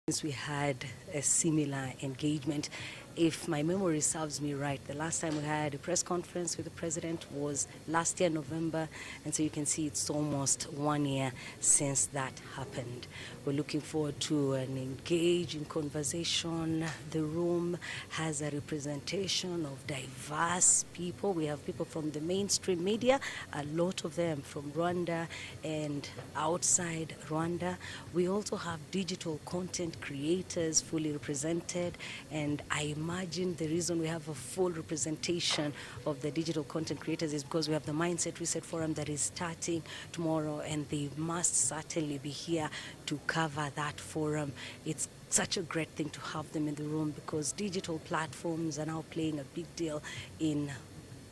since we had a similar engagement. If my memory serves me right, the last time we had a press conference with the president was last year, November, and so you can see it's almost 1 year since that happened. We're looking forward to an engaging conversation. The room has a representation of diverse people. We have people from the mainstream media, a lot of them from Rwanda and outside Rwanda. We also have digital content creators fully represented, and I imagine the reason we have a full representation of the digital content creators is because we have the Mindset Reset Forum that is starting tomorrow, and they must certainly be here to cover that forum. It's such a great thing to have them in the room because digital platforms are now playing a big deal in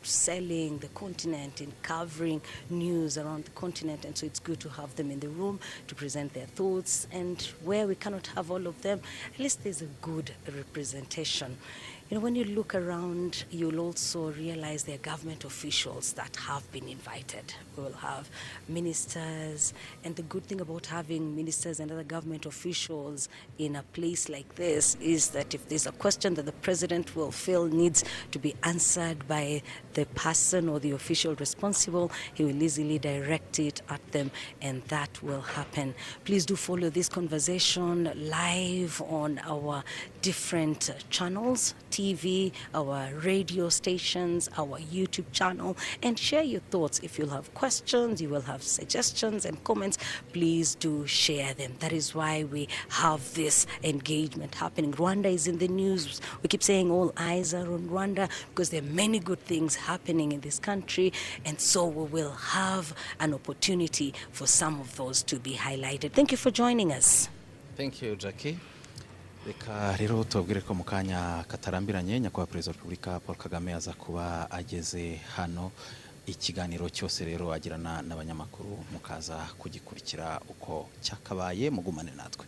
selling the continent, in covering news around the continent, and so it's good to have them in the room to present their thoughts. And where we cannot have all of them, at least there's a good representation. You know, when you look around, you'll also realize there are government officials that have been invited. We will have ministers, and the good thing about having ministers and other government officials in a place like this is that if there's a question that the president will feel needs to be answered by the person or the official responsible, he will easily direct it at them, and that will happen. Please do follow this conversation live on our different channels, TV, our radio stations, our YouTube channel, and share your thoughts. If you'll have questions, you will have suggestions and comments, please do share them. That is why we have this engagement happening. Rwanda is in the news. We keep saying all eyes are on Rwanda because there are many good things happening in this country, and so we will have an opportunity for some of those to be highlighted. Thank you for joining us. Thank you, Jackie. Reka rero tubabwire ko mu kanya katarambiranye nyakubahwa Perezida wa Repubulika Paul Kagame aza kuba ageze hano. Ikiganiro cyose rero agirana n'abanyamakuru mukaza kugikurikira uko cyakabaye. Mugumane natwe.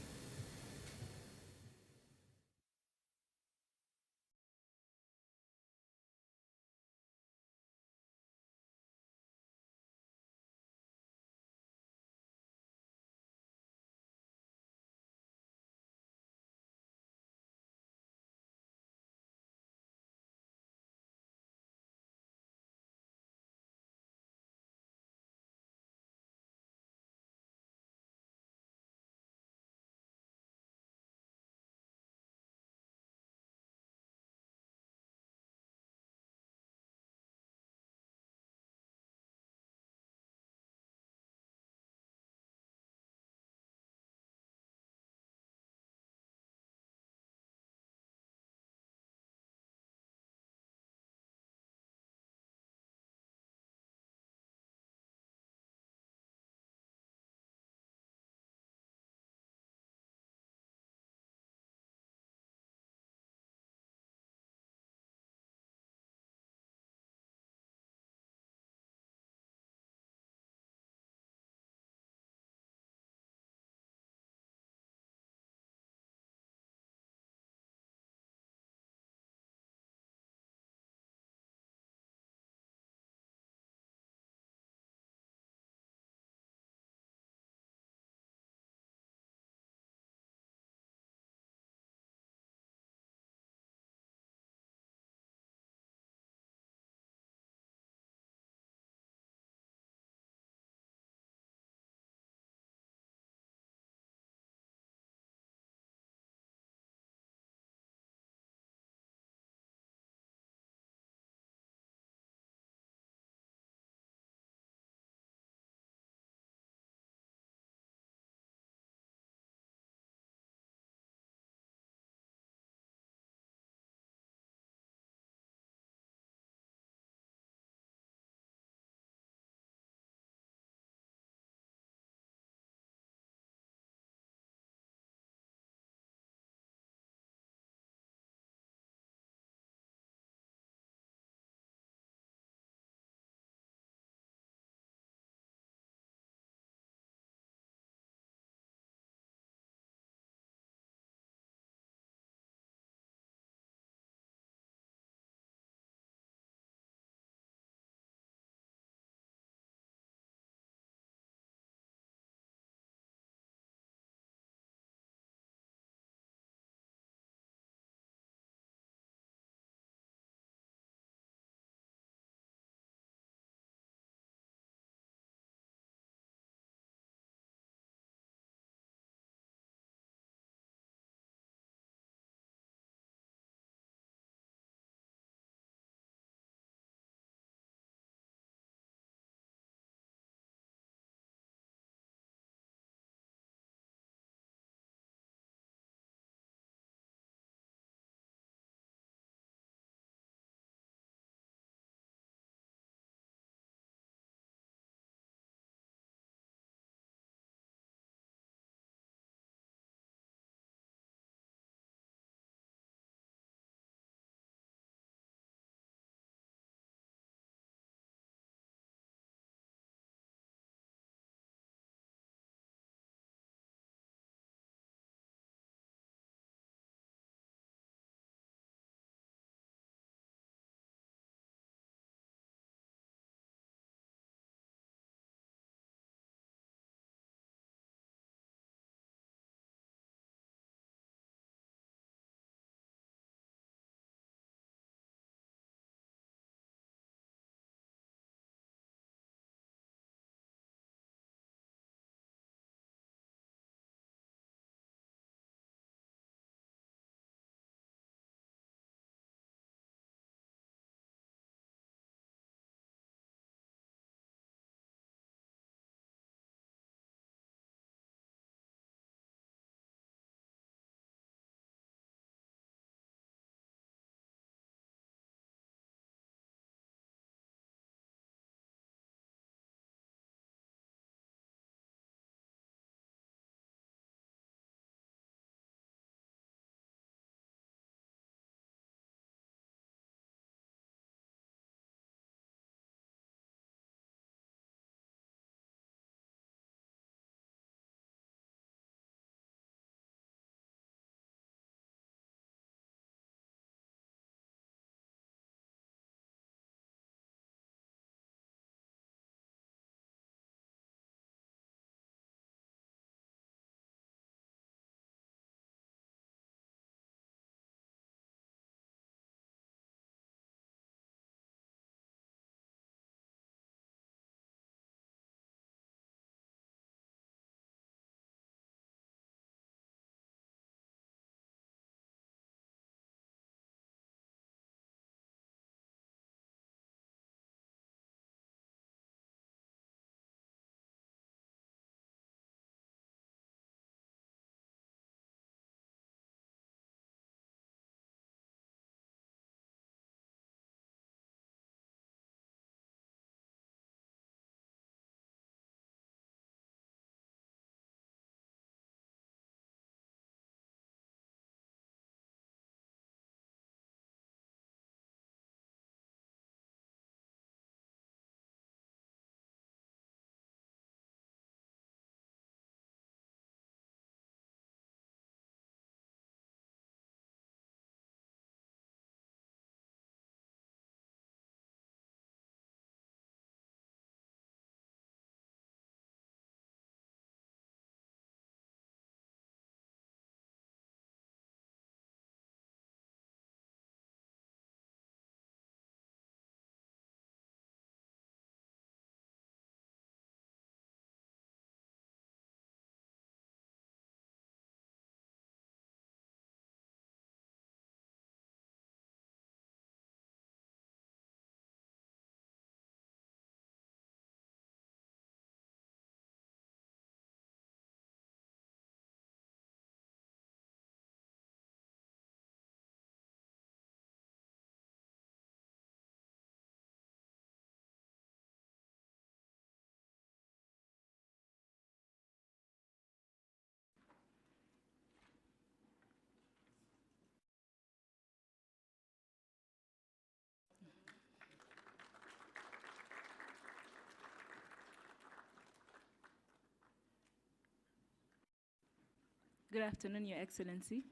Good afternoon, Your Excellency.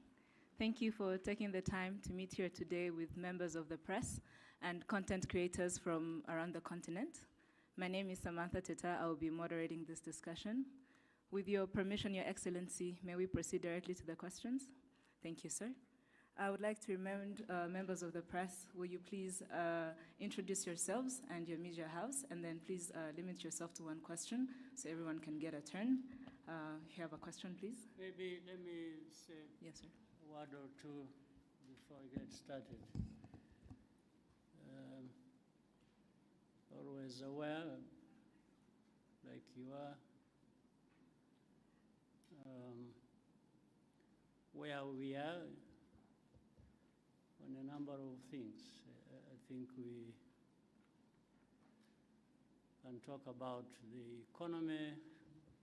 Thank you for taking the time to meet here today with members of the press and content creators from around the continent. My name is Samantha Teta. I will be moderating this discussion. With your permission, Your Excellency, may we proceed directly to the questions? Thank you, sir. I would like to remind members of the press, will you please introduce yourselves and your media house, and then please limit yourself to one question so everyone can get a turn. If you have a question, please. Maybe let me say Yes, sir. a word or two before I get started. Always aware, like you are, where we are on a number of things. I think we can talk about the economy,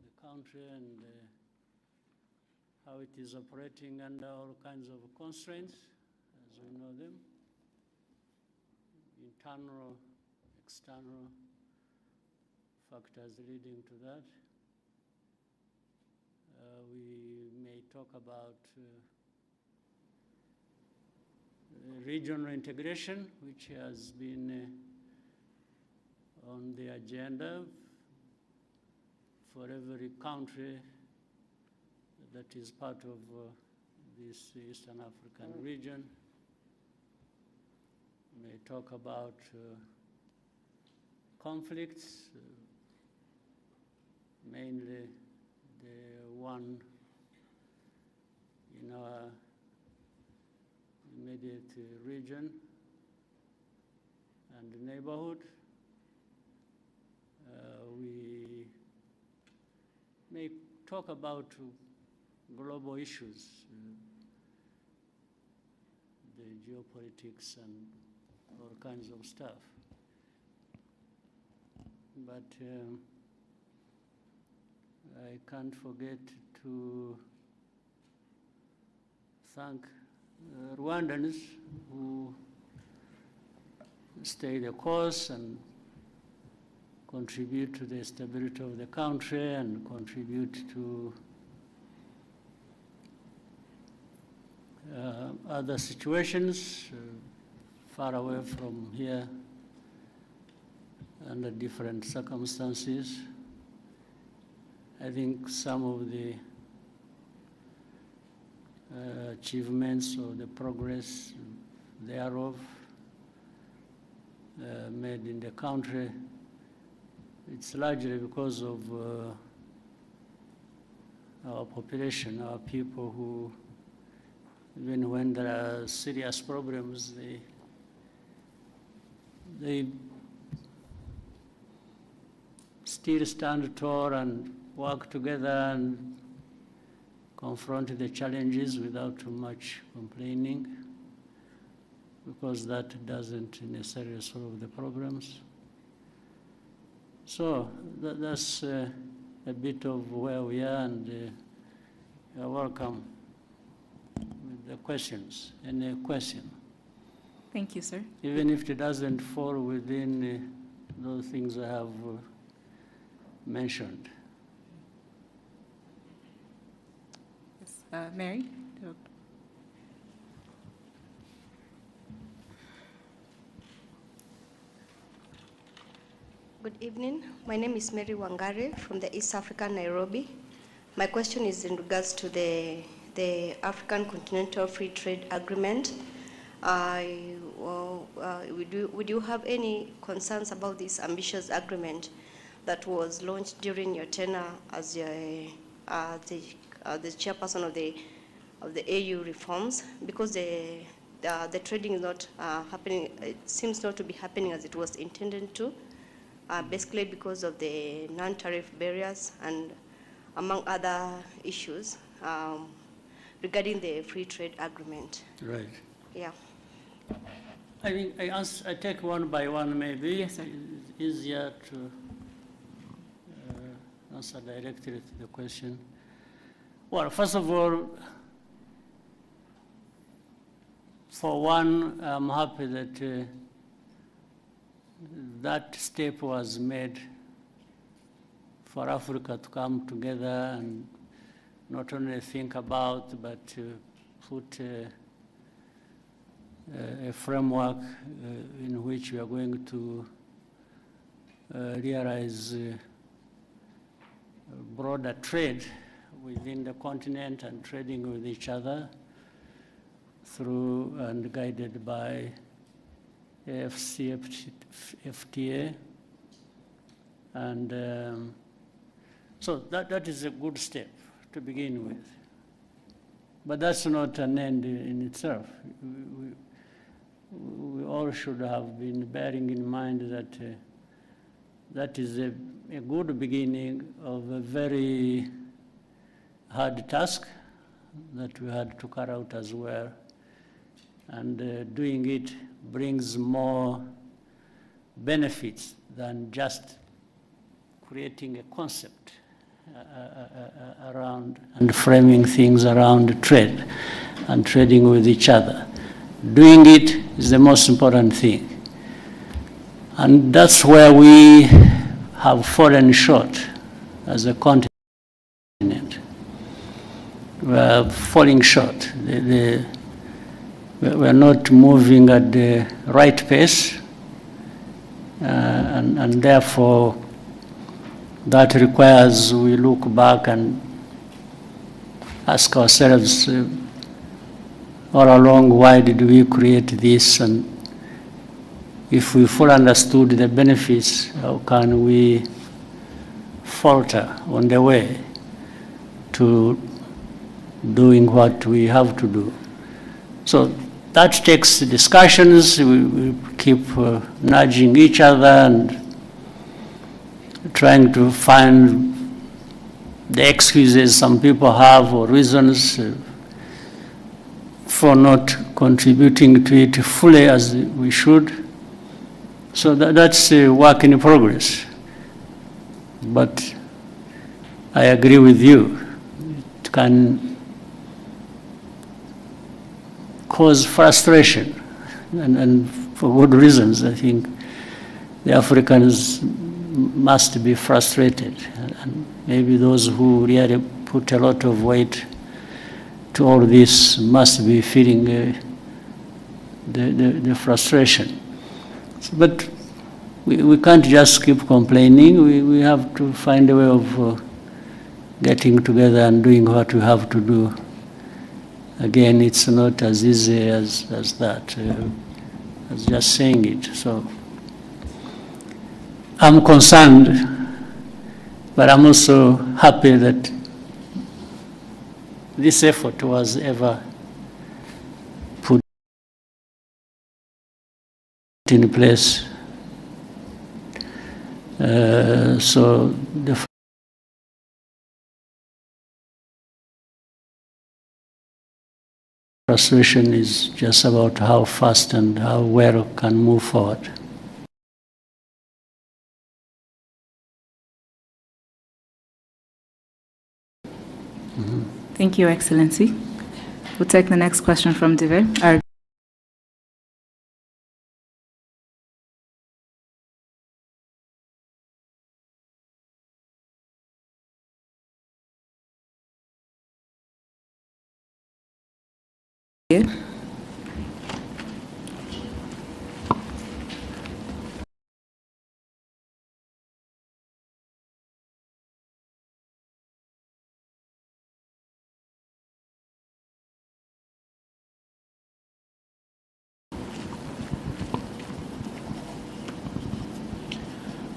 the country, and how it is operating under all kinds of constraints, as we know them, internal, external factors leading to that. We may talk about regional integration, which has been on the agenda for every country that is part of this Eastern African region. We may talk about conflicts, mainly the one in our immediate region and neighborhood. We may talk about global issues, the geopolitics and all kinds of stuff. But I can't forget to thank Rwandans who stay the course and contribute to the stability of the country and contribute to other situations far away from here under different circumstances. I think some of the achievements or the progress thereof made in the country, it's largely because of our population, our people who, even when there are serious problems, they still stand tall and work together and confront the challenges without too much complaining, because that doesn't necessarily solve the problems. So that's a bit of where we are, and you're welcome with the questions. Any question? Thank you, sir. Even if it doesn't fall within those things I have mentioned. Yes. Mary? Good evening. My name is Mary Wangare from the East African Nairobi. My question is in regards to the African Continental Free Trade Agreement. Would you have any concerns about this ambitious agreement that was launched during your tenure as the chairperson of the AU reforms? Because the trading is not happening. It seems not to be happening as it was intended to. Basically because of the non-tariff barriers and among other issues regarding the free trade agreement. Right. Yeah. I think I take one by one maybe. Yes, sir. It's easier to answer directly to the question. Well, first of all, for one, I'm happy that that step was made for Africa to come together and not only think about, but put a framework in which we are going to realize broader trade within the continent and trading with each other through and guided by FTA. And so that is a good step to begin with. But that's not an end in itself. We all should have been bearing in mind that that is a good beginning of a very hard task that we had to carry out as well. And doing it brings more benefits than just creating a concept around and framing things around trade and trading with each other. Doing it is the most important thing. And that's where we have fallen short as a continent. We are falling short. We are not moving at the right pace, and therefore that requires we look back and ask ourselves all along, why did we create this? And if we fully understood the benefits, how can we falter on the way to doing what we have to do? So that takes discussions. We keep nudging each other and trying to find the excuses some people have or reasons for not contributing to it fully as we should. So that's a work in progress. But I agree with you. It can cause frustration, and for good reasons. I think the Africans must be frustrated, and maybe those who really put a lot of weight to all this must be feeling the frustration. But we can't just keep complaining. We have to find a way of getting together and doing what we have to do. Again, it's not as easy as that, as just saying it. So I'm concerned, but I'm also happy that this effort was ever put in place. So the frustration is just about how fast and how well can move forward. Thank you, Excellency. We'll take the next question from Dive.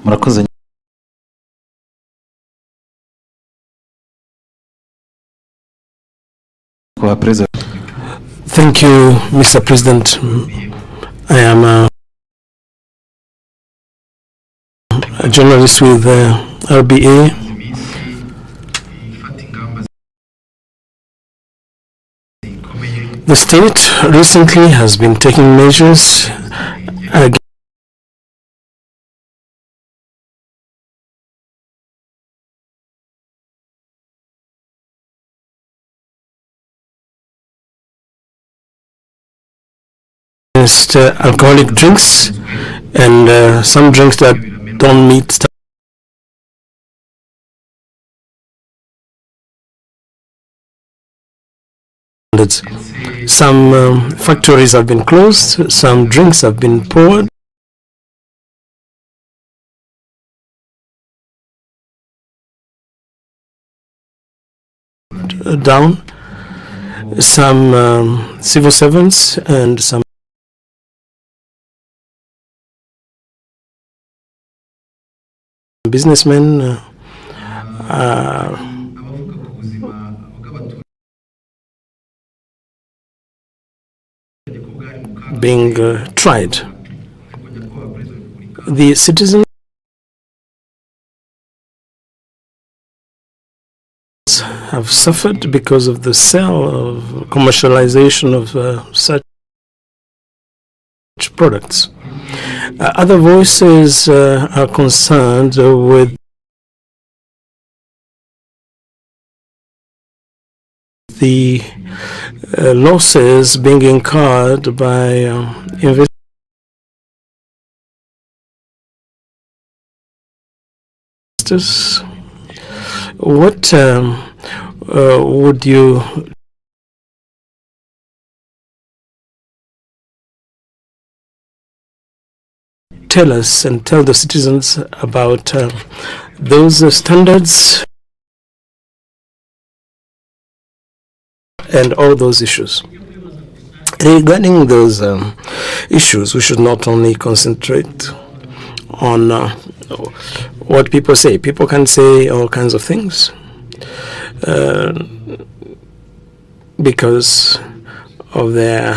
Murakoze. Thank you, Mr. President. I am a journalist with RBA. The state recently has been taking measures against alcoholic drinks and some drinks that don't meet Some factories have been closed, some drinks have been poured. Down. Some civil servants and some businessmen being tried. The citizens have suffered because of the sale of commercialization of such products. Other voices are concerned with the losses being incurred by investors. What would you tell us and tell the citizens about those standards and all those issues? Regarding those issues, we should not only concentrate on what people say. People can say all kinds of things because of their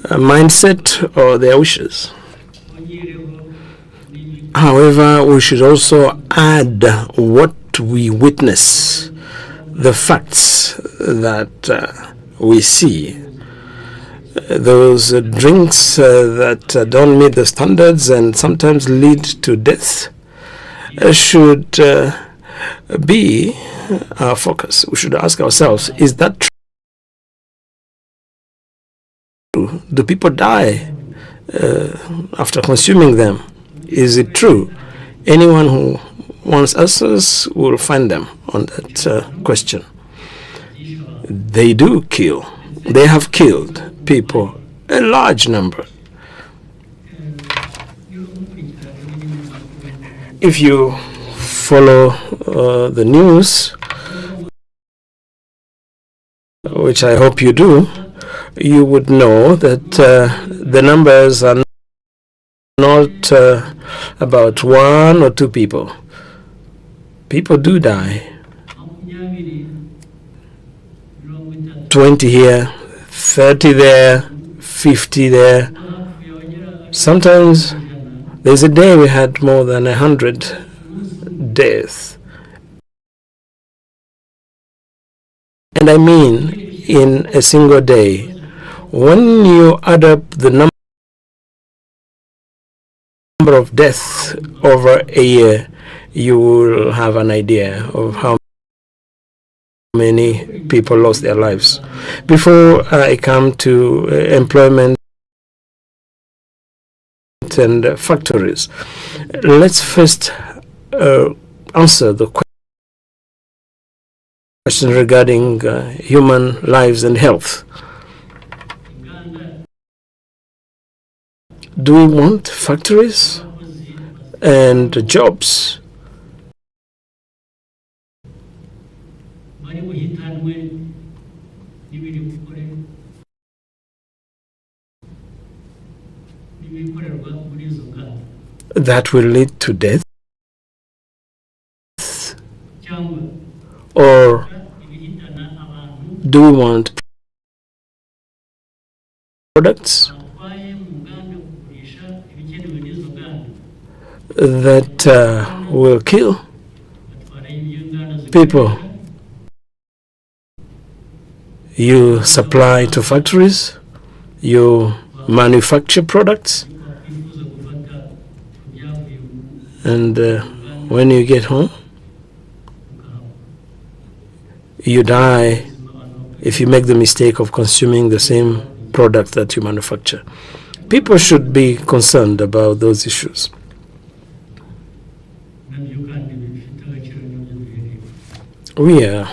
mindset or their wishes. However, we should also add what we witness, the facts that we see. Those drinks that don't meet the standards and sometimes lead to death should be our focus. We should ask ourselves, is that true? Do people die after consuming them? Is it true? Anyone who wants answers will find them on that question. They do kill. They have killed people, a large number. If you follow the news, which I hope you do, you would know that the numbers are not about 1 or 2 people. People do die. 20 here, 30 there, 50 there. Sometimes there's a day we had more than 100 deaths. And I mean in a single day. When you add up the number of deaths over a year, you will have an idea of how many people lost their lives. Before I come to employment and factories, let's first answer the question regarding human lives and health. Do we want factories and jobs? That will lead to death? Or do we want products that will kill people? You supply to factories, you manufacture products, and when you get home, you die if you make the mistake of consuming the same product that you manufacture. People should be concerned about those issues. We are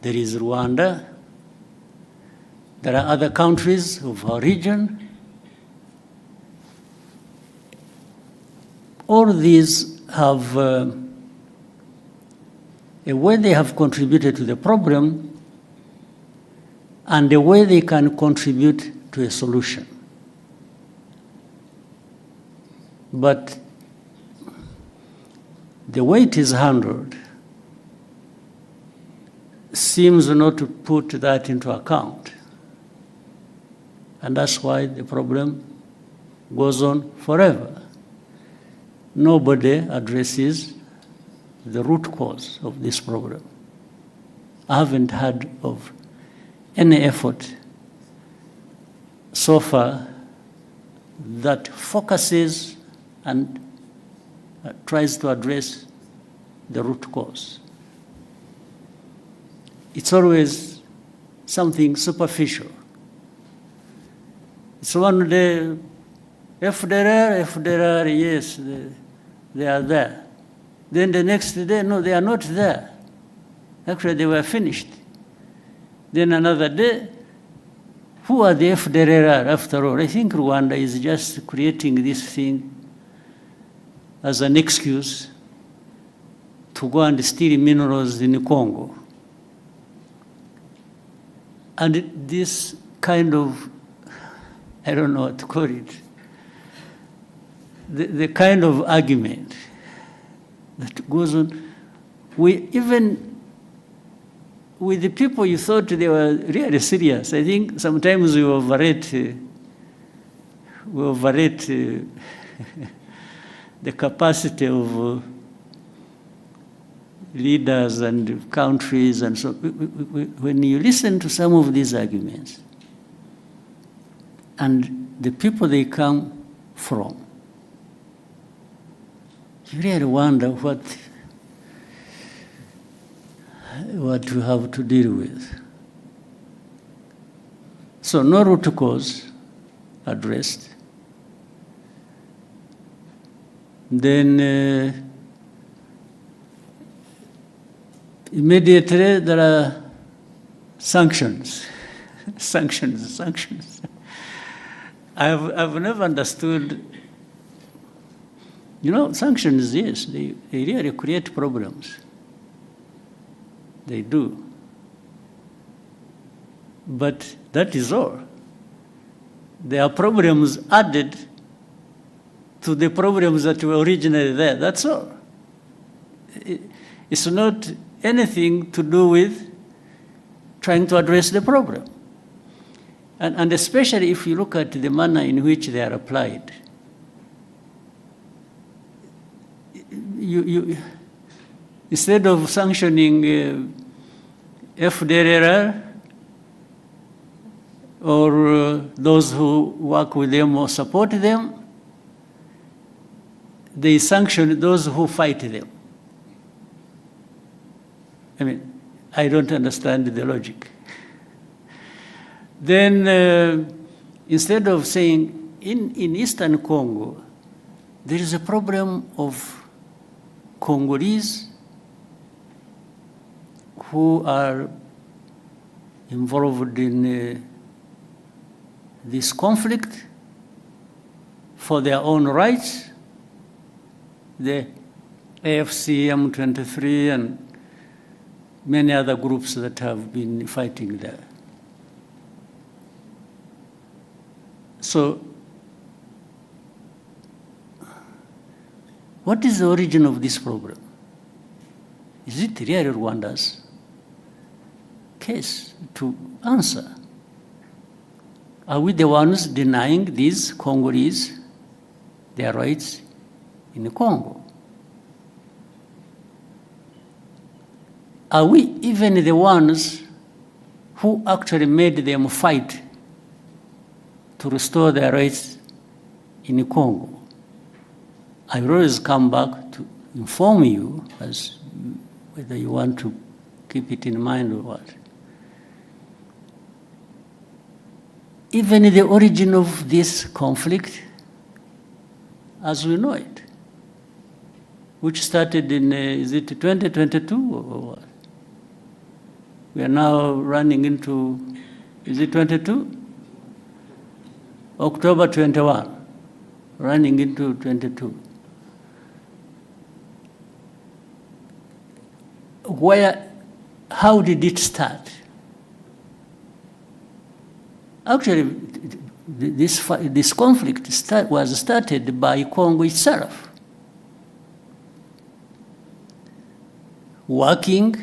There is Rwanda. There are other countries of our region. All these have a way they have contributed to the problem and a way they can contribute to a solution. But the way it is handled seems not to put that into account. And that's why the problem goes on forever. Nobody addresses the root cause of this problem. I haven't heard of any effort so far that focuses and tries to address the root cause. It's always something superficial. It's one day, FDR, yes, they are there. Then the next day, no, they are not there. Actually, they were finished. Then another day, who are the FDR after all? I think Rwanda is just creating this thing as an excuse to go and steal minerals in Congo. And this kind of, I don't know what to call it, the kind of argument that goes on, even with the people you thought they were really serious. I think sometimes we overrate the capacity of leaders and countries and so. When you listen to some of these arguments and the people they come from, you really wonder what you have to deal with. So no root cause addressed. Then immediately there are sanctions. sanctions. I've never understood. You know, sanctions, yes, they really create problems. They do. But that is all. There are problems added to the problems that were originally there. That's all. It's not anything to do with trying to address the problem. And especially if you look at the manner in which they are applied. You instead of sanctioning FDR or those who work with them or support them, they sanction those who fight them. I mean, I don't understand the logic. Then instead of saying, in Eastern Congo, there is a problem of Congolese who are involved in this conflict for their own rights, the AFC, M23, and many other groups that have been fighting there. So, what is the origin of this problem? Is it really Rwanda's case to answer? Are we the ones denying these Congolese their rights in Congo? Are we even the ones who actually made them fight to restore their rights in Congo? I will always come back to inform you as whether you want to keep it in mind or what. Even the origin of this conflict, as we know it, which started in, is it 2022 or what? We are now running into, is it 22? October 21, running into 22. How did it start? Actually, this conflict was started by Congo itself, working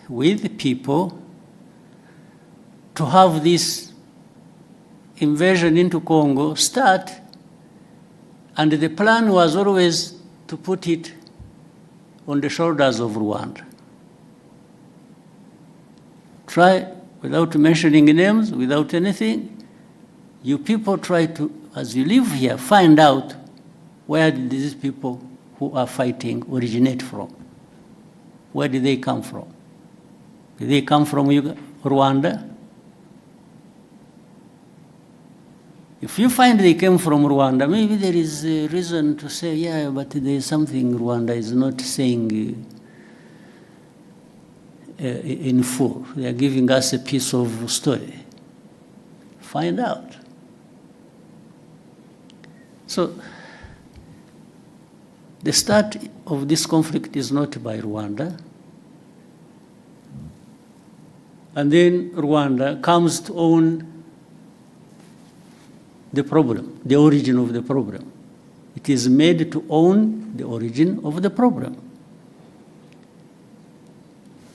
with people to have this invasion into Congo start, and the plan was always to put it on the shoulders of Rwanda. Try, without mentioning names, without anything, you people try to, as you live here, find out where did these people who are fighting originate from. Where did they come from? Did they come from Rwanda? If you find they came from Rwanda, maybe there is a reason to say, yeah, but there is something Rwanda is not saying in full. They are giving us a piece of story. Find out. So, the start of this conflict is not by Rwanda. And then Rwanda comes to own the problem, the origin of the problem. It is made to own the origin of the problem.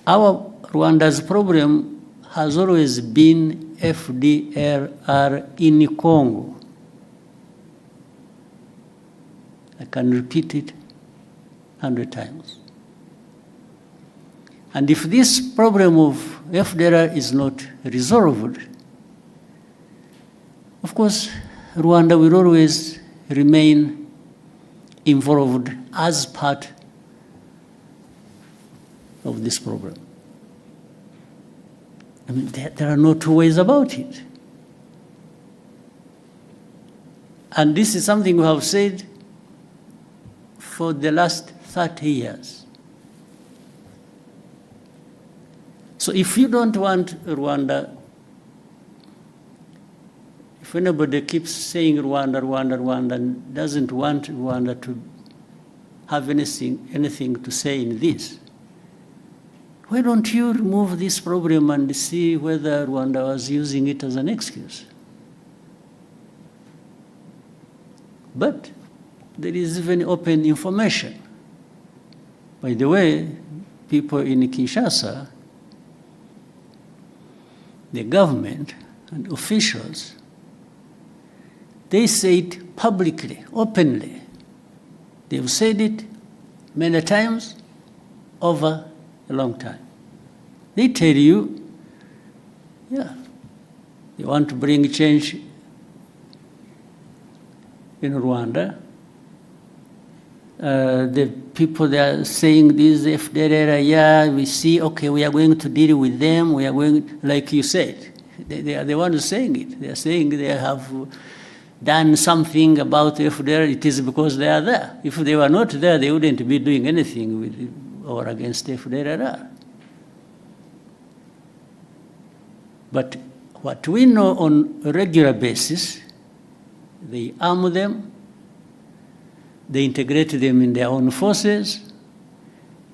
Our Rwanda's problem has always been FDLR in Congo. I can repeat it 100 times. And if this problem of FDLR is not resolved, of course, Rwanda will always remain involved as part of this problem. I mean, there are no two ways about it. And this is something we have said for the last 30 years. So if you don't want Rwanda, if anybody keeps saying Rwanda, Rwanda, Rwanda, and doesn't want Rwanda to have anything to say in this, why don't you remove this problem and see whether Rwanda was using it as an excuse? But there is even open information. By the way, people in Kinshasa, the government and officials, they say it publicly, openly. They've said it many times over a long time. They tell you, yeah, they want to bring change in Rwanda. The people that are saying this, FDLR, yeah, we see, okay, we are going to deal with them, we are going, like you said, they are the ones saying it. They are saying they have done something about FDLR, it is because they are there. If they were not there, they wouldn't be doing anything with or against FDLR. But what we know on a regular basis, they arm them, they integrate them in their own forces,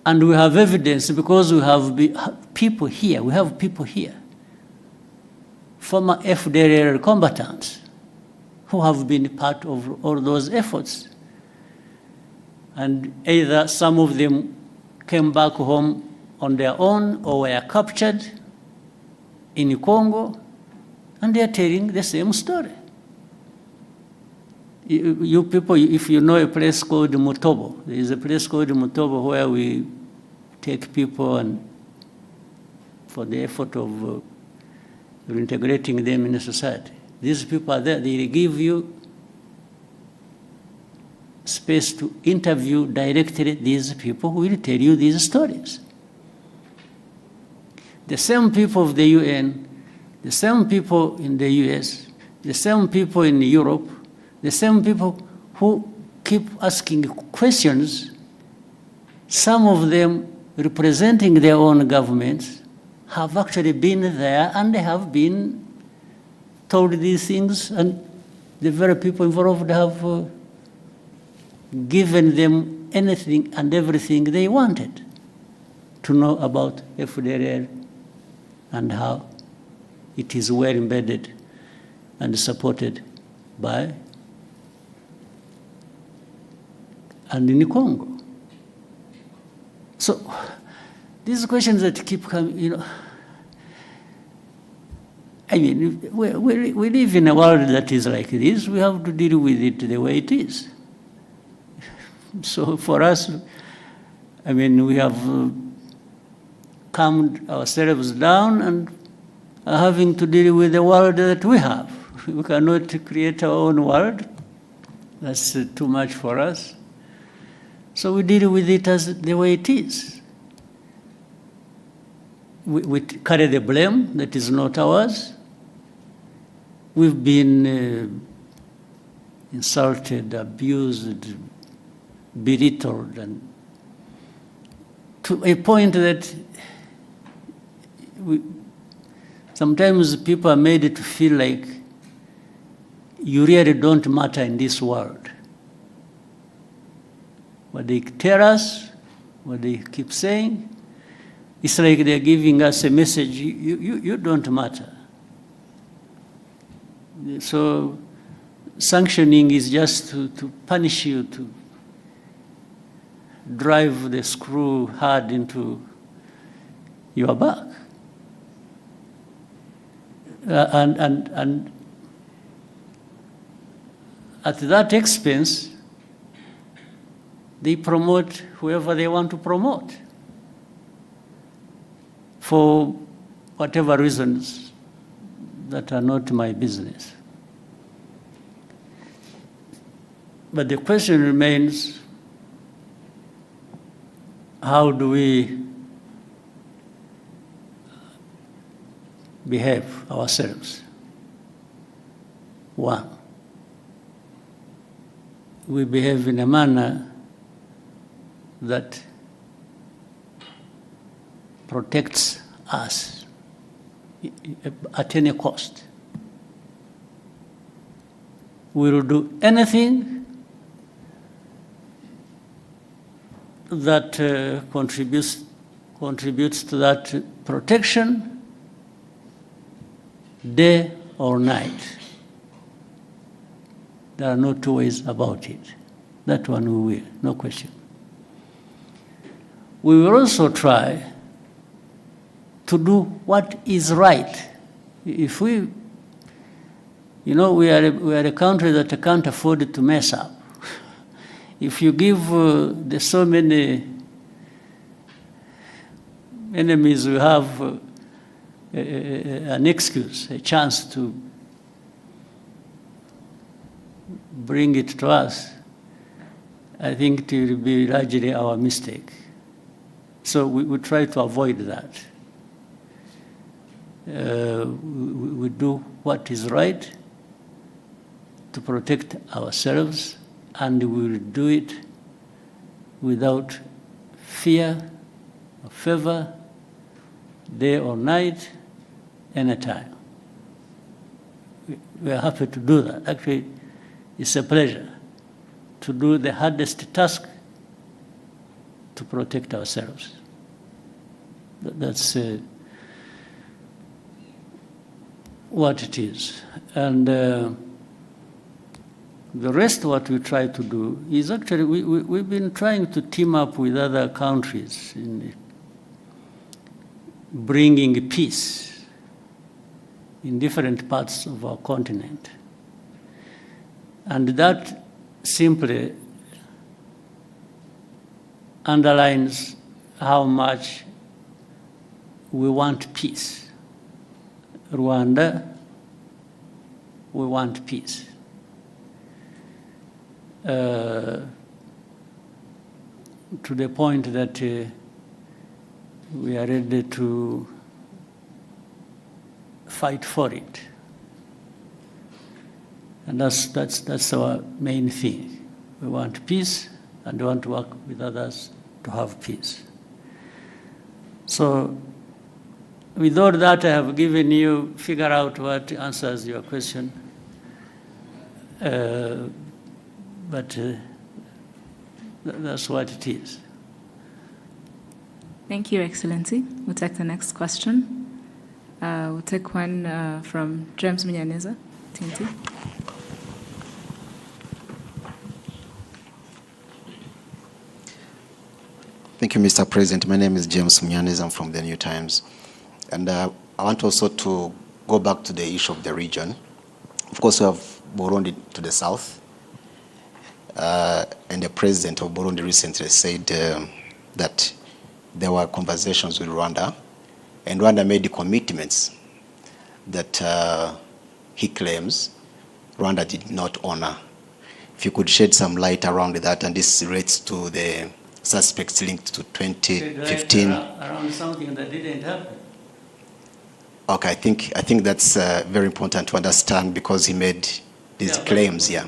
and we have evidence because we have people here, former FDLR combatants who have been part of all those efforts. And either some of them came back home on their own or were captured in Congo, and they are telling the same story. You people, if you know a place called Mutobo, there is a place called Mutobo where we take people and for the effort of reintegrating them in society. These people are there, they give you space to interview directly these people who will tell you these stories. The same people of the UN, the same people in the US, the same people in Europe, the same people who keep asking questions, some of them representing their own governments, have actually been there and they have been told these things, and the very people involved have given them anything and everything they wanted to know about FDLR and how it is well embedded and supported by and in Congo. So these questions that keep coming, you know, I mean, we live in a world that is like this. We have to deal with it the way it is. So for us, I mean, we have calmed ourselves down and are having to deal with the world that we have. We cannot create our own world. That's too much for us. So we deal with it as the way it is. We carry the blame that is not ours. We've been insulted, abused, belittled, and to a point that sometimes people are made to feel like you really don't matter in this world. What they tell us, what they keep saying, it's like they're giving us a message, you don't matter. So sanctioning is just to punish you, to drive the screw hard into your back. And at that expense, they promote whoever they want to promote for whatever reasons that are not my business. But the question remains, how do we behave ourselves? One, we behave in a manner that protects us at any cost. We will do anything that contributes to that protection, day or night. There are no two ways about it. That one we will, no question. We will also try to do what is right. If we, you know, we are a country that can't afford to mess up. If you give the so many enemies we have an excuse, a chance to bring it to us, I think it will be largely our mistake. So we try to avoid that. We do what is right to protect ourselves, and we will do it without fear or favor, day or night, anytime. We are happy to do that. Actually, it's a pleasure to do the hardest task to protect ourselves. That's what it is. And the rest, what we try to do is actually, we've been trying to team up with other countries in bringing peace in different parts of our continent. And that simply underlines how much we want peace. Rwanda, we want peace. To the point that we are ready to fight for it. And that's our main thing. We want peace, and we want to work with others to have peace. So with all that I have given you, figure out what answers your question. That's what it is. Thank you, Excellency. We'll take the next question. We'll take one from James Munyaneza, TNT. Thank you, Mr. President. My name is James Munyaneza. I'm from the New Times. And I want also to go back to the issue of the region. Of course, we have Burundi to the south. And the president of Burundi recently said that there were conversations with Rwanda, and Rwanda made the commitments that he claims Rwanda did not honor. If you could shed some light around that, and this relates to the suspects linked to 2015. Around something that didn't happen. Okay, I think that's very important to understand, because he made these claims. Well,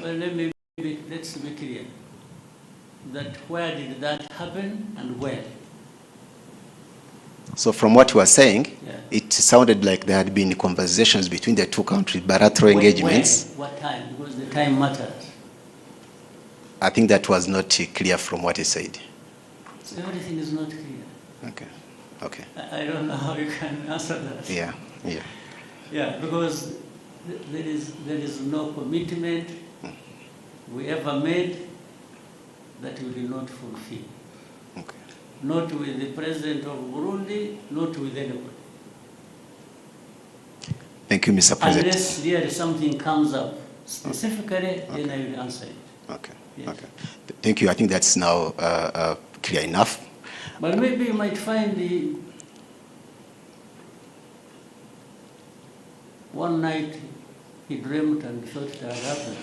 let's be clear. That where did that happen and when? So from what you were saying, Yeah. it sounded like there had been conversations between the two countries, bilateral engagements. When? What time? Because the time matters. I think that was not clear from what he said. So everything is not clear. Okay. I don't know how you can answer that. Yeah. Yeah, because there is no commitment we ever made that we will not fulfill. Okay. Not with the president of Burundi, not with anybody. Thank you, Mr. President. Unless really something comes up specifically, then I will answer it. Okay. Yes. Okay. Thank you. I think that's now clear enough. But maybe you might find one night he dreamt and thought that happened.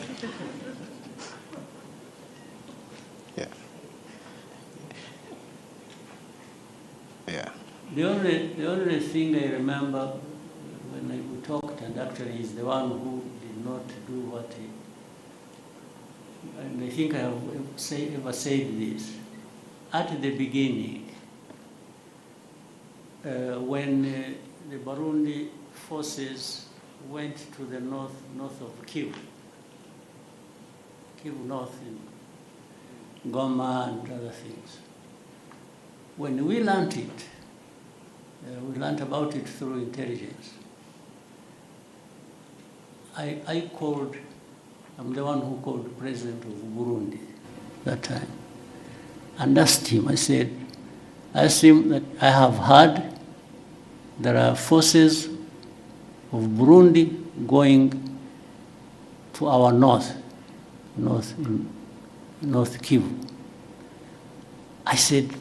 Yeah. The only thing I remember when we talked, and actually he's the one who did not do what he, and I think I have ever said this, at the beginning, when the Burundi forces went to the north of Kivu North in Goma and other things. When we learned it, we learned about it through intelligence. I called, I'm the one who called the president of Burundi that time, and asked him, I asked him that I have heard there are forces of Burundi going to our north Kivu. I said,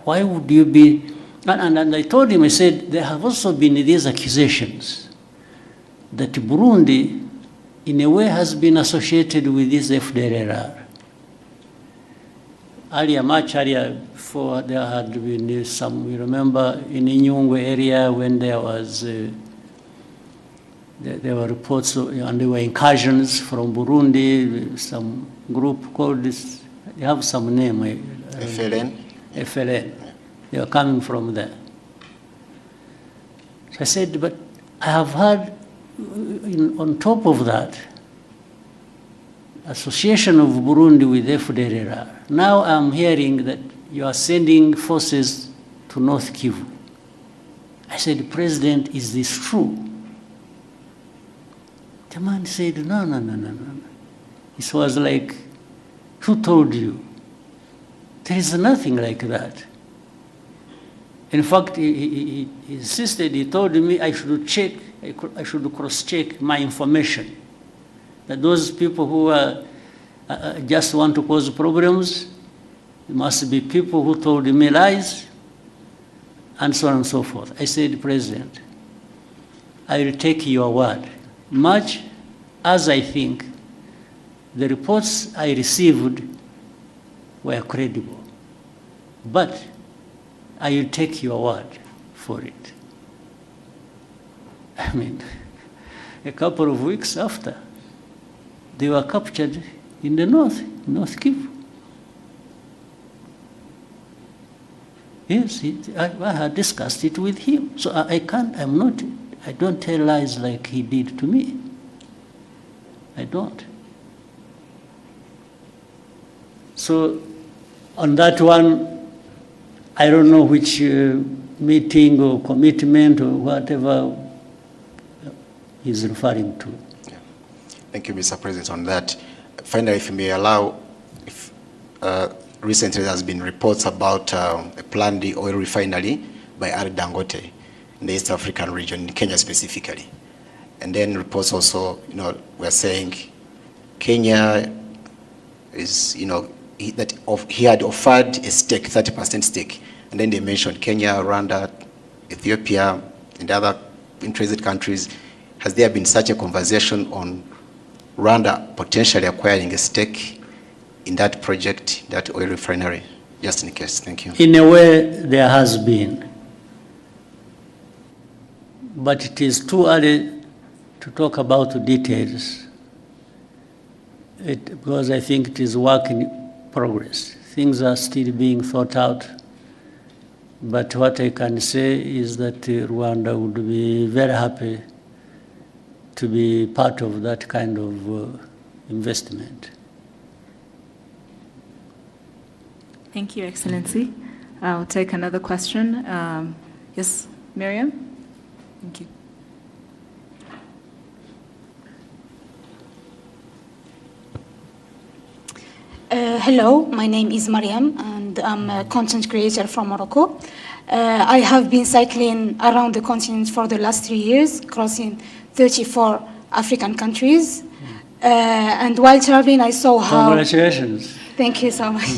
why would you be, and I told him, I said, there have also been these accusations that Burundi, in a way, has been associated with this FDLR. Much earlier, before there had been some, we remember in the Nyuma area when there was, there were reports and there were incursions from Burundi, some group called this, they have some name. FLN. They were coming from there. So I said, but I have heard, on top of that, association of Burundi with FDLR. Now I'm hearing that you are sending forces to North Kivu. I said, President, is this true? The man said, no. It was like, who told you? There is nothing like that. In fact, he insisted, he told me I should check, I should cross-check my information. That those people who just want to cause problems, must be people who told me lies, and so on and so forth. I said, President, I will take your word, much as I think the reports I received were credible. But I will take your word for it. I mean, a couple of weeks after, they were captured in the North Kivu. Yes, I had discussed it with him. So I don't tell lies like he did to me. I don't. So on that one, I don't know which meeting or commitment or whatever he's referring to. Yeah. Thank you, Mr. President, on that. Finally, if you may allow, recently there has been reports about a planned oil refinery by R. Dangote in the East African region, in Kenya specifically. And then reports also, were saying Kenya is, he had offered a stake, 30% stake. And then they mentioned Kenya, Rwanda, Ethiopia, and other interested countries. Has there been such a conversation on Rwanda potentially acquiring a stake in that project, that oil refinery? Just in case, thank you. In a way, there has been. But it is too early to talk about the details, because I think it is work in progress. Things are still being thought out. But what I can say is that Rwanda would be very happy to be part of that kind of investment. Thank you, Excellency. I'll take another question. Yes, Miriam? Thank you. Hello, my name is Mariam, and I'm a content creator from Morocco. I have been cycling around the continent for the last 3 years, crossing 34 African countries. And while traveling, I saw how... Congratulations. Thank you so much.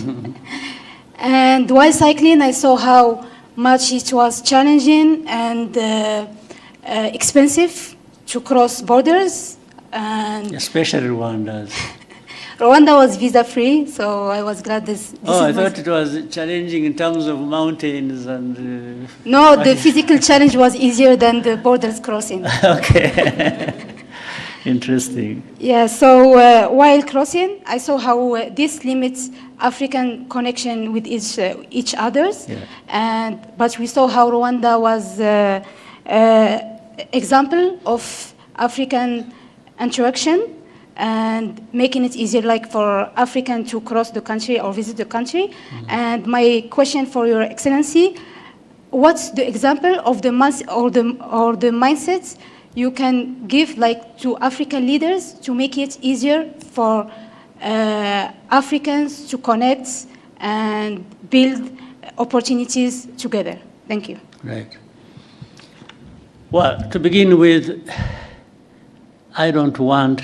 And while cycling, I saw how much it was challenging and expensive to cross borders. And especially Rwanda. Rwanda was visa-free, so I was glad this I thought it was challenging in terms of mountains and... No, the physical challenge was easier than the borders crossing. Okay. Interesting. Yeah, so while crossing, I saw how this limits African connection with each others. Yeah. But we saw how Rwanda was example of African interaction and making it easier, like for African to cross the country or visit the country. Mm-hmm. And my question for Your Excellency, what's the example of the the mindsets you can give, like, to African leaders to make it easier for Africans to connect and build opportunities together? Thank you. Right. Well, to begin with, I don't want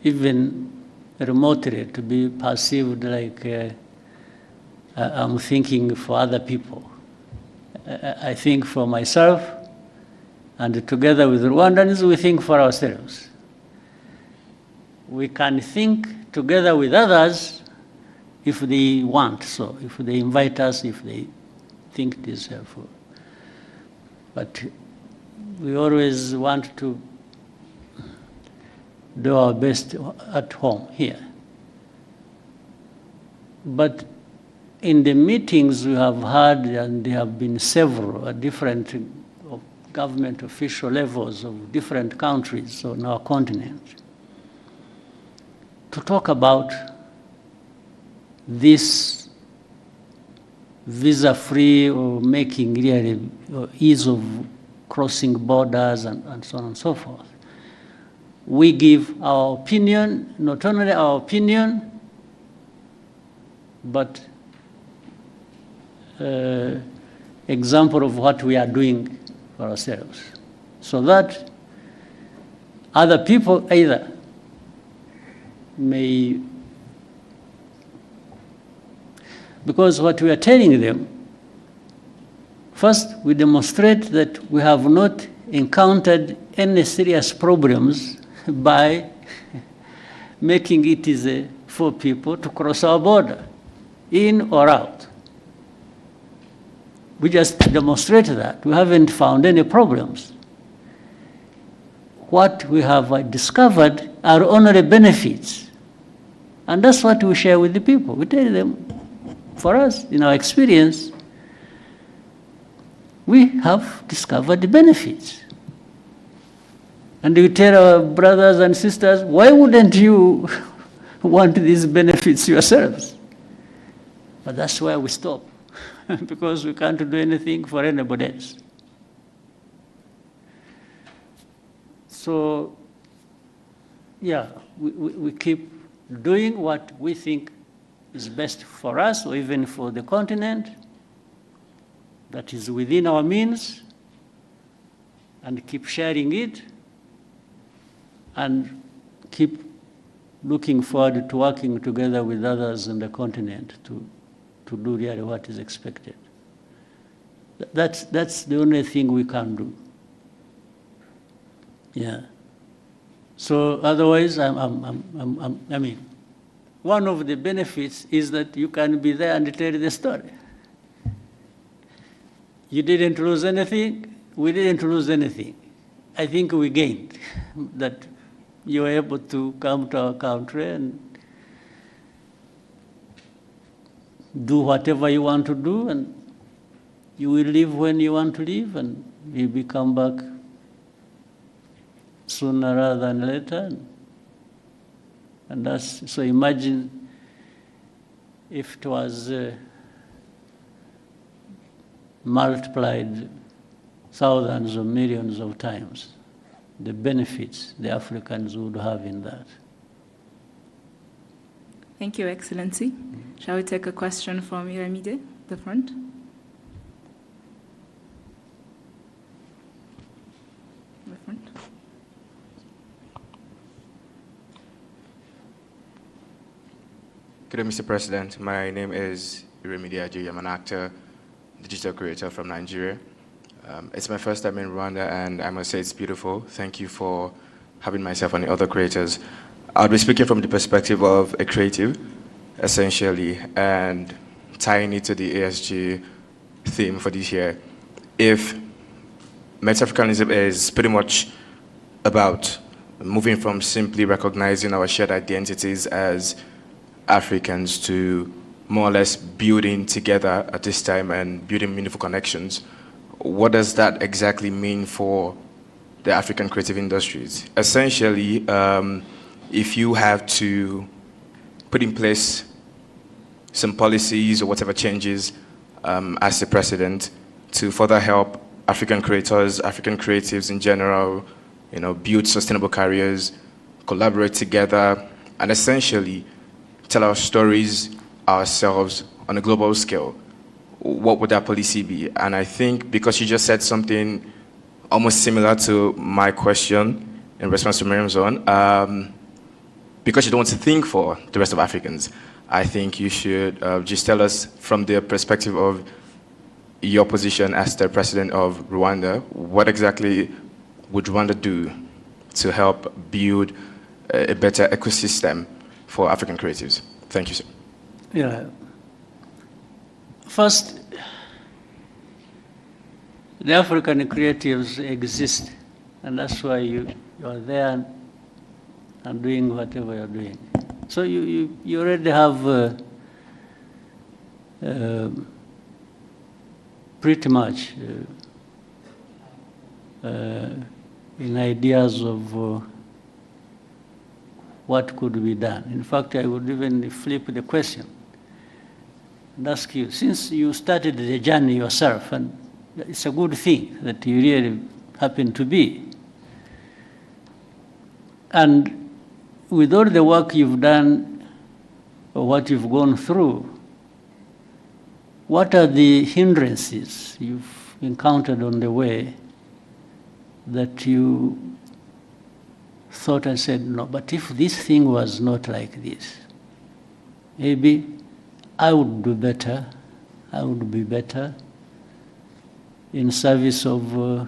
even remotely to be perceived like I'm thinking for other people. I think for myself, and together with Rwandans, we think for ourselves. We can think together with others if they want so, if they invite us, if they think it is helpful. But we always want to do our best at home here. But in the meetings we have had, and there have been several at different government official levels of different countries on our continent, to talk about this visa-free or making really ease of crossing borders and so on and so forth. We give our opinion, not only our opinion, but example of what we are doing for ourselves, so that other people either may, because what we are telling them, first we demonstrate that we have not encountered any serious problems by making it easy for people to cross our border, in or out. We just demonstrate that. We haven't found any problems. What we have discovered are only benefits. And that's what we share with the people. We tell them, for us, in our experience, we have discovered the benefits. And we tell our brothers and sisters, why wouldn't you want these benefits yourselves? But that's where we stop, because we can't do anything for anybody else. So, yeah, we keep doing what we think is best for us, or even for the continent, that is within our means, and keep sharing it, and keep looking forward to working together with others on the continent to do really what is expected. That's the only thing we can do. Yeah. So otherwise, I mean, one of the benefits is that you can be there and tell the story. You didn't lose anything, we didn't lose anything. I think we gained that you were able to come to our country and do whatever you want to do, and you will leave when you want to leave, and you will come back sooner rather than later. And that's, so imagine if it was multiplied thousands or millions of times, the benefits the Africans would have in that. Thank you, Excellency. Shall we take a question from Iramide, the front? The front. Good day, Mr. President. My name is Iramide. I'm an actor, digital creator from Nigeria. It's my first time in Rwanda, and I must say it's beautiful. Thank you for having myself and the other creators. I'll be speaking from the perspective of a creative, essentially, and tying it to the ASG theme for this year. If Met-Africanism is pretty much about moving from simply recognizing our shared identities as Africans to more or less building together at this time and building meaningful connections, what does that exactly mean for the African creative industries? Essentially, if you have to put in place some policies or whatever changes as the president to further help African creators, African creatives in general, build sustainable careers, collaborate together, and essentially tell our stories ourselves on a global scale, what would that policy be? And I think because you just said something almost similar to my question in response to Miriam's own, because you don't want to think for the rest of Africans, I think you should just tell us from the perspective of your position as the president of Rwanda, what exactly would Rwanda do to help build a better ecosystem for African creatives? Thank you, sir. Yeah. First, the African creatives exist, and that's why you are there and doing whatever you're doing. So you already have pretty much in ideas of what could be done. In fact, I would even flip the question and ask you, since you started the journey yourself, and it's a good thing that you really happen to be, and with all the work you've done or what you've gone through, what are the hindrances you've encountered on the way that you thought and said, no, but if this thing was not like this, maybe I would do better, I would be better in service of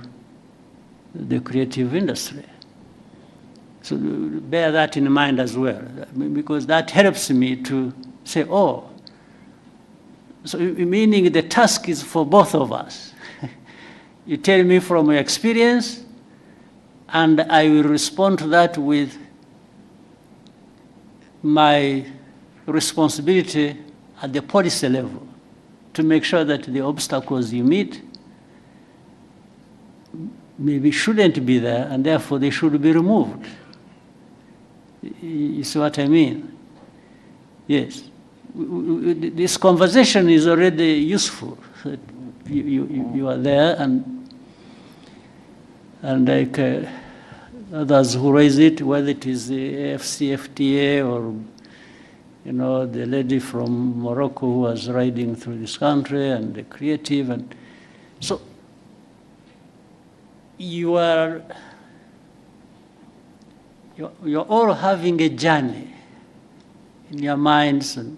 the creative industry. So bear that in mind as well, because that helps me to say, oh, so meaning the task is for both of us. You tell me from your experience, and I will respond to that with my responsibility at the policy level to make sure that the obstacles you meet maybe shouldn't be there, and therefore they should be removed. You see what I mean? Yes. This conversation is already useful. You are there, and like others who raise it, whether it is the AFCFTA or the lady from Morocco who was riding through this country, and the creative, and so you're all having a journey in your minds and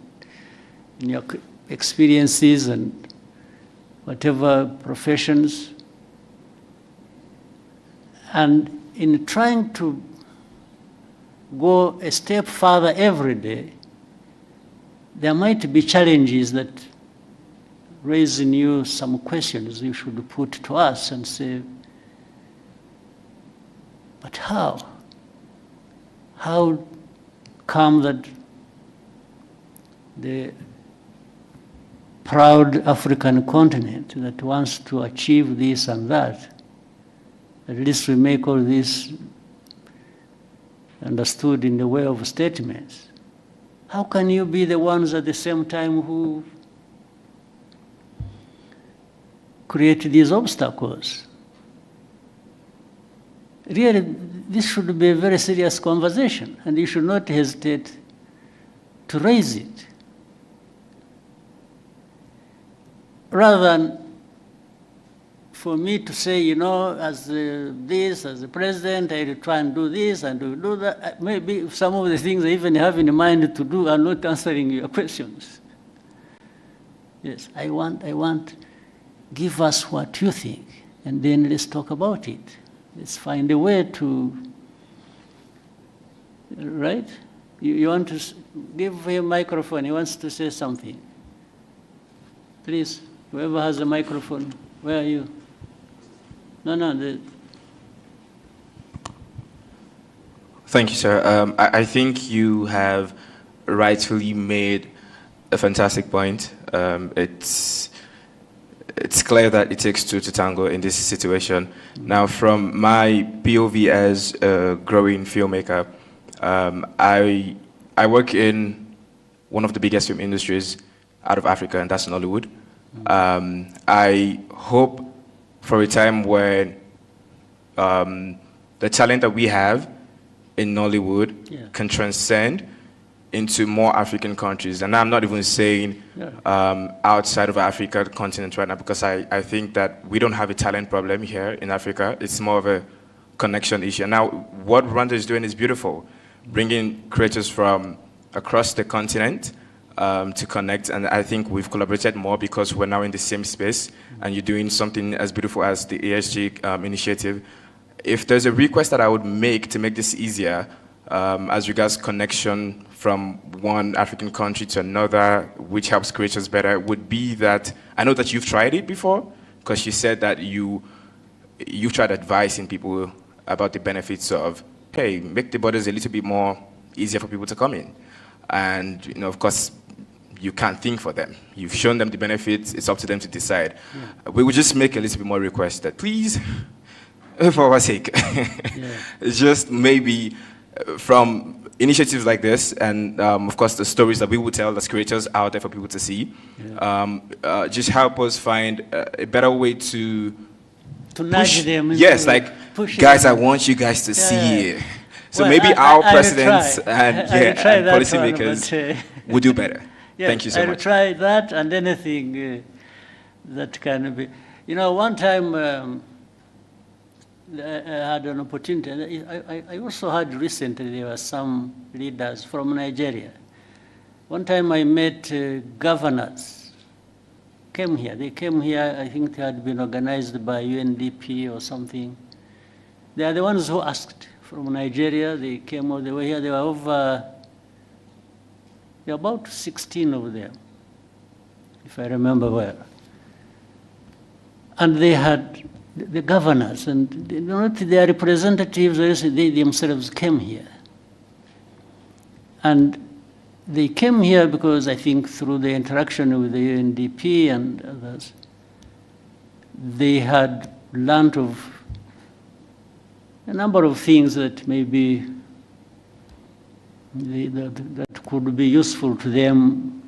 in your experiences and whatever professions. And in trying to go a step further every day, there might be challenges that raise in you some questions you should put to us and say, but how? How come that the proud African continent that wants to achieve this and that, at least we make all this understood in the way of statements. How can you be the ones at the same time who create these obstacles? Really, this should be a very serious conversation, and you should not hesitate to raise it. Rather than for me to say, as the president, I will try and do this and do that. Maybe some of the things I even have in mind to do are not answering your questions. Yes, I want, give us what you think, and then let's talk about it. Let's find a way to, right? You want to give him a microphone, he wants to say something. Please, whoever has a microphone, where are you? No. Thank you, sir. I think you have rightfully made a fantastic point. It's clear that it takes two to tango in this situation. Now, from my POV as a growing filmmaker, I work in one of the biggest film industries out of Africa, and that's Nollywood. I hope for a time when the talent that we have in Nollywood can transcend into more African countries. And I'm not even saying outside of Africa continent right now, because I think that we don't have a talent problem here in Africa. It's more of a connection issue. Now, what Rwanda is doing is beautiful, bringing creators from across the continent to connect, and I think we've collaborated more because we're now in the same space, and you're doing something as beautiful as the ESG initiative. If there's a request that I would make to make this easier, as regards connection from one African country to another, which helps creators better, would be that, I know that you've tried it before, because you said that you've tried advising people about the benefits of, hey, make the borders a little bit more easier for people to come in. And, of course, you can't think for them. You've shown them the benefits, it's up to them to decide. Yeah. We would just make a little bit more request that, please, for our sake, just maybe from initiatives like this, and of course the stories that we will tell as creators out there for people to see, just help us find a better way to nudge them. Yes, like, guys, I want you guys to see it. So well, maybe our presidents and policymakers would do better. Yes, thank you so much. I'll try that and anything that can be. One time I had an opportunity. I also heard recently there were some leaders from Nigeria. One time I met governors. They came here, I think they had been organized by UNDP or something. They are the ones who asked from Nigeria. They came all the way here. There were about 16 of them, if I remember well. And they had the governors, and not their representatives, they themselves came here. And they came here because I think through the interaction with the UNDP and others, they had learned of a number of things that maybe that could be useful to them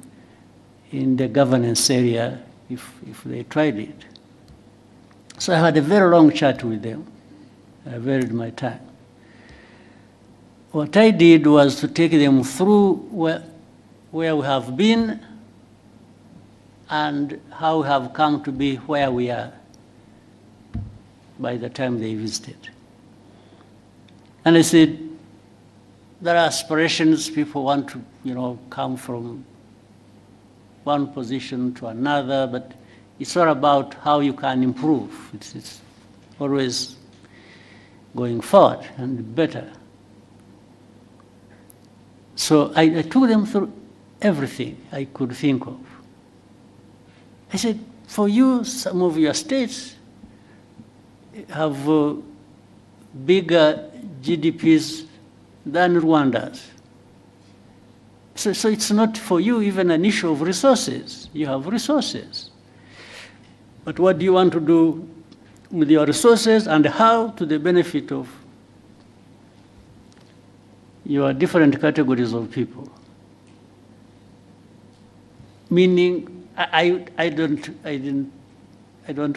in the governance area if they tried it. So I had a very long chat with them. I varied my time. What I did was to take them through where we have been and how we have come to be where we are by the time they visited. And I said, there are aspirations, people want to, come from one position to another, but it's all about how you can improve. It's always going forward and better. So I took them through everything I could think of. I said, for you, some of your states have bigger GDPs than Rwanda's. So it's not for you even an issue of resources. You have resources. But what do you want to do with your resources and how to the benefit of your different categories of people? Meaning, I don't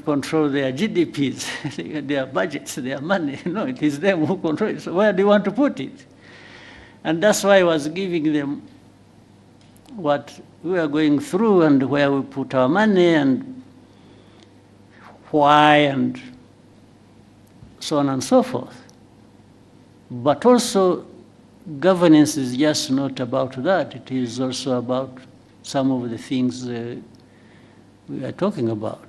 control their GDPs, their budgets, their money. No, it is them who control it. So where do you want to put it? And that's why I was giving them what we are going through and where we put our money and why and so on and so forth. But also, governance is just not about that. It is also about some of the things we are talking about.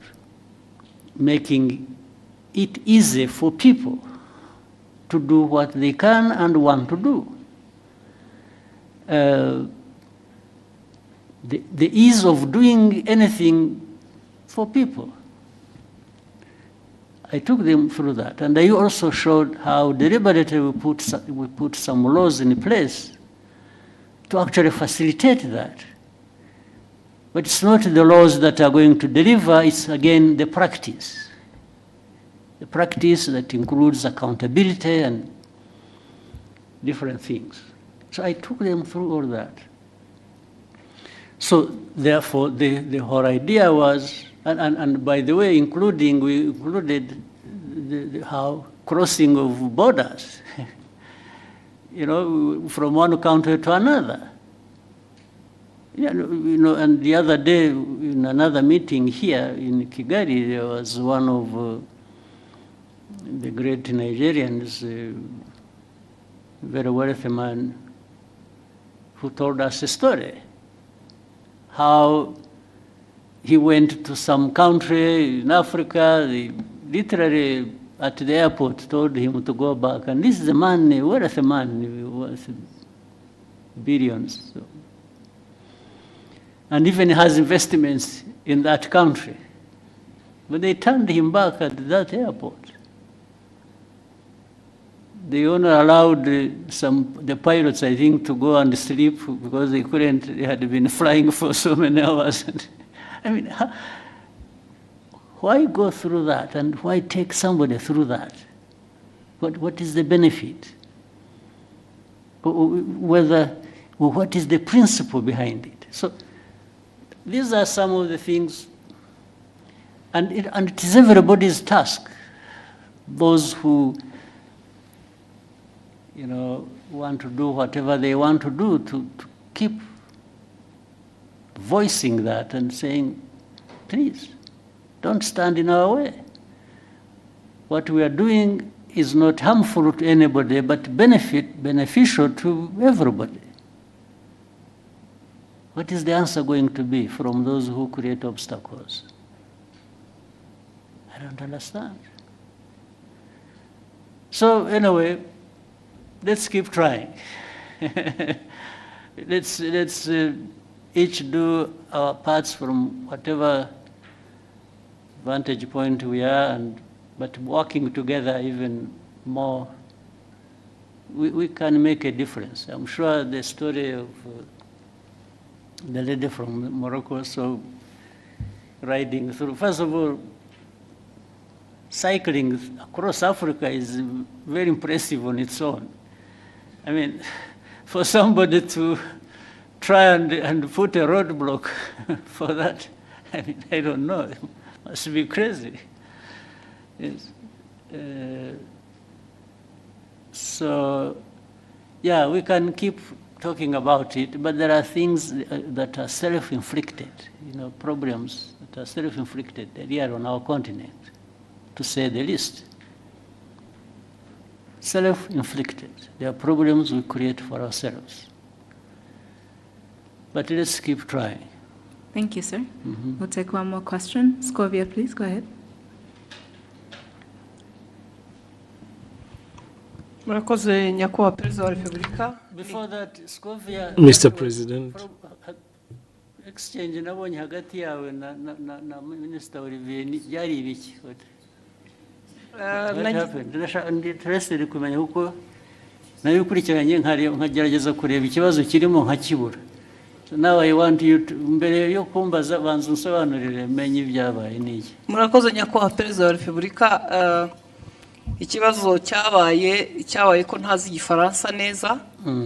Making it easy for people to do what they can and want to do. The ease of doing anything for people. I took them through that. And I also showed how deliberately we put some laws in place to actually facilitate that. But it's not the laws that are going to deliver, it's again the practice. The practice that includes accountability and different things. So I took them through all that. So therefore, the whole idea was, and by the way, we included how crossing of borders, from one country to another. And the other day, in another meeting here in Kigali, there was one of the great Nigerians, a very wealthy man, who told us a story, how he went to some country in Africa, they literally at the airport told him to go back, and this is a man, a wealthy man, worth billions. So. And even has investments in that country. But they turned him back at that airport. They only allowed the pilots, I think, to go and sleep because they had been flying for so many hours. I mean, why go through that and why take somebody through that? What is the benefit? What is the principle behind it? So these are some of the things, and it is everybody's task. Those who want to do whatever they want to do, to keep voicing that and saying, please, don't stand in our way. What we are doing is not harmful to anybody, but beneficial to everybody. What is the answer going to be from those who create obstacles? I don't understand. So anyway, let's keep trying. let's each do our parts from whatever vantage point we are, but working together even more, we can make a difference. I'm sure the story of the lady from Morocco, so riding through. First of all, cycling across Africa is very impressive on its own. I mean, for somebody to try and put a roadblock for that, I mean, I don't know, it must be crazy. Yes. So, yeah, we can keep talking about it, but there are things that are self-inflicted, problems that are self-inflicted here on our continent, to say the least. Self-inflicted. There are problems we create for ourselves. But let's keep trying. Thank you, sir. We'll take one more question. Scovia, please, go ahead. Murakoze nyakubahwa Perezida wa Repubulika. Before that, Scovia, Mr. President, exchange nabonye hagati yawe na Minister Olivier byari ibiki? What happened? Interested kumenya uko nabikurikiranye nkagerageza kureba ikibazo kirimo nkakibura. So now I want you to mbere yo kumbaza banza unsobanurire menye ibyabaye niki. Murakoze nyakubahwa Perezida wa Repubulika. Ikibazo cyabaye ko ntazi igifaransa neza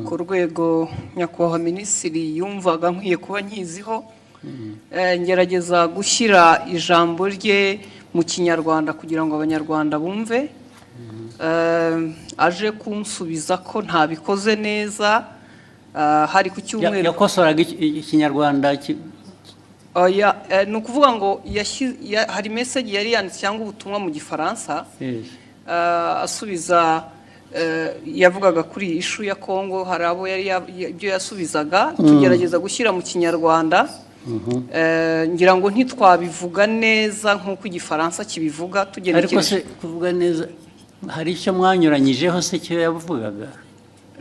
ku rwego nyakubahwa minisitiri yumvaga nkwiye kuba nkiziho, ngerageza gushyira ijambo rye mu kinyarwanda kugira ngo abanyarwanda bumve, aje kunsubiza ko ntabikoze neza, hari ku cyumweru yakosoraga ikinyarwanda ni ukuvuga ngo hari message yari yanditse cyangwa ubutumwa mu gifaransa, asubiza yavugaga kuri ishu ya Kongo, hari abo yari ibyo yasubizaga, tugerageza gushyira mu kinyarwanda, ngira ngo ntitwabivuga neza nk'uko igifaransa kibivuga, ariko se kuvuga neza hari icyo mwanyuranyijeho se cyo yavugaga?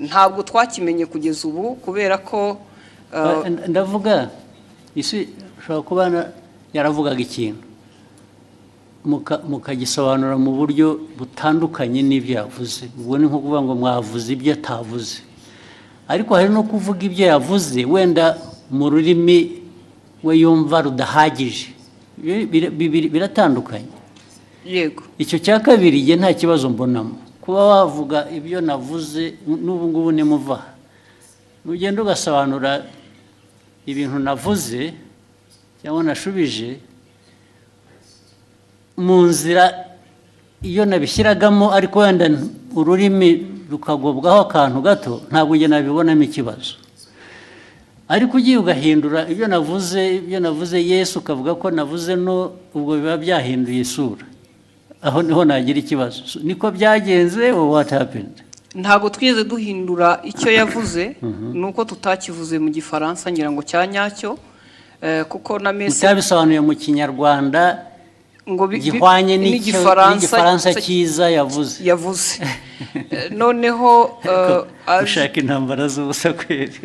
Ntabwo twakimenye kugeza ubu kubera ko ndavuga isi ushobora kuba yaravugaga ikintu mukagisobanura mu buryo butandukanye n'ibyo yavuze. Ubwo ni nko kuvuga ngo mwavuze ibyo atavuze, ariko hari no kuvuga ibyo yavuze wenda mu rurimi we yumva rudahagije. Biratandukanye. Yego. Icyo cya kabiri nge nta kibazo mbonamo kuba wavuga ibyo navuze. N'ubu ngubu nimuva ugenda ugasobanura ibintu navuze cyangwa nashubije mu nzira iyo nabishyiragamo, ariko wenda ururimi rukagobwaho akantu gato, ntabwo nge nabibonamo ikibazo. Ariko ugiye ugahindura ibyo navuze Yesu ukavuga ko navuze no, ubwo biba byahinduye isura, aho niho nagira ikibazo. Niko byagenze or what happened? Ntabwo twigeze duhindura icyo yavuze, nuko tutakivuze mu gifaransa ngira ngo cyanyacyo, kuko na message utabisobanuye mu kinyarwanda ngo gihwanye n'igifaransa cyiza yavuze. Noneho ushaka intambara z'ubusa kweri.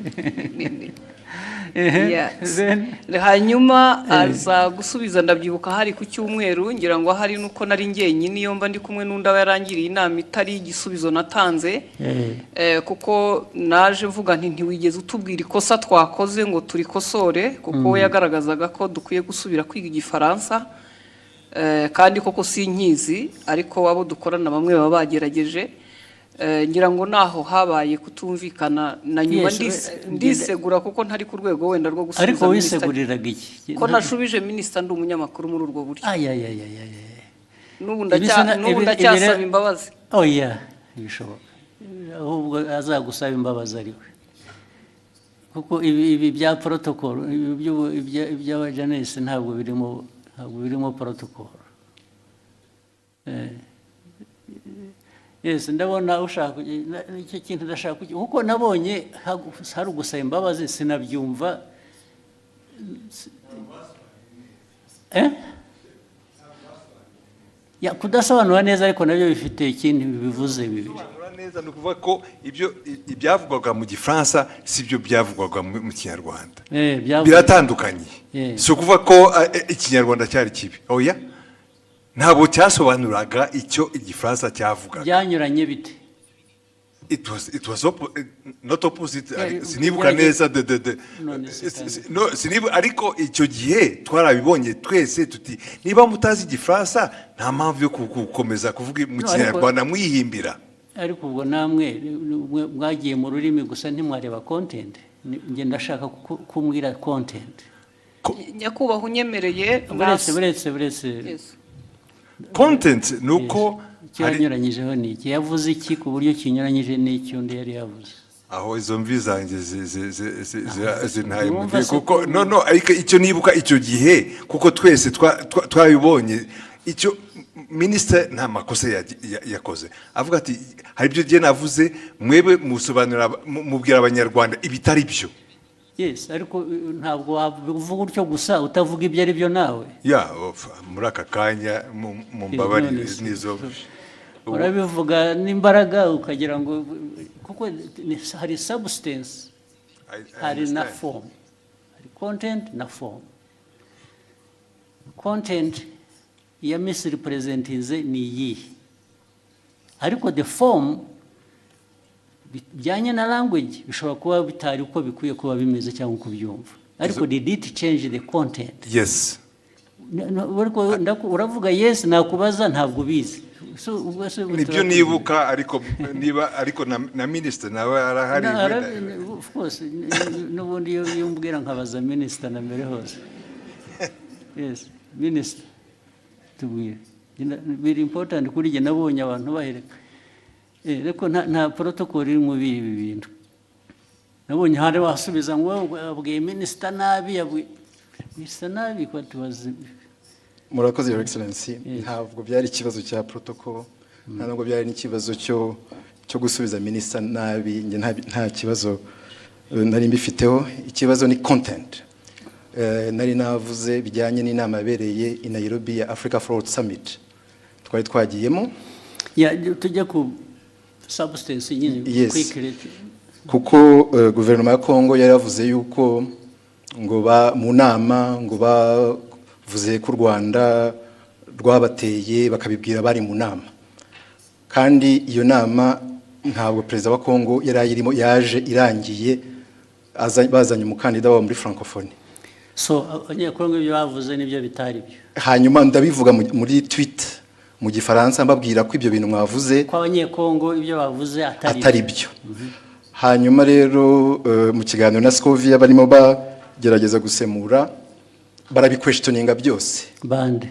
Hanyuma aza gusubiza, ndabyibuka hari ku cyumweru, ngira ngo hari nuko nari njyenyine iyo mba ndi kumwe n'undi aba yarangiriye inama itari igisubizo natanze, kuko naje mvuga nti ntiwigeze utubwira ikosa twakoze ngo turikosore, kuko we yagaragazaga ko dukwiye gusubira kwiga igifaransa, kandi koko sinkizi, ariko abo dukorana bamwe baba bagerageje. Ngira ngo naho habaye kutumvikana na nyuma ndisegura kuko ntari ku rwego wenda rwo gusubiza. Ariko wiseguriraga iki? Ko nashubije minisita ndi umunyamakuru muri urwo buryo. N'ubu ndacyasaba imbabazi. Oya, bishoboka. Ahubwo azagusaba imbabazi ariwe. Kuko ibi bya protocol, iby'abajanesi ntabwo birimo protocol. Yes, ndabona ushaka icyo kintu ndashaka kuko nabonye hari ugusaba imbabazi sinabyumva. Ya kudasobanura neza, ariko nabyo bifite ikindi bivuze bibiri. Neza no kuvuga ko ibyavugwaga mu gifaransa sibyo byavugwaga mu kinyarwanda. Biratandukanye. So kuvuga ko ikinyarwanda cyari kibi. Oya. Ntabwo cyasobanuraga icyo igifaransa cyavugaga. Byanyuranye bite? it was not opposite. Sinibuka neza no sinibu ariko icyo gihe twarabibonye twese tuti niba mutazi igifaransa nta mpamvu yo gukomeza kuvuga mu Kinyarwanda mwihimbira. Ariko ubwo namwe mwagiye mu rurimi gusa ntimwareba content. Nge ndashaka kumbwira content. Nyakubahwa unyemereye buretse content nuko cyanyuranyijeho ni iki yavuze iki ku buryo kinyuranyije n'iki undi yari yavuze aho izo mvi zanjye zintaye kuko no ariko icyo nibuka icyo gihe kuko twese twabibonye icyo minister nta makosa yakoze avuga ati hari ibyo gihe navuze mwebe musobanura mubwira abanyarwanda ibitari byo. Yes, ariko ntabwo wavuga utyo gusa utavuga ibyo ari byo nawe. Muri aka kanya mu mbabarire nizo urabivuga n'imbaraga ukagira ngo kuko hari substance hari na form, hari content na form. Content ya misrepresentinze ni iyi, ariko the form bijyanye na language bishobora kuba bitari uko bikwiye kuba bimeze cyangwa uko byumva, ariko did it change the content? Yes. Uravuga yes nakubaza ntabwo bizi. Nibyo nibuka ariko na minister nawe arahari. Of course n'ubundi iyo mbwira nkabaza minister na mbere hose. Yes, minister tubwire. Very important kuri je nabonye abantu bahereka. Reko nta protocol iri mu bibi bintu. Nabonye hari wasubiza ngo abwiye minister nabi minister nabi ko tubaze. Murakoze Your Excellency, ntabwo byari ikibazo cya protocol, ntabwo byari n'ikibazo cyo gusubiza minister nabi, nge nta kibazo nari mbifiteho. Ikibazo ni content. Nari navuze bijyanye n'inama yabereye i Nairobi ya Africa Forward Summit twari twagiyemo. Tujya ku substance nyine quickly. Kuko guverinoma ya Kongo yari yavuze yuko ngo mu nama ngo bavuze ko u Rwanda rwabateye bakabibwira bari mu nama, kandi iyo nama ntabwo perezida wa Kongo yari ayirimo, yaje irangiye bazanye umukandida wa muri francophonie. So abanyekongo ibyo bavuze nibyo bitari byo. Hanyuma ndabivuga muri tweet mu gifaransa mbabwira ko ibyo bintu mwavuze kwa abanyekongo ibyo bavuze atari byo. Hanyuma rero mu kiganiro na Scovia barimo bagerageza gusemura barabiquestioninga byose. Bande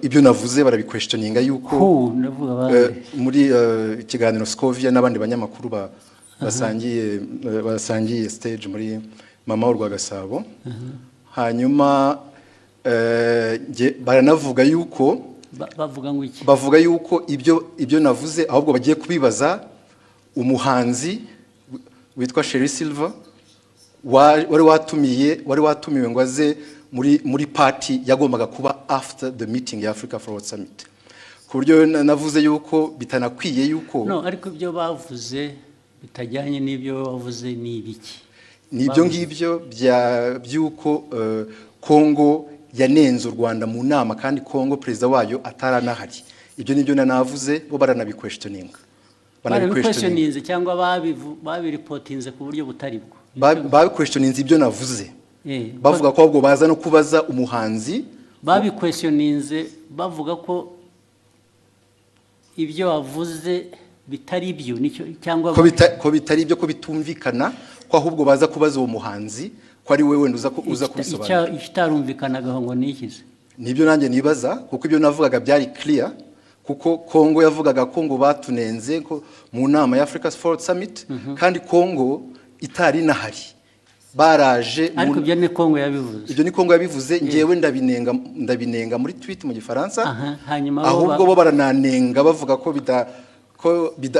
ibyo navuze barabiquestioninga yuko muri ikiganiro Scovia n'abandi banyamakuru basangiye stage muri mama w'u Rwagasabo. Hanyuma baranavuga yuko bavuga yuko ibyo navuze ahubwo bagiye kubibaza umuhanzi witwa Sherry Silver wari watumiwe ngo aze muri party yagombaga kuba after the meeting ya Africa Forward Summit. Ku buryo navuze yuko bitanakwiye yuko ariko ibyo bavuze bitajyanye n'ibyo bavuze ni ibiki? Nibyo ngibyo byuko Kongo yanenze u Rwanda mu nama kandi Kongo perezida wayo ataranahari. Ibyo nibyo navuze bo baranabiquestioninga. Banabiquestioninze cyangwa babiripotinze ku buryo butari bwo. Babiquestioninze ibyo navuze. Bavuga ko ahubwo baza no kubaza umuhanzi. Babiquestioninze bavuga ko ibyo wavuze bitari byo cyangwa ko bitari byo, ko bitumvikana, ko ahubwo baza kubaza uwo muhanzi ko ari wewe uza kubisobanura. Ikitarumvikanaga ngo nikize. Nibyo nanjye nibaza kuko ibyo navugaga byari clear, kuko Kongo yavugaga ko ngo batunenze ko mu nama ya Africa Forward Summit kandi Kongo itari nahari. Baraje ariko ibyo ni Kongo yabivuze. Ibyo ni Kongo yabivuze, ngewe ndabinenga muri tweet mu gifaransa. Ahubwo bo barananenga bavuga ko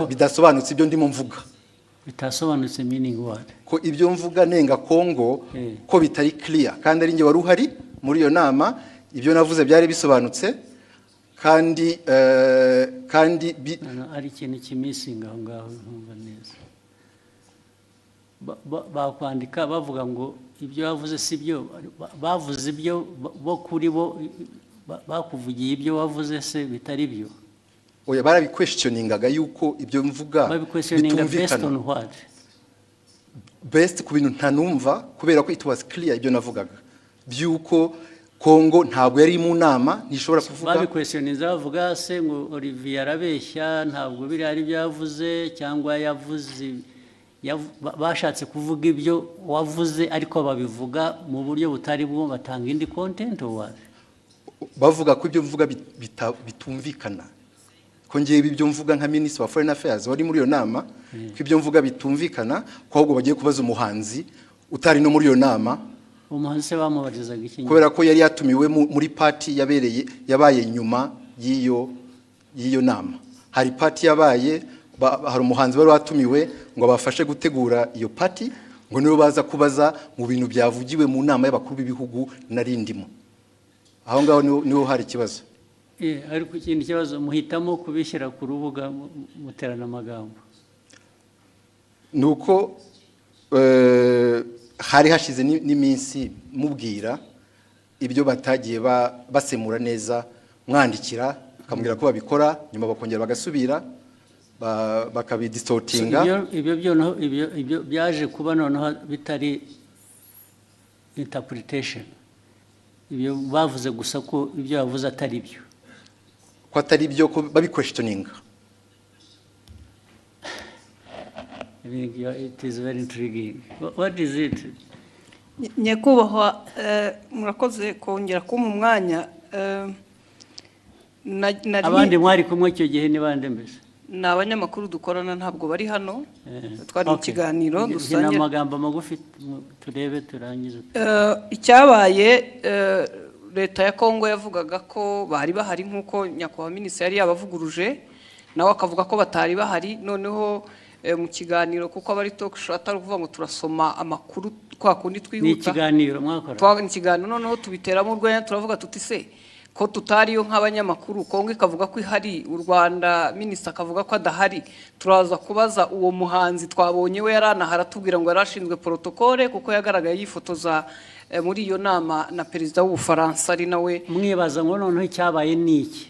bidasobanutse ibyo ndimo mvuga. Bitasobanutse meaning what? Ko ibyo mvuga nenga Kongo ko bitari clear, kandi ari nge wari uhari muri iyo nama. Ibyo navuze byari bisobanutse kandi ari ikintu kimisinga aho ngaho ntumva neza. Bakwandika bavuga ngo ibyo bavuze si byo, bavuze ibyo bo kuri bo bakuvugiye ibyo wavuze se bitari byo. oya barabiquestioningaga yuko ibyo mvuga bitumvikana best ku bintu ntanumva kubera ko it was clear ibyo navugaga byuko Kongo ntabwo yari mu nama ntishobora kuvuga babiquestioninza bavuga se ngo Olivier arabeshya ntabwo biri ari byavuze cyangwa yavuze bashatse kuvuga ibyo wavuze ariko babivuga mu buryo butari bwo batanga indi content bavuga ko ibyo mvuga bitumvikana ko ngiye ibyo mvuga nka Minister wa Foreign Affairs wari muri iyo nama ko ibyo mvuga bitumvikana ko ahubwo bagiye kubaza umuhanzi utari no muri iyo nama umuhanzi se bamubarizaga iki kubera ko yari yatumiwe muri party yabaye nyuma y'iyo nama hari party yabaye hari umuhanzi wari watumiwe ngo abafashe gutegura iyo party ngo nibo baza kubaza mu bintu byavugiwe mu nama y'abakuru b'ibihugu narindimo aho ngaho niho hari ikibazo ariko ikindi kibazo muhitamo kubishyira ku rubuga muterana amagambo nuko hari hashize n'iminsi mubwira ibyo batagiye basemura neza mwandikira akamubwira ko babikora nyuma bakongera bagasubira bakabidistortinga ibyo byaje kuba noneho bitari interpretation ibyo bavuze gusa ko ibyo bavuze atari byo ko atari byo ko babiquestioninga it is very intriguing. What is it? Nyakubahwa murakoze kongera kumpa umwanya abandi mwari kumwe icyo gihe ni bande mbese ni abanyamakuru dukorana ntabwo bari hano twari mu kiganiro dusangira amagambo magufi turebe turangize icyabaye leta ya Kongo yavugaga ko bari bahari nkuko nyakubahwa minisitiri yari yabavuguruje nawe akavuga ko batari bahari noneho mu kiganiro kuko abari talk show atari kuvuga ngo turasoma amakuru kwa kundi twihuta ni ikiganiro mwakora ni ikiganiro noneho tubiteramo urwenya turavuga tuti se ko tutariyo nk'abanyamakuru Kongo ikavuga ko ihari u Rwanda minisitiri akavuga ko adahari turaza kubaza uwo muhanzi twabonye we yaranahara tubwira ngo yarashinzwe protocole kuko yagaragaye yifotoza muri iyo nama na perezida w'Ubufaransa ari nawe mwibaza ngo noneho icyabaye niki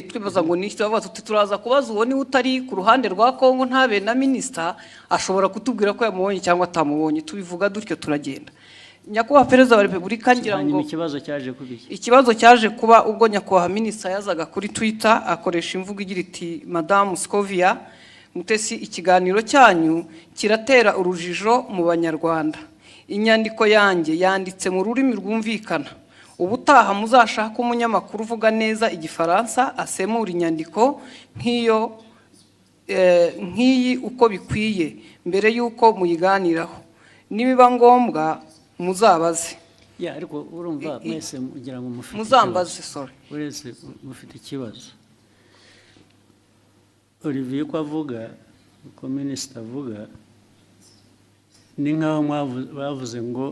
twibaza ngo niki tubavuga tuti turaza kubaza uwo ni utari ku ruhande rwa Kongo ntabe na minisita ashobora kutubwira ko yamubonye cyangwa atamubonye tubivuga dutyo turagenda nyakubahwa perezida wa repubulika ngira ngo ikibazo cyaje kuba ubwo nyakubahwa minisita yazaga kuri Twitter akoresha imvugo igira iti Madame Scovia mutesi ikiganiro cyanyu kiratera urujijo mu banyarwanda inyandiko yanjye yanditse mu rurimi rwumvikana ubutaha muzashaka umunyamakuru uvuga neza igifaransa asemura inyandiko nk'iyi uko bikwiye mbere y'uko muyiganiraho nibiba ngombwa muzabaze ariko urumva mwese mugira ngo mufite muzambaze uretse mufite ikibazo Olivier ko avuga ko minisitiri avuga ni nkaho bavuze ngo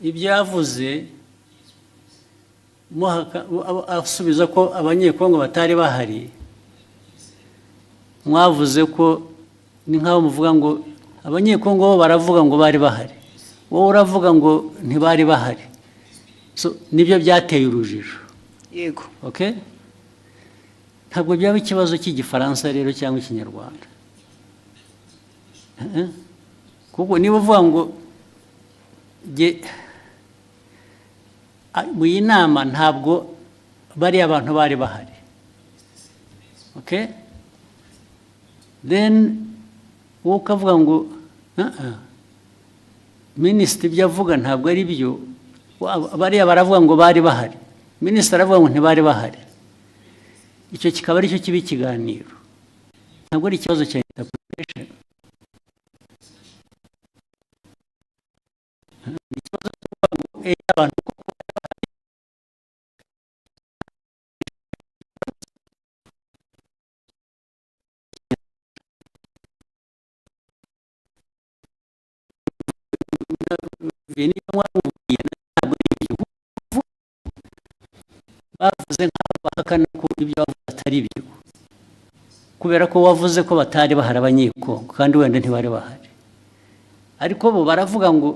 ibyo yavuze asubiza ko abanyekongo batari bahari mwavuze ko ni nkaho muvuga ngo abanyekongo bo baravuga ngo bari bahari wowe uravuga ngo ntibari bahari nibyo byateye urujijo yego ntabwo byaba ikibazo cy'igifaransa rero cyangwa ikinyarwanda kuko niba uvuga ngo mu iyi nama ntabwo bariya abantu bari bahari then wowe ukavuga ngo minisitiri ibyo avuga ntabwo ari byo bariya baravuga ngo bari bahari minisitiri aravuga ngo ntibari bahari icyo kikaba ari cyo kiba ikiganiro ntabwo ari ikibazo cya interpretation ikibazo cy'ukuvuga ngo abantu bavuze nk'aho bahakana ko ibyo bavuze atari byo kubera ko wavuze ko batari bahari abanyekongo kandi wenda ntibari bahari ariko bo baravuga ngo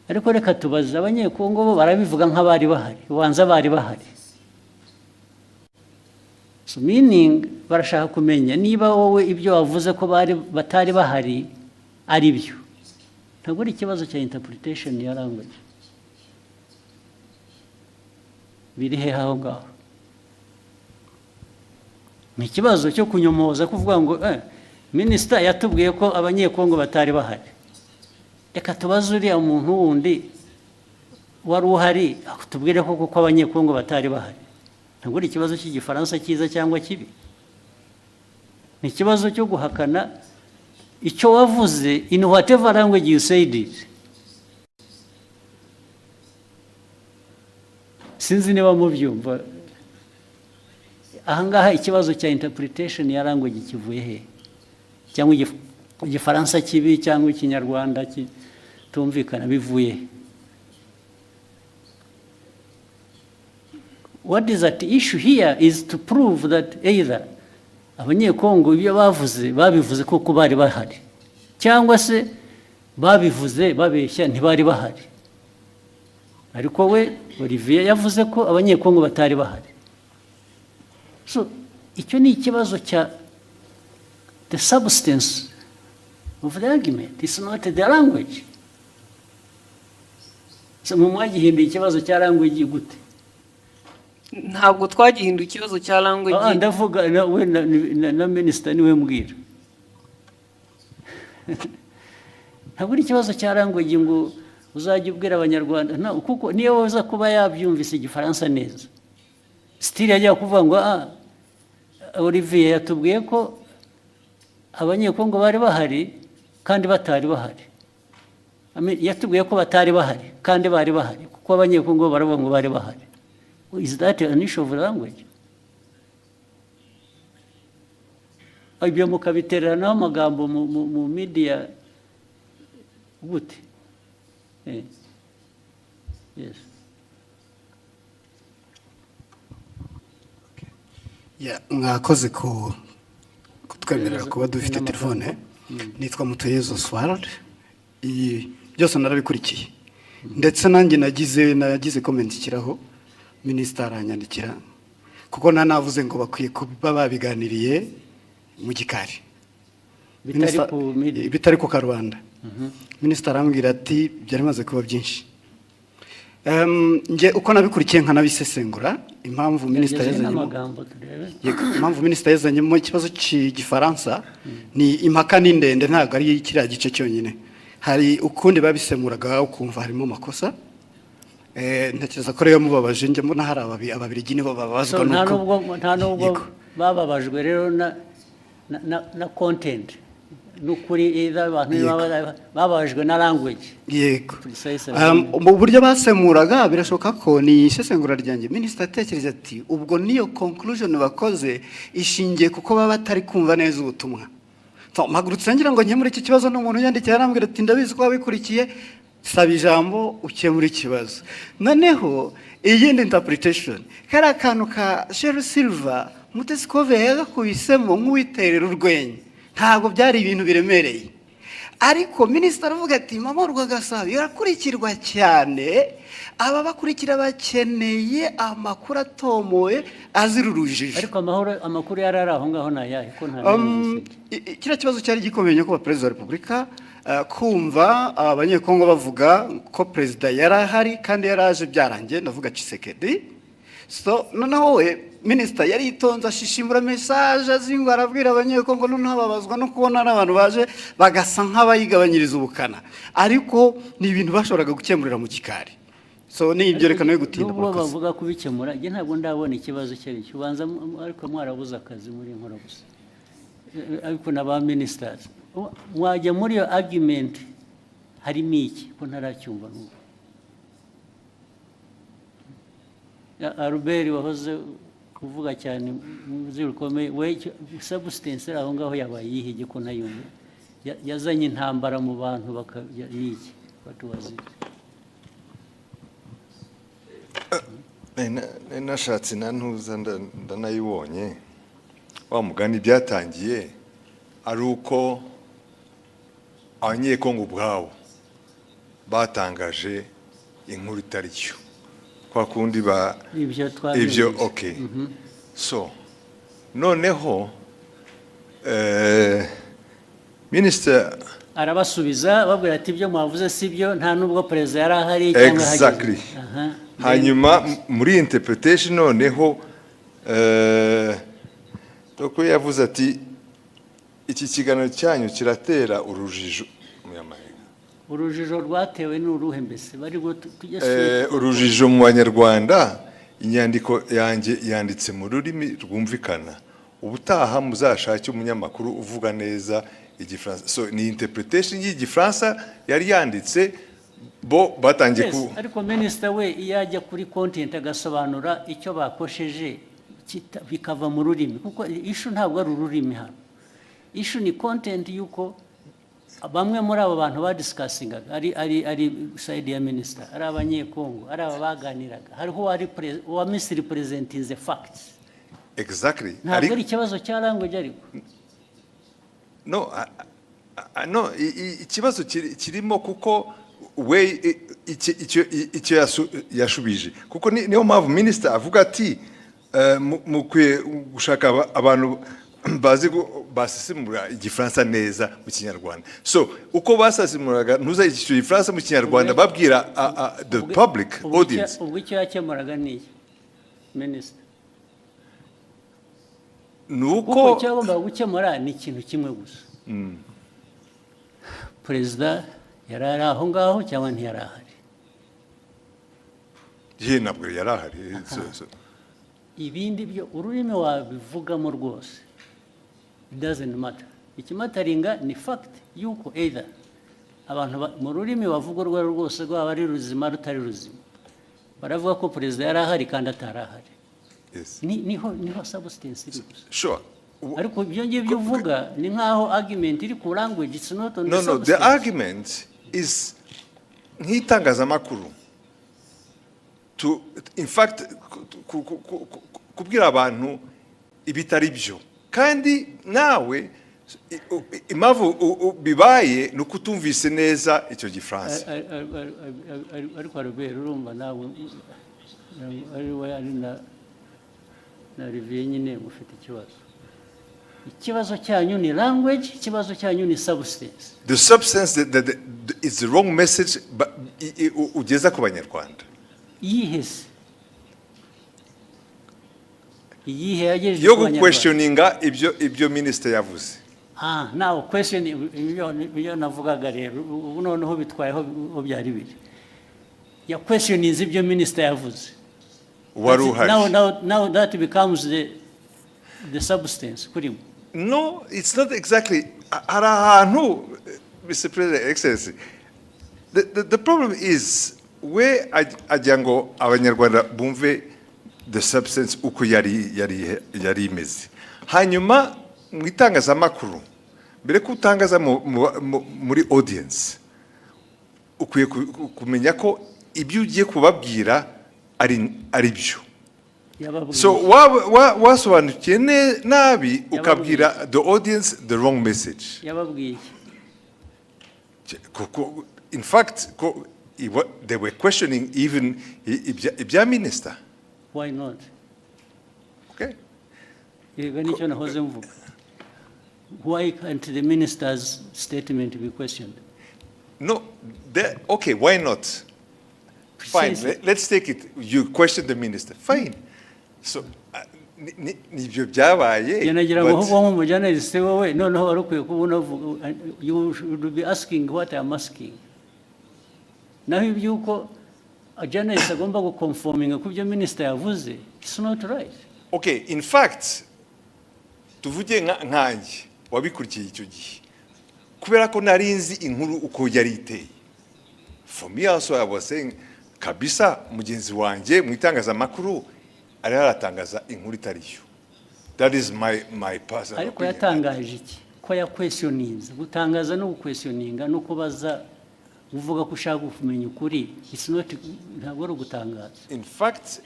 ariko reka tubaze abanyekongo bo barabivuga nk'abari bahari ubanza bari bahari. So meaning barashaka kumenya niba wowe ibyo wavuze ko batari bahari ari byo. Ntabwo ari ikibazo cya interpretation ya language. Biri he aho ngaho? Ni ikibazo cyo kunyomoza kuvuga ngo minisita yatubwiye ko abanyekongo batari bahari. Reka tubaze uriya muntu wundi wari uhari akutubwire ko kuko abanyekongo batari bahari. Ntabwo ari ikibazo cy'igifaransa cyiza cyangwa kibi. Ni ikibazo cyo guhakana icyo wavuze in whatever language you said it. Sinzi niba mubyumva. Ahangaha ikibazo cya interpretation ya language kivuye he? Cyangwa igifaransa kibi cyangwa ikinyarwanda kitumvikana bivuye he? What is at issue here is to prove that either abanyekongo ibyo babivuze koko bari bahari cyangwa se babivuze babeshya ntibari bahari. Ariko we Olivier yavuze ko abanyekongo batari bahari. So icyo ni ikibazo cya the substance of the argument. It's not the language. So mwagihinduye ikibazo cya language gute? Ntabwo twagihinduye ikibazo cya language. Ndavuga we na minister niwe mbwira. Ntabwo ari ikibazo cya language ngo uzajya ubwira abanyarwanda kuko niyo waza kuba yabyumvise igifaransa neza. Still yajya kuvuga ngo Olivier yatubwiye ko abanyekongo bari bahari kandi batari bahari. Yatubwiye ko batari bahari kandi bari bahari kuko abanyekongo baravuga ngo bari bahari. Is that an issue of language? Ibyo mukabiterana amagambo mu media gute? Yes. Mwakoze kutwemerera kuba dufite telefone. Nitwa Mutuyezo Swald. Byose narabikurikiye. Ndetse nanjye nagize comment kiraho. Minister aranyandikira kuko nanavuze ngo bakwiye kuba babiganiriye mu gikari. Bitari ku Karubanda. Minister arambwira ati byari maze kuba byinshi. Nge uko nabikurikiye nkanabisesengura impamvu minister yazanye mu kibazo cy'igifaransa ni impaka n'indende ntago ari kiriya gice cyonyine. Hari ukundi babisemuraga ukumva harimo makosa. Ntekereza ko rero mubabaje nge mbona hari ababirigi nibo babazwa nuko nta nubwo bababajwe rero na content n'ukuri abantu bababajwe na language. Yego mu buryo basemuraga birashoboka ko ni isesengura ryanjye. Minister atekereza ati ubwo niyo conclusion bakoze ishingiye kuko baba batari kumva neza ubutumwa. Mpagurutse ngira ngo nkemure iki kibazo n'umuntu yandikira arambwira ati ndabizi ko wabikurikiye saba ijambo ukemura ikibazo. Noneho iyindi interpretation kari akantu ka Sheryl Silver Mutesikove yagakubisemo nk'uwiterera urwenya ntabwo byari ibintu biremereye. Ariko minister aravuga ati mama Rwagasabo yarakurikirwa cyane aba bakurikira bakeneye amakuru atomoye azira urujijo. Ariko amakuru yarari aho ngaho nayahe ko nta kiriya kibazo cyari gikomeye ko Perezida wa Repubulika kumva abanyekongo bavuga ko Perezida yarahari kandi yaraje byarangiye ndavuga Tshisekedi. So noneho we minister yari itonza ashishimura message azingo arabwira abanyekongo noneho babazwa no kubona abantu baje bagasa nk'abayigabanyiriza ubukana. Ariko ni ibintu bashoboraga gukemurira mu gikari. So ni ibyo rekano yo gutinda kuko bavuga kubikemura je ntabwo ndabona ikibazo cye cyubanza ariko mwarabuza akazi muri nkora gusa. Ariko naba ministers mwajya muri yo argument harimo iki ko ntaracyumva n'ubu. Albert wahoze kuvuga cyane muzirukomeye we substance aho ngaho yabaye yihige ko nayumva yazanye intambara mu bantu bakayiki batubazi. Nashatse nantuza ndanayibonye wa mugani byatangiye ari uko abanyekongo ubwabo batangaje inkuru itari cyo kwa kundi ba ibyo okay so noneho Minister arabasubiza babwira ati ibyo mwavuze sibyo nta nubwo Perezida yari ahari cyangwa exactly hanyuma muri interpretation noneho doko yavuze ati iki kiganiro cyanyu kiratera urujijo urujijo rwatewe n'uruhe mbese bari urujijo mu Banyarwanda inyandiko yanjye yanditse mu rurimi rwumvikana ubutaha muzashake umunyamakuru uvuga neza igifaransa so ni interpretation y'igifaransa yari yanditse bo batangiye ku ariko Minister we yajya kuri content agasobanura icyo bakosheje bikava mu rurimi kuko issue ntabwo ari ururimi hano issue ni content yuko bamwe muri abo bantu badiscussingaga ari side ya Minister ari abanyekongo ari abaganiraga hariho wa Misiri presenting the facts exactly ntabwo ari ikibazo cya language ariko no ikibazo kirimo kuko we icyo yashubije kuko niyo mpamvu Minister avuga ati mukwiye gushaka abantu bazi basisimura igifaransa neza mu Kinyarwanda so uko basasimuraga ntuza icyo gifaransa mu Kinyarwanda babwira the public audience ubwo icyo yakemuraga ni Minister nuko cyagomba gukemura ni ikintu kimwe gusa Perezida yari ari aho ngaho cyangwa ntiyari ahari ntabwo yari ahari ibindi byo ururimi wabivugamo rwose it doesn't matter ikimataringa ni fact yuko either abantu mu rurimi bavuga urwo rwose rwaba ari ruzima rutari ruzima baravuga ko Perezida yari ahari kandi atari ahari niho substance iri gusa sure ariko ibyo ngibyo uvuga ni nkaho argument iri ku language it's not on the substance. No the argument is nk'itangazamakuru to in fact kubwira abantu ibitari byo kandi nawe impamvu bibaye ni ukutumvise neza icyo gifaransa ariko Albert urumva nawe na Olivier nyine mufite ikibazo cyanyu ni language ikibazo cyanyu ni substance the substance that is the wrong message ugeza ku Banyarwanda yihese iyihe yagejeje yo questioninga ibyo Minister yavuze now question ibyo navugaga rero ubu noneho bitwayeho byari biri ya questioning ibyo Minister yavuze now that becomes the substance kurimo no it's not exactly arahantu Mr. President Excellency the problem is we ajango Abanyarwanda bumve the substance uko yari imeze hanyuma mu itangazamakuru mbere ko utangaza muri audience ukwiye kumenya ko ibyo ugiye kubabwira ari byo so wasobanukiye nabi ukabwira the audience the wrong message yababwiye in fact they were questioning even ibya Minister. Why not? Okay. Why can't the Minister's statement be questioned? No, okay, why not? Fine, let's take it. You question the Minister. Fine. So, you should be asking what I'm asking. Now, if you a journalist agomba guconforminga ku byo Minister yavuze it's not right. Okay, in fact tuvuge nkanjye wabikurikiye icyo gihe kubera ko narinzi inkuru uko yari iteye for me also I was saying kabisa mugenzi wanjye mu itangazamakuru ari aratangaza inkuru itariyo that is my personal ariko yatangaje iki ko ya questionings gutangaza no questioninga no kubaza uvuga ko ushaka kumenya ukuri it's not ntabwo ari gutangaza in fact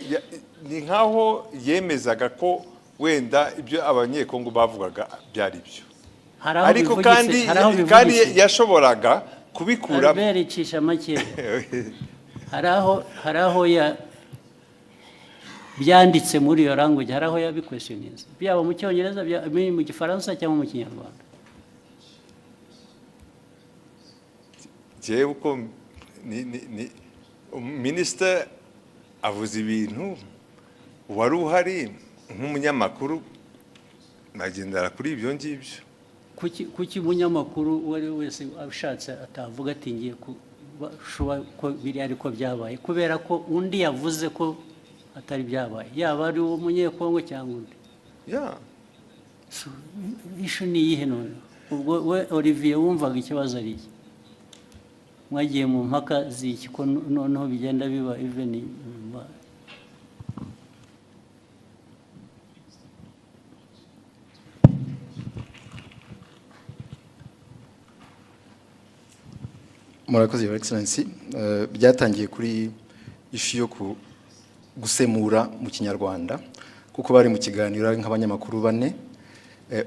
ni nkaho yemezaga ko wenda ibyo abanyekongo bavugaga byari byo ariko kandi yashoboraga kubikura Albert icisha make hari aho byanditse muri iyo language, hari aho yabikwestioninze, byaba mu cyongereza, mu gifaransa cyangwa mu kinyarwanda. jewe uko minisita avuze ibintu wari uhari nk'umunyamakuru nagendera kuri ibyo ngibyo. Kuki umunyamakuru uwo ari we wese abishatse atavuga ati ngiye ko biri ariko byabaye, kubera ko undi yavuze ko atari byabaye, yaba ari uwo munyekongo cyangwa undi. Ishu ni iyihe none? Ubwo we Olivier wumvaga ikibazo ari iki? Mwagiye mu mpaka z'iki ko noneho bigenda biba even Murakoze Your Excellency. Byatangiye kuri ishu yo gusemura mu kinyarwanda, kuko bari mu kiganiro nk'abanyamakuru bane,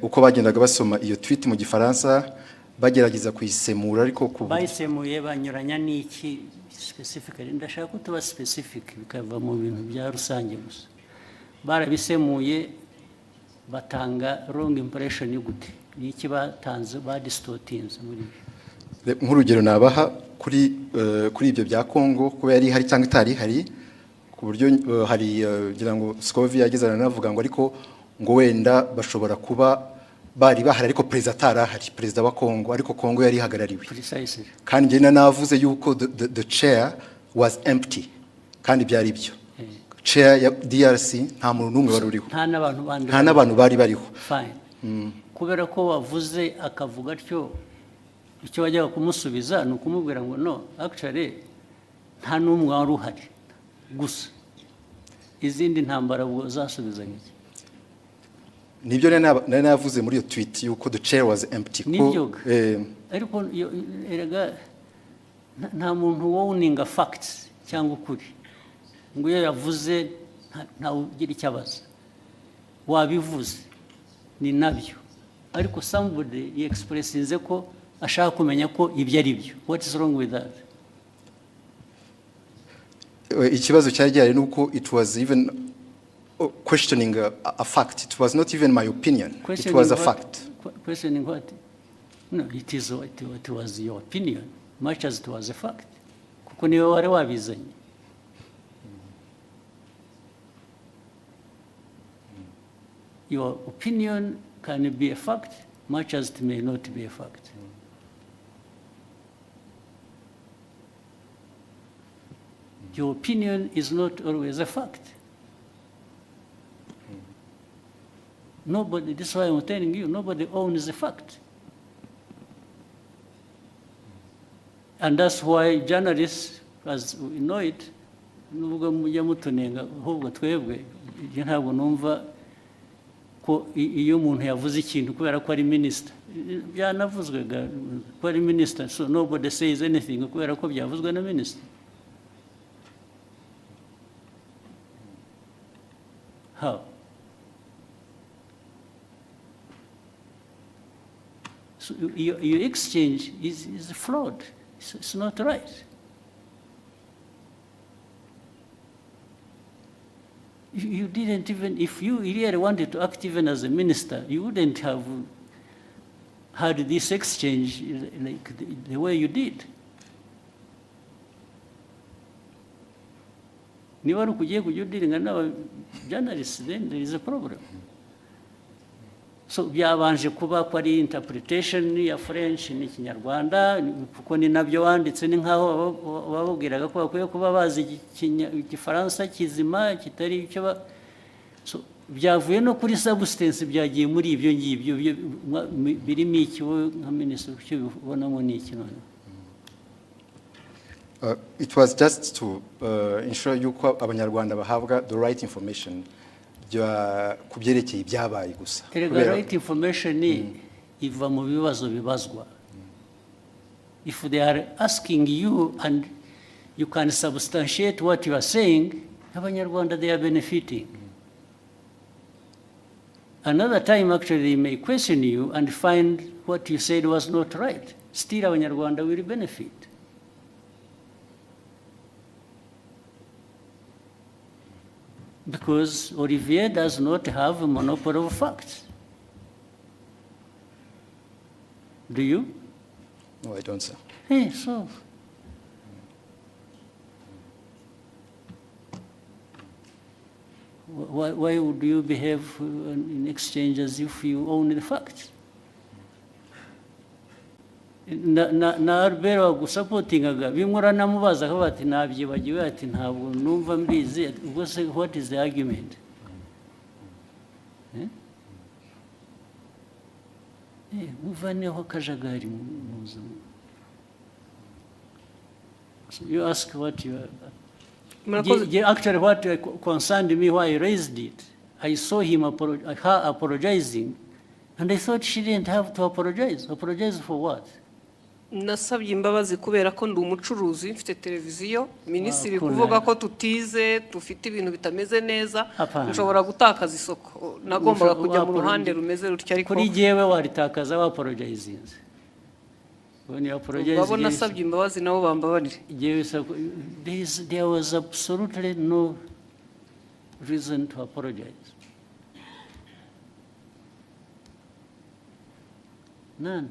uko bagendaga basoma iyo tweet mu gifaransa bagerageza kuyisemura, ariko bayisemuye banyuranya n'iki specifically. Ndashaka ko tuba specific bikava mu bintu bya rusange gusa. Barabisemuye batanga wrong impression gute? Ni iki batanze distortinze muri nk'urugero nabaha kuri ibyo bya Kongo, kuba yari hari cyangwa itari hari, ku buryo hari ngira ngo Scovia yagezana navuga ngo ariko ngo wenda bashobora kuba bari bahari ariko perezida atarahari, perezida wa Kongo, ariko Kongo yari ihagarariwe. Kandi njye navuze yuko the chair was empty, kandi byari byo. Chair ya DRC nta muntu n'umwe wari uriho, nta n'abantu bari bariho. Kubera ko wavuze akavuga atyo, icyo wajyaga kumusubiza ni ukumubwira ngo no, actually nta n'umwe wari uhari gusa, izindi ntambara ubwo zasubiza nk'iki. Nibyo nari navuze muri iyo tweet yuko the chair was empty. Nibyo ariko erega nta muntu wowninga facts cyangwa ukuri ngo iyo yavuze nta ugira icyo abaza, wabivuze ni nabyo, ariko somebody expressinze ko ashaka kumenya ko ibyo ari byo. What is wrong with that? Ikibazo cyari gihari nuko it was even questioning a fact. It was not even my opinion. It was a fact. Questioning what? No, it was your opinion, much as it was a fact. Kuko niwe wari wabizanye. Your opinion can be a fact, much as it may not be a fact. Your opinion is not always a fact. Nobody, this is why I'm telling you, nobody owns the fact. And that's why journalists, as we know it, nubwo mujya mutunenga ahubwo twebwe ntabwo numva ko iyo umuntu yavuze ikintu kubera ko ari minister, byanavuzwega ko ari minister, so nobody says anything kubera ko byavuzwe na minister. How? So your exchange is flawed. It's not right. You didn't even, if you really wanted to act even as a minister, you wouldn't have had this exchange like the way you did. Niba ari ukugiye kujya udiringa n'aba journalists, then there is a problem. So byabanje kuba ko ari interpretation ya French n'ikinyarwanda, kuko ni nabyo wanditse, ni nkaho bababwiraga ko bakwiye kuba bazi igifaransa kizima kitari icyo so byavuye no kuri substance, byagiye muri ibyo ngibyo birimo iki wowe nka minister cyo bibonamo ni iki none? It was just to ensure yuko abanyarwanda bahabwa the right information kubyerekeye ibyabaye gusa. The right information iva mu bibazo bibazwa. If they are asking you and you can substantiate what you are saying, abanyarwanda they are benefiting. Another time actually they may question you and find what you said was not right. still abanyarwanda will benefit. Because Olivier does not have a monopoly of facts. Do you? No, I don't, sir. Hey, so. Why would you behave in exchange as if you own the facts? Na Albert wagusapotingaga bimura namubaza ko bati nabyibagiwe ati ntabwo numva mbizi ubwo se what is the argument? Muvaneho kajagari muzo. So you ask what you actually what concerned me why I raised it. I saw him her apologizing and I thought she didn't have to apologize. Apologize for what? Nasabye imbabazi kubera ko ndi umucuruzi mfite televiziyo minisitiri kuvuga ko tutize dufite ibintu bitameze neza nshobora gutakaza isoko nagombaga kujya mu ruhande rumeze rutya ariko kuri jewe waritakaza wa apologizing when you apologize babona nasabye imbabazi nabo bambabarire there was absolutely no reason to apologize. None.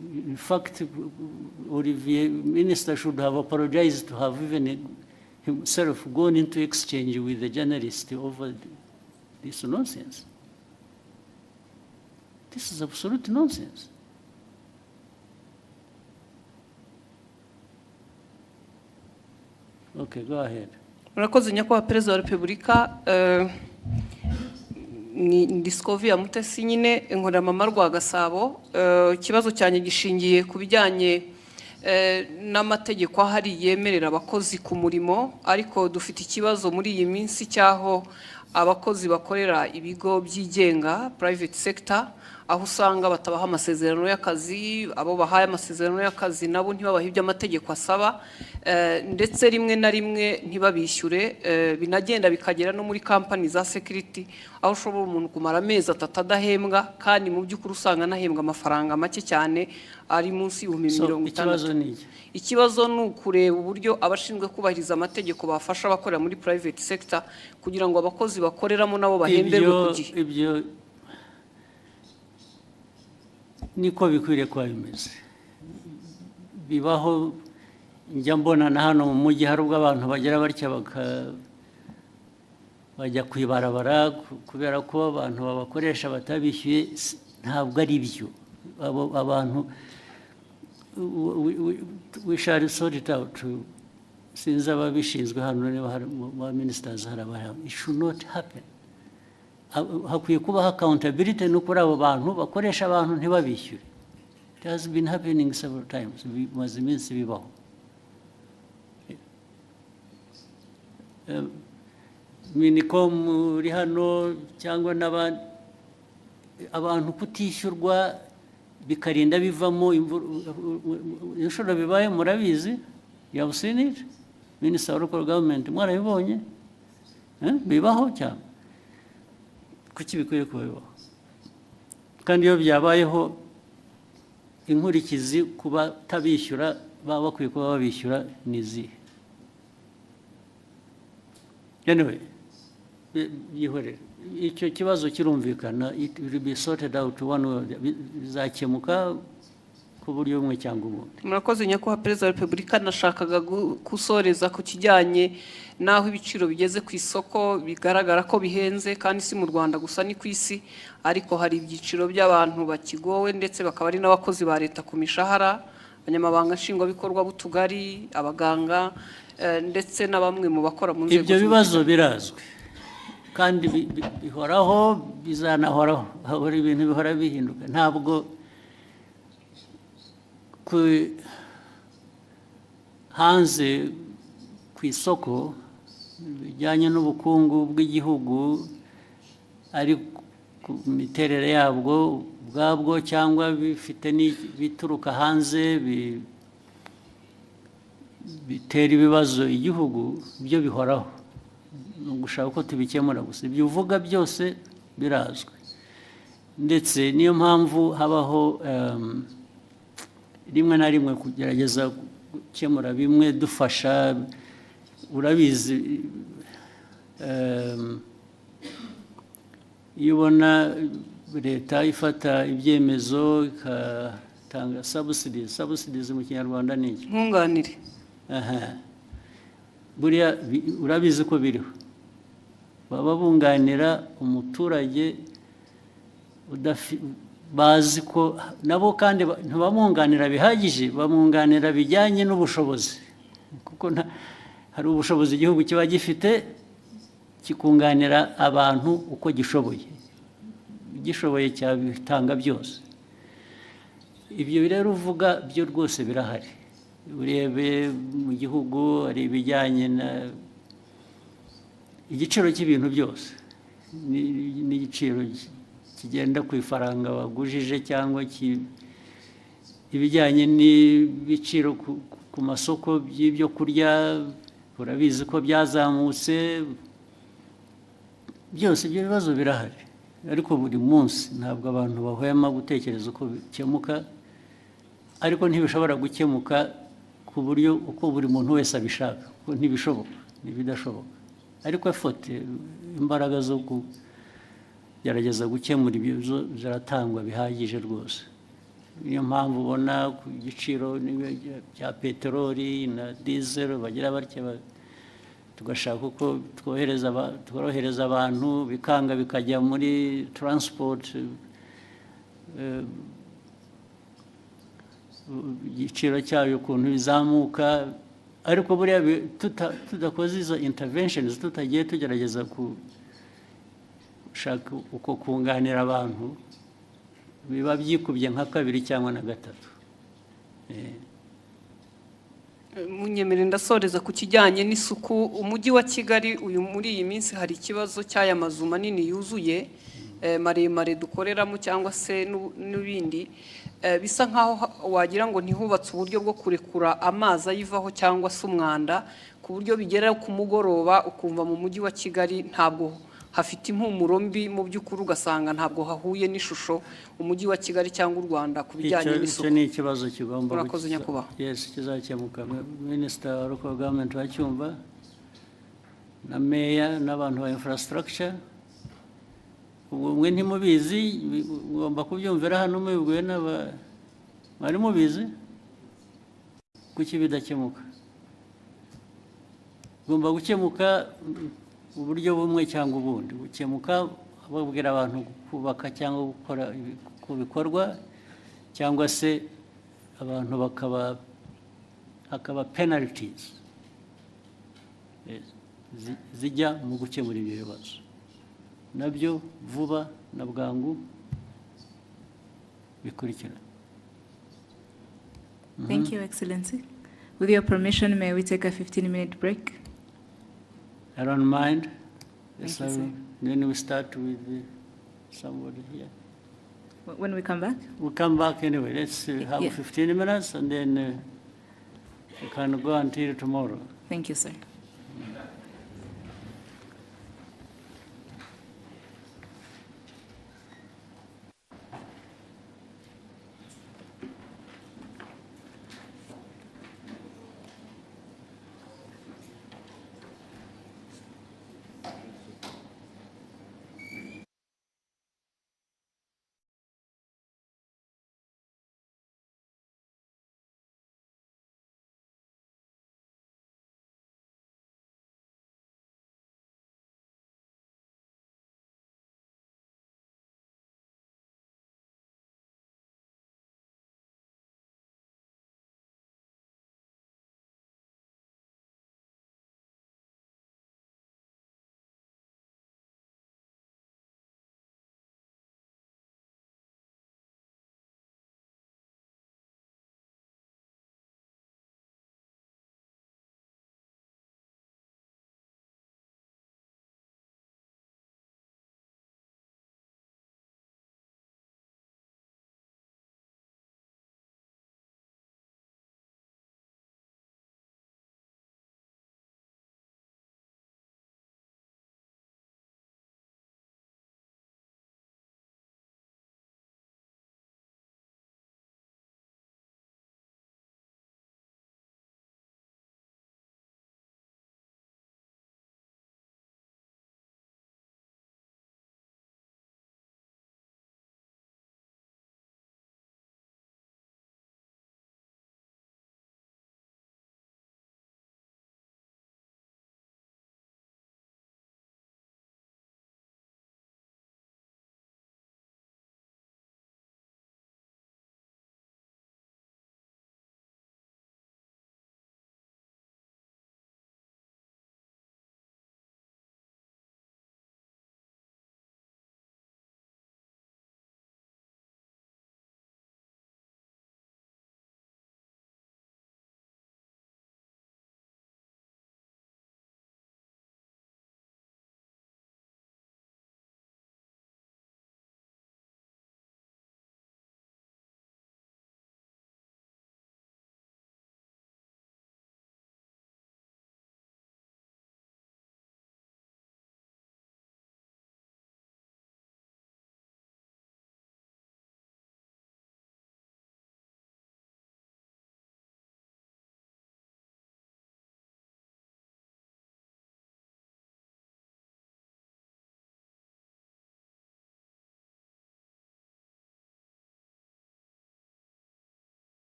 In fact, Olivier, Minister should have apologized to have even himself gone into exchange with the journalist over this nonsense. This is absolute nonsense. Okay, go ahead. Murakoze nyakubahwa Perezida wa Repubulika ni Discovery Mutesi nyine inkora mama rwa Gasabo ikibazo cyane gishingiye ku bijyanye n'amategeko ahari yemerera abakozi ku murimo ariko dufite ikibazo muri iyi minsi cyaho abakozi bakorera ibigo byigenga private sector aho usanga batabaha amasezerano y'akazi abo bahaye amasezerano y'akazi nabo ntibabaha ibyo amategeko asaba ndetse rimwe na rimwe ntibabishyure binagenda bikagera no muri company za security aho ushobora umuntu kumara amezi atatu adahembwa kandi mu by'ukuri usanga anahembwa amafaranga make cyane ari munsi y'50,000. Ikibazo ni ukureba uburyo abashinzwe kubahiriza amategeko bafasha abakorera muri private sector kugira ngo abakozi bakoreramo nabo bahemberwe ku gihe. Ibyo niko bikwiriye kuba bimeze bibaho njya mbona na hano mu mujyi hari ubwo abantu bagera batya bajya kwibarabara kubera ko abantu babakoresha batabishyuye ntabwo ari byo abantu we shall sort it out sinzi ababishinzwe hano niba hari ba ministers hari abahari it should not happen. Hakwiye kubaho accountability no kuri abo bantu bakoresha abantu ntibabishyure. It has been happening several times. Bimaze iminsi bibaho. Minicom uri hano cyangwa n'abandi abantu kutishyurwa bikarinda bivamo inshuro bibaye murabizi. You have seen it? Minister of Local Government mwarabibonye? Bibaho cyane. Kuki bikwiye kubaho kandi iyo byabayeho inkurikizi kuba tabishyura baba bakwiye kuba babishyura nizi anyway yihorere icyo kibazo kirumvikana it will be sorted out bizakemuka ku buryo bumwe cyangwa ubundi. Murakoze nyakubahwa Perezida wa Repubulika nashakaga gusoreza ku kijyanye naho ibiciro bigeze ku isoko bigaragara ko bihenze kandi si mu Rwanda gusa ni ku isi ariko hari ibyiciro by'abantu bakigowe ndetse bakaba ari n'abakozi ba leta ku mishahara abanyamabanga nshingwabikorwa b'utugari abaganga ndetse na bamwe mu bakora mu nzego. Ibyo bibazo birazwi kandi bihoraho bizanahoraho hari ibintu bihora bihinduka ntabwo hanze ku isoko bijyanye n'ubukungu bw'igihugu ari ku miterere yabwo ubwabwo cyangwa bifite bituruka hanze bitera ibibazo igihugu byo bihoraho no gushaka ko tubikemura gusa ibyo uvuga byose birazwi ndetse niyo mpamvu habaho rimwe na rimwe kugerageza gukemura bimwe dufasha urabizi iyo ubona leta ifata ibyemezo igatanga subsidies mu kinyarwanda ni iki nkunganire buriya urabizi ko biriho baba bunganira umuturage bazi ko nabo kandi ntibamwunganira bihagije bamwunganira bijyanye n'ubushobozi kuko hari ubushobozi igihugu kiba gifite kikunganira abantu uko gishoboye gishoboye cyabitanga byose ibyo rero uvuga byo rwose birahari urebe mu gihugu hari ibijyanye na igiciro cy'ibintu byose n'igiciro kigenda ku ifaranga wagujije cyangwa ibijyanye n'ibiciro ku masoko by'ibyo kurya urabizi ko byazamutse byose ibyo bibazo birahari ariko buri munsi ntabwo abantu bahwema gutekereza uko bikemuka ariko ntibishobora gukemuka ku buryo uko buri muntu wese abishaka kuko ntibishoboka ntibidashoboka ariko afote imbaraga zo kugerageza gukemura ibibazo ziratangwa bihagije rwose niyo mpamvu ubona ku giciro bya peteroli na diesel bagira batya tugashaka uko tworohereza abantu bikanga bikajya muri transport igiciro cyayo ukuntu bizamuka ariko buriya tudakoze izo interventions tutagiye tugerageza gushaka uko kunganira abantu biba byikubye nka kabiri cyangwa na gatatu munyemere ndasoreza ku kijyanye n'isuku umujyi wa Kigali uyu muri iyi minsi hari ikibazo cy'aya mazu manini yuzuye maremare dukoreramo cyangwa se n'ibindi bisa nkaho wagira ngo ntihubatse uburyo bwo kurekura amazi ayivaho cyangwa se umwanda ku buryo bigera ku mugoroba ukumva mu mujyi wa Kigali ntabwo hafite impumuro mbi mu by'ukuri ugasanga ntabwo hahuye n'ishusho umujyi wa Kigali cyangwa u Rwanda ku bijyanye n'isuku icyo ni ikibazo kigomba urakoze nyakubahwa yes kizakemuka Minister wa Local Government wacyumva na Mayor n'abantu ba infrastructure mwe ntimubizi ugomba kubyumvira hano mubibwiwe mwari mubizi kuki bidakemuka ugomba gukemuka uburyo bumwe cyangwa ubundi gukemuka babwira abantu kubaka cyangwa gukora ku bikorwa cyangwa se abantu hakaba penalties zijya mu gukemura ibyo bibazo nabyo vuba na bwangu bikurikira. Thank you, Excellency. With your permission, may we take a 15-minute break? I don't mind. Thank you, sir. Then we start with somebody here. When we come back? We'll come back anyway. Let's have 15 minutes and then we can go until tomorrow. Thank you, sir.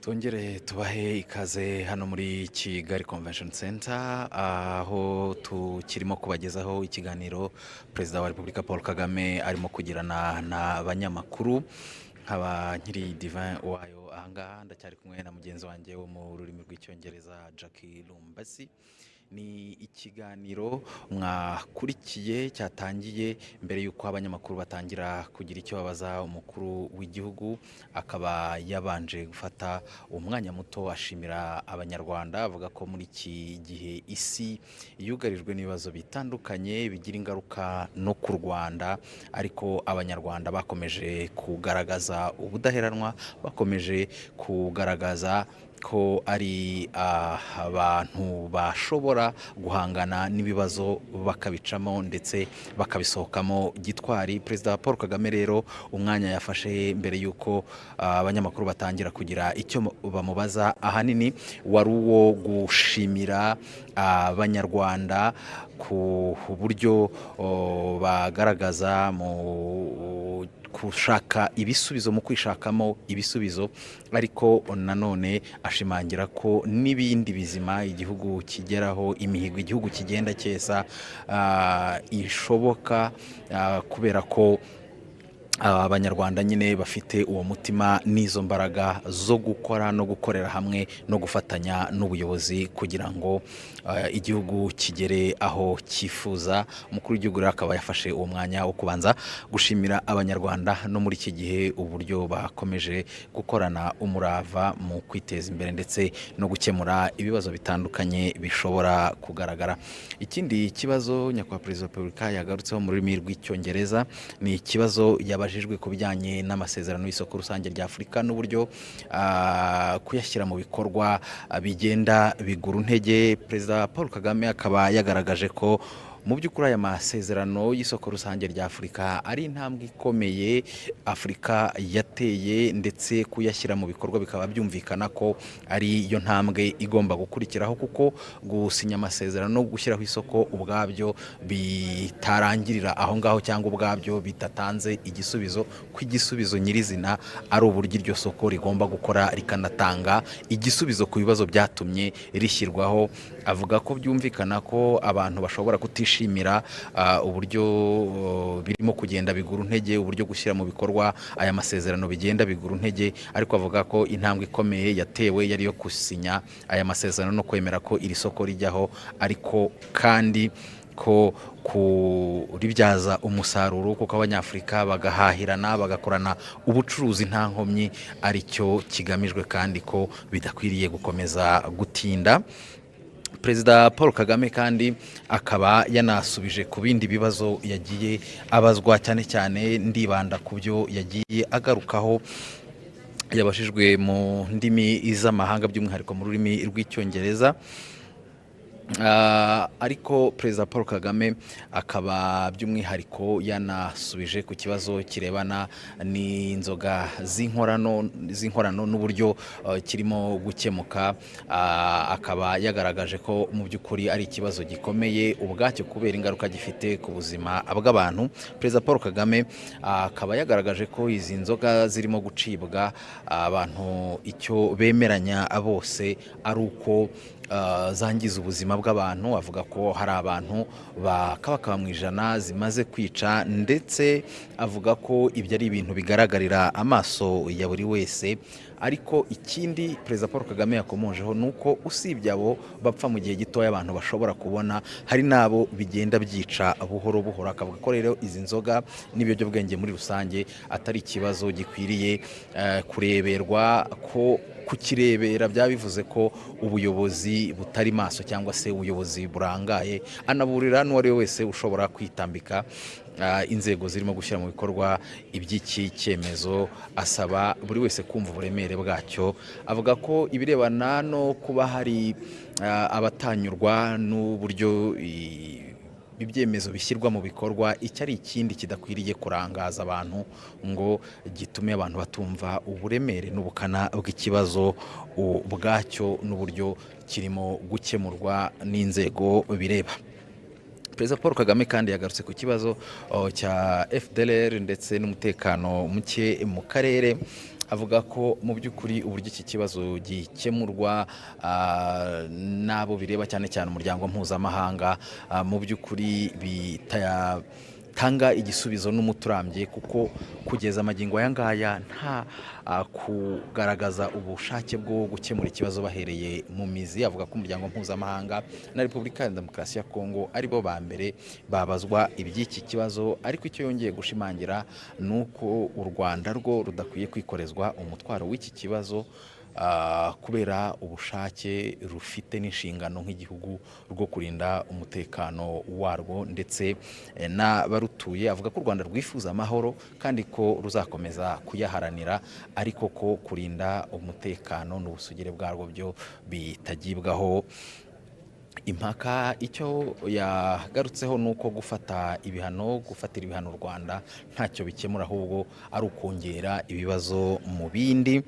Tongere tubahe ikaze hano muri Kigali Convention Center aho tukirimo kubagezaho ikiganiro Perezida wa Repubulika Paul Kagame arimo kugirana n'abanyamakuru nkaba nkiri divin wayo ahangaha ndacyari kumwe na mugenzi wanjye wo mu rurimi rw'icyongereza Jackie Lumbasi. Ni ikiganiro mwakurikiye cyatangiye mbere yuko abanyamakuru batangira kugira icyo babaza umukuru w'igihugu, akaba yabanje gufata umwanya muto ashimira abanyarwanda, avuga ko muri iki gihe isi yugarijwe n'ibibazo bitandukanye bigira ingaruka no ku Rwanda, ariko abanyarwanda bakomeje kugaragaza ubudaheranwa, bakomeje kugaragaza ko ari abantu bashobora guhangana n'ibibazo bakabicamo ndetse bakabisohokamo gitwari. Perezida Paul Kagame rero umwanya yafashe mbere yuko abanyamakuru batangira kugira icyo bamubaza ahanini wari uwo gushimira abanyarwanda ku buryo bagaragaza mu kushaka ibisubizo, mu kwishakamo ibisubizo, ariko nanone ashimangira ko n'ibindi bizima igihugu kigeraho, imihigo igihugu kigenda cyesa ishoboka kubera ko abanyarwanda nyine bafite uwo mutima n'izo mbaraga zo gukora no gukorera hamwe no gufatanya n'ubuyobozi kugira ngo igihugu kigere aho cyifuza. Umukuru w'igihugu rero akaba yafashe uwo mwanya wo kubanza gushimira abanyarwanda no muri iki gihe uburyo bakomeje gukorana umurava mu kwiteza imbere ndetse no gukemura ibibazo bitandukanye bishobora kugaragara. Ikindi kibazo nyakubahwa Perezida wa Repubulika yagarutseho mu rurimi rw'icyongereza ni ikibazo yabajijwe ku bijyanye n'amasezerano y'isoko rusange rya Afurika n'uburyo kuyashyira mu bikorwa bigenda bigura intege. Perezida Paul Kagame akaba yagaragaje ko mu by'ukuri aya masezerano y'isoko rusange rya Afurika ari intambwe ikomeye Afurika yateye, ndetse kuyashyira mu bikorwa bikaba byumvikana ko ari yo ntambwe igomba gukurikiraho, kuko gusinya amasezerano no gushyiraho isoko ubwabyo bitarangirira aho ngaho cyangwa ubwabyo bitatanze igisubizo, ko igisubizo nyirizina ari uburyo iryo soko rigomba gukora rikanatanga igisubizo ku bibazo byatumye rishyirwaho. Avuga ko byumvikana ko abantu bashobora kutishimira uburyo birimo kugenda bigura intege, uburyo gushyira mu bikorwa aya masezerano bigenda bigura intege, ariko avuga ko intambwe ikomeye yatewe yari yo gusinya aya masezerano no kwemera ko iri soko rijyaho, ariko kandi ko kuribyaza umusaruro kuko abanyafurika bagahahirana bagakorana ubucuruzi nta nkomyi aricyo kigamijwe, kandi ko bidakwiriye gukomeza gutinda. Perezida Paul Kagame kandi akaba yanasubije ku bindi bibazo yagiye abazwa, cyane cyane ndibanda ku byo yagiye agarukaho yabashijwe mu ndimi z'amahanga by'umwihariko mu rurimi rw'icyongereza. Ariko Perezida Paul Kagame akaba by'umwihariko yanasubije ku kibazo kirebana n'inzoga zinkorano n'uburyo kirimo gukemuka. Akaba yagaragaje ko mu by'ukuri ari ikibazo gikomeye ubwacyo kubera ingaruka gifite ku buzima bw'abantu. Perezida Paul Kagame akaba yagaragaje ko izi nzoga zirimo gucibwa abantu icyo bemeranya bose ari uko zangiza ubuzima bw'abantu. Avuga ko hari abantu bakaba mu ijana zimaze kwica, ndetse avuga ko ibyo ari ibintu bigaragarira amaso ya buri wese. Ariko ikindi Perezida Paul Kagame yakomojeho ni uko usibye abo bapfa mu gihe gitoya abantu bashobora kubona, hari n'abo bigenda byica buhoro buhoro. Akavuga ko rero izi nzoga n'ibiyobyabwenge muri rusange atari ikibazo gikwiriye kureberwa, ko kukirebera byaba bivuze ko ubuyobozi butari maso cyangwa se ubuyobozi burangaye. Anaburira n'uwari we wese ushobora kwitambika inzego zirimo gushyira mu bikorwa iby'iki cyemezo, asaba buri wese kumva uburemere bwacyo. Avuga ko ibirebana no kuba hari abatanyurwa n'uburyo ibyemezo bishyirwa mu bikorwa, icyo ari ikindi kidakwiriye kurangaza abantu ngo gitume abantu batumva uburemere n'ubukana bw'ikibazo ubwacyo n'uburyo kirimo gukemurwa n'inzego bireba. Perezida Paul Kagame kandi yagarutse ku kibazo cya FDLR ndetse n'umutekano muke mu karere, avuga ko mu by'ukuri uburyo iki kibazo gikemurwa n'abo bireba cyane cyane umuryango mpuzamahanga mu by'ukuri tanga igisubizo n'umuturambye kuko kugeza amagingo aya ngaya nta kugaragaza ubushake bwo gukemura ikibazo bahereye mu mizi. Avuga ko umuryango mpuzamahanga na Repubulika ya Demokarasi ya Kongo aribo ba mbere babazwa iby'iki kibazo, ariko icyo yongeye gushimangira ni uko u Rwanda rwo rudakwiye kwikorezwa umutwaro w'iki kibazo kubera ubushake rufite n'inshingano nk'igihugu rwo kurinda umutekano warwo ndetse n'abarutuye. Avuga ko u Rwanda rwifuza amahoro kandi ko ruzakomeza kuyaharanira, ariko ko kurinda umutekano n'ubusugire bwarwo byo bitagibwaho impaka. Icyo yagarutseho ni uko gufatira ibihano u Rwanda ntacyo bikemura, ahubwo ari ukongera ibibazo mu bindi.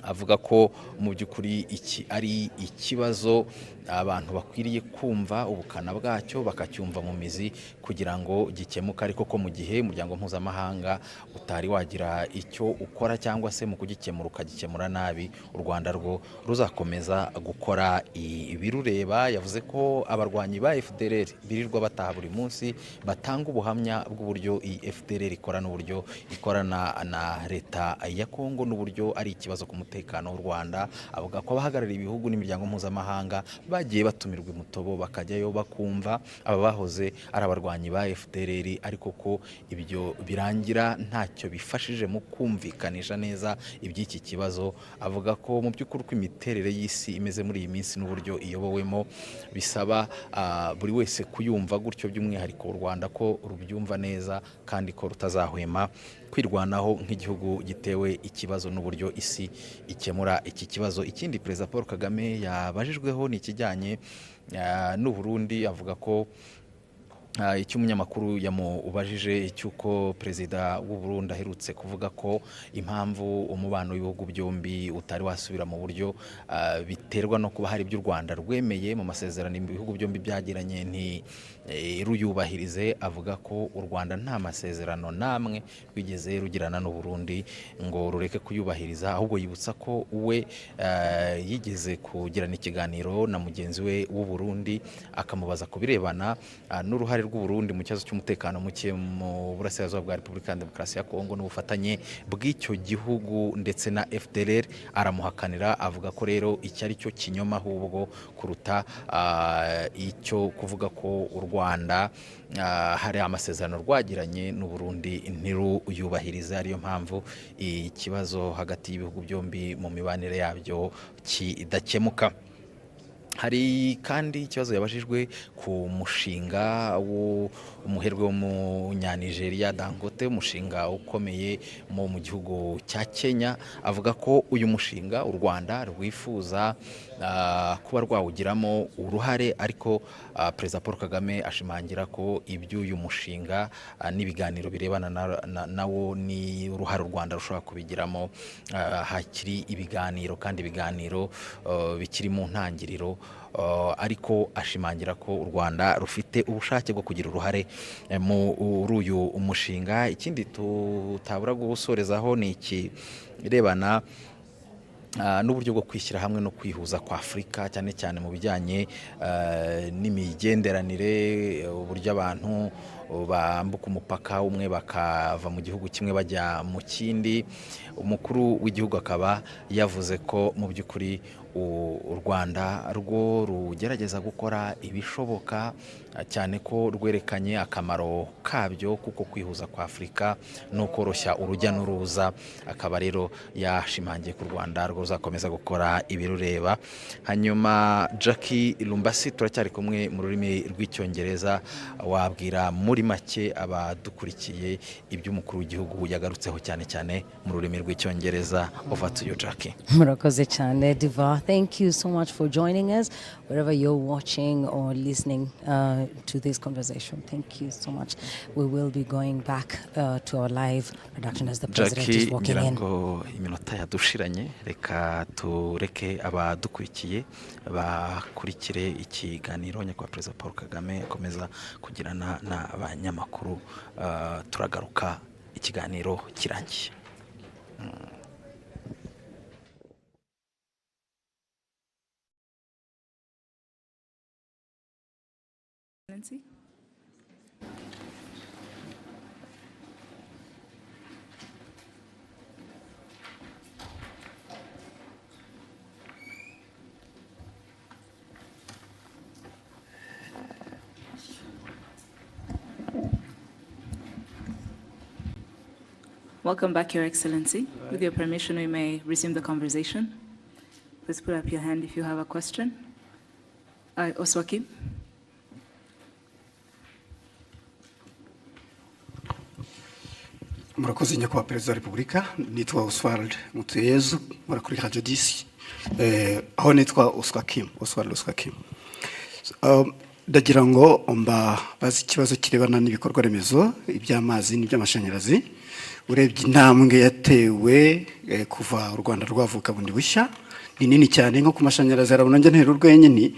Avuga ko mu by'ukuri iki ari ikibazo abantu bakwiriye kumva ubukana bwacyo bakacyumva mu mizi kugira ngo gikemuke, ariko ko mu gihe umuryango mpuzamahanga utari wagira icyo ukora cyangwa se mu kugikemura ukagikemura nabi, u Rwanda rwo ruzakomeza gukora ibirureba. Yavuze ko abarwanyi ba FDLR birirwa bataha buri munsi batanga ubuhamya bw'uburyo iyi FDLR ikora n'uburyo ikorana na leta ya Kongo n'uburyo ari ikibazo ku mutekano w'u Rwanda. Avuga ko abahagarariye ibihugu n'imiryango mpuzamahanga bagiye batumirwa imutobo bakajyayo bakumva aba bahoze ari abarwanyi ba FDLR, ariko ko ibyo birangira ntacyo bifashije mu kumvikanisha neza iby'iki kibazo. Avuga ko mu by'ukuri uko imiterere y'isi imeze muri iyi minsi n'uburyo iyobowemo bisaba buri wese kuyumva gutyo, by'umwihariko u Rwanda ko rubyumva neza kandi ko rutazahwema kwirwanaho nk'igihugu gitewe ikibazo n'uburyo isi ikemura iki kibazo. Ikindi Perezida Paul Kagame yabajijweho ni ikijyanye n'u Burundi. Avuga ko icyo umunyamakuru yamubajije cy'uko Perezida w'u Burundi aherutse kuvuga ko impamvu umubano w'ibihugu byombi utari wasubira mu buryo biterwa no kuba hari ibyo u Rwanda rwemeye mu masezerano ibihugu byombi byagiranye ruyubahirize. Avuga ko u Rwanda nta masezerano namwe rwigeze rugirana n'u Burundi ngo rureke kuyubahiriza, ahubwo yibutsa ko we yigeze kugirana ikiganiro na mugenzi we w'u Burundi akamubaza ku birebana n'uruhare rw'u Burundi mu kibazo cy'umutekano muke mu burasirazuba bwa Repubulika ya Demokarasi ya Kongo n'ubufatanye bw'icyo gihugu ndetse na FDLR. Aramuhakanira, avuga ko rero icyo ari cyo kinyoma ahubwo kuruta icyo kuvuga ko u Rwanda hari amasezerano rwagiranye n'u Burundi ntiruyubahirize, ariyo mpamvu ikibazo hagati y'ibihugu byombi mu mibanire yabyo kidakemuka. Hari kandi ikibazo yabajijwe ku mushinga w'umuherwe w'umunyanigeriya Dangote, umushinga ukomeye mu gihugu cya Kenya. Avuga ko uyu mushinga u Rwanda rwifuza kuba rwawugiramo uruhare, ariko Perezida Paul Kagame ashimangira ko iby'uyu mushinga n'ibiganiro birebana nawo ni uruhare u Rwanda rushobora kubigiramo. Hakiri ibiganiro kandi ibiganiro bikiri mu ntangiriro, ariko ashimangira ko u Rwanda rufite ubushake bwo kugira uruhare muri uyu umushinga. Ikindi tutabura gusorezaho ni ikirebana n'uburyo bwo kwishyira hamwe no kwihuza kwa Afurika, cyane cyane mu bijyanye n'imigenderanire, uburyo abantu bambuka umupaka umwe bakava mu gihugu kimwe bajya mu kindi. Umukuru w'igihugu akaba yavuze ko mu by'ukuri u Rwanda rwo rugerageza gukora ibishoboka, cyane ko rwerekanye akamaro kabyo kuko kwihuza kwa Afurika no koroshya urujya n'uruza. Akaba rero yashimangiye ku Rwanda rwo ruzakomeza gukora ibirureba. Hanyuma Jackie Lumbasi, turacyari kumwe mu rurimi rw'icyongereza, wabwira muri make abadukurikiye iby'umukuru w'igihugu yagarutseho cyane cyane mu rurimi rw'icyongereza. Over to you, Jackie. Murakoze cyane Diva. Thank you so much for joining us wherever you're watching or listening to this conversation. Thank you so much. We will be going back to our live production as the President is walking in. Iminota yadushiranye, reka tureke abadukurikiye bakurikire ikiganiro nyakubahwa Perezida Paul Kagame akomeza kugirana n'abanyamakuru. Turagaruka ikiganiro kirangiye. Excellency. Welcome back, Your Excellency. With your permission, we may resume the conversation. Please put up your hand if you have a question. Oswaki. Murakoze nyakubahwa Perezida wa Repubulika, nitwa Oswald Mutuyezu, mura kuri Radio 10. Aho nitwa Oswald Oswakim. Ndagira ngo bazi ikibazo kirebana n'ibikorwa remezo iby'amazi n'iby'amashanyarazi. Urebye intambwe yatewe kuva u Rwanda rwavuka bundi bushya ni nini cyane, nko ku mashanyarazi arabona nje ntero rwenyine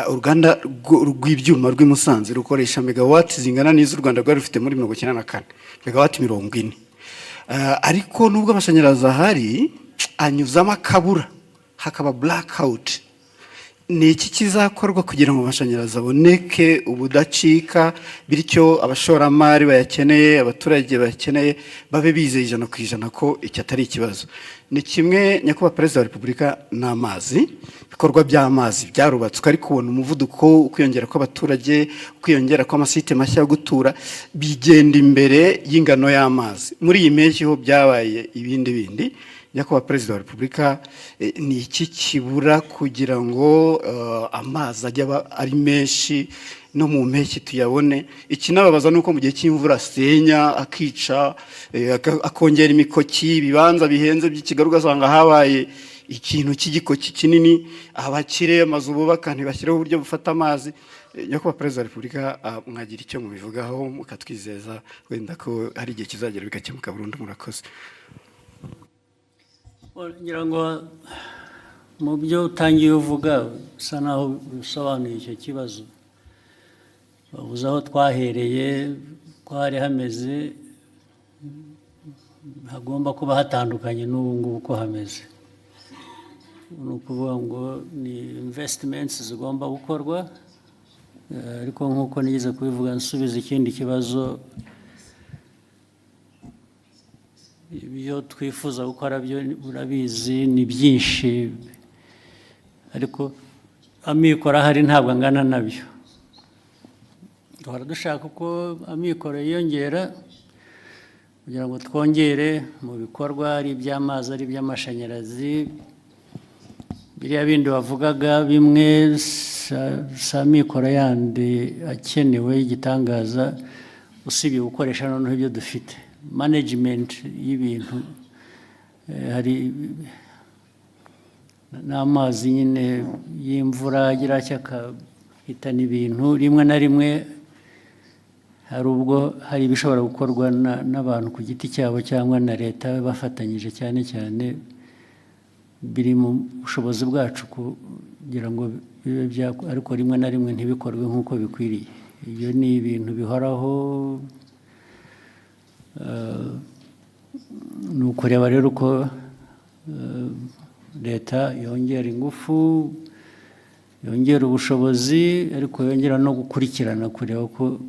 uruganda rw'ibyuma rw'imusanze rukoresha megawati zingana n'izo u Rwanda rwari rufite muri 1994 megawati 40. Ariko nubwo amashanyarazi ahari anyuzamo akabura hakaba blackout. Ni iki kizakorwa kugira ngo amashanyarazi aboneke ubudacika, bityo abashoramari bayakeneye, abaturage bayakeneye babe bizeye 100% ko iki atari ikibazo? Ni kimwe nyakubahwa Perezida wa Repubulika n'amazi, bikorwa by'amazi byarubatswe ariko ubona umuvuduko ukwiyongera kw'abaturage, ukwiyongera kw'amasite mashya yo gutura bigenda imbere y'ingano y'amazi. Muri iyi mpeshyi ho byabaye ibindi nyakubahwa Perezida wa Repubulika, ni iki kibura kugira ngo amazi ajya ari menshi no mu mpeshyi tuyabone? Ikinababaza nuko mu gihe cy'imvura senya akica akongera imikoki, ibibanza bihenze by'ikigaruka ugasanga habaye ikintu cy'igikoki kinini, abakire amazu bubaka ntibashyireho uburyo bufata amazi. Nyakubahwa Perezida wa Repubulika, mwagira icyo mubivugaho mukatwizeza wenda ko hari igihe kizagera bikakemuka burundu? Murakoze. ngira ngo mu byo utangiye uvuga usa naho bisobanuye icyo kibazo. Bavuze aho twahereye ko hari hameze, hagomba kuba hatandukanye n'ubu ngubu ko hameze. Ni ukuvuga ngo ni investments zigomba gukorwa, ariko nk'uko nigeze kubivuga nsubiza ikindi kibazo, ibyo twifuza gukora byo urabizi ni byinshi, ariko amikoro ahari ntabwo angana nabyo. Duhora dushaka uko amikoro yiyongera kugira ngo twongere mu bikorwa, ari iby'amazi ari iby'amashanyarazi. Biriya bindi bavugaga bimwe sa mikoro yandi akenewe y'igitangaza, usibye gukoresha noneho ibyo dufite. Management y'ibintu, hari n'amazi nyine y'imvura agira cyakahitana ibintu rimwe na rimwe. Hari ubwo hari ibishobora gukorwa n'abantu ku giti cyabo cyangwa na leta bafatanyije, cyane cyane biri mu bushobozi bwacu kugira ngo bibe ariko rimwe na rimwe ntibikorwe nk'uko bikwiriye. Ibyo ni ibintu bihoraho. Ni ukureba rero uko leta yongera ingufu, yongera ubushobozi, ariko yongera no gukurikirana kureba ko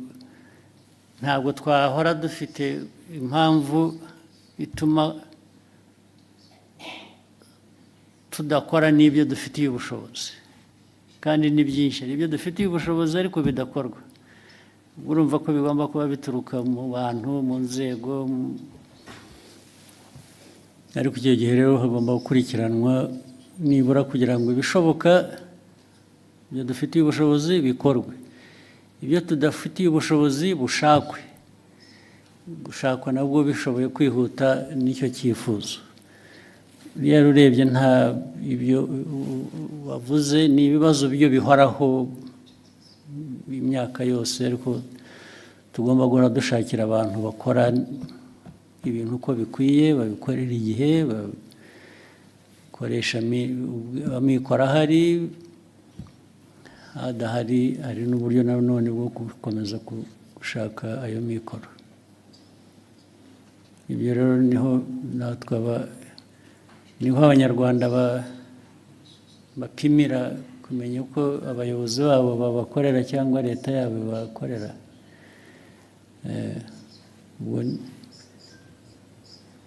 ntabwo twahora dufite impamvu ituma tudakora n'ibyo dufitiye ubushobozi, kandi ni byinshi ibyo dufitiye ubushobozi ariko bidakorwa. Urumva ko bigomba kuba bituruka mu bantu, mu nzego, ariko icyo gihe rero hagomba gukurikiranwa nibura kugira ngo ibishoboka ibyo dufitiye ubushobozi bikorwe, ibyo tudafitiye ubushobozi gushakwa nabwo bishoboye kwihuta n'icyo cyifuzo. Rero urebye nta ibyo wavuze ni ibibazo byo bihoraho imyaka yose, ariko tugomba guhora dushakira abantu bakora ibintu uko bikwiye, babikorera igihe, bakoresha amikoro ahari, adahari hari n'uburyo nanone bwo gukomeza gushaka ayo mikoro. Ibyo rero niho natwe niho abanyarwanda bapimira kumenya uko abayobozi babo babakorera cyangwa leta yabo bakorera.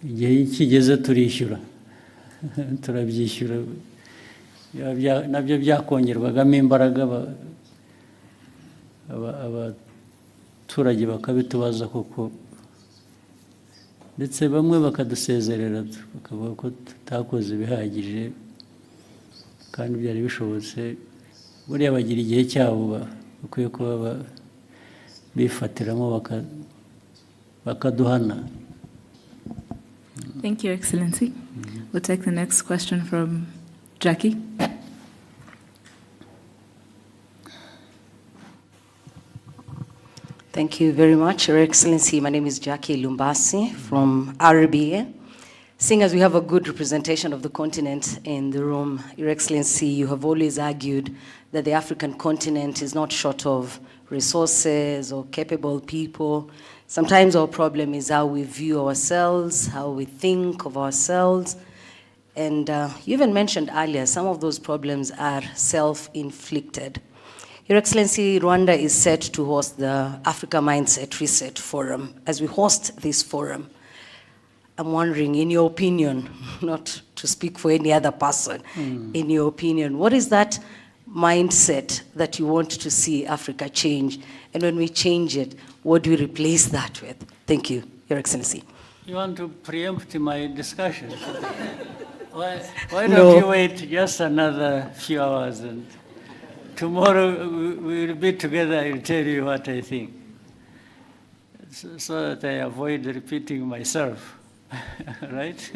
Igihe kigeze turishyura turabyishyura nabyo byakongerwagamo imbaraga abaturage bakabitubaza koko, ndetse bamwe bakadusezerera bakavuga ko tutakoze ibihagije kandi byari bishobotse. Buriya bagira igihe cyabo bakwiye kuba bifatiramo bakaduhana. Thank you, Excellency. We'll take the next question from Jackie. Thank you very much, Your Excellency. My name is Jackie Lumbasi from RBA. Seeing as we have a good representation of the continent in the room, Your Excellency, you have always argued that the African continent is not short of resources or capable people. Sometimes our problem is how we view ourselves, how we think of ourselves. And you even mentioned earlier, some of those problems are self-inflicted. Your Excellency, Rwanda is set to host the Africa Mindset Reset Forum. As we host this forum, I'm wondering, in your opinion, not to speak for any other person, in your opinion, what is that mindset that you want to see Africa change? And when we change it, what do we replace that with? Thank you, Your Excellency. You want to preempt my discussion? Why don't you wait just another few hours, and tomorrow we'll be together. I'll tell you what I think, so that I avoid repeating myself, right?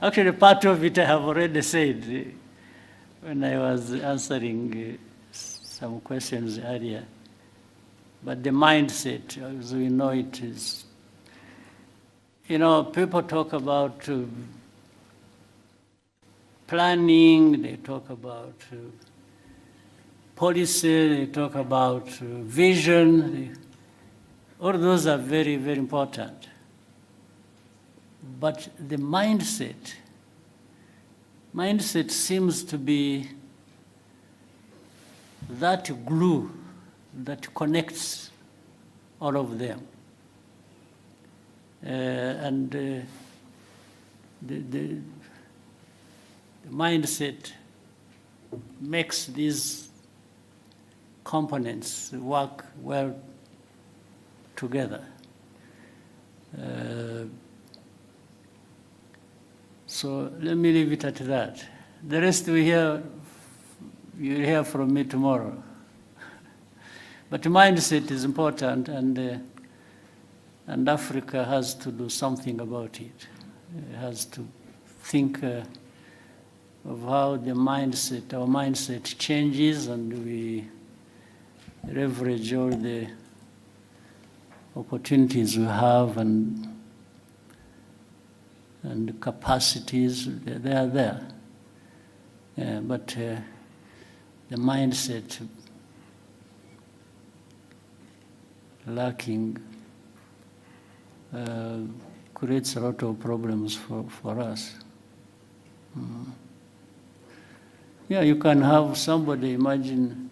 Actually, part of it I have already said when I was answering some questions earlier. But the mindset, as we know it, is, people talk about planning, they talk about policy, they talk about vision. All those are very, very important. But the mindset seems to be that glue that connects all of them. And the mindset makes these components work well together. So let me leave it at that. The rest you'll hear from me tomorrow. But mindset is important, and Africa has to do something about it. It has to think of how our mindset changes, and we leverage all the opportunities we have and capacities. They are there. But the mindset lacking creates a lot of problems for us. Yeah, you can have somebody, imagine,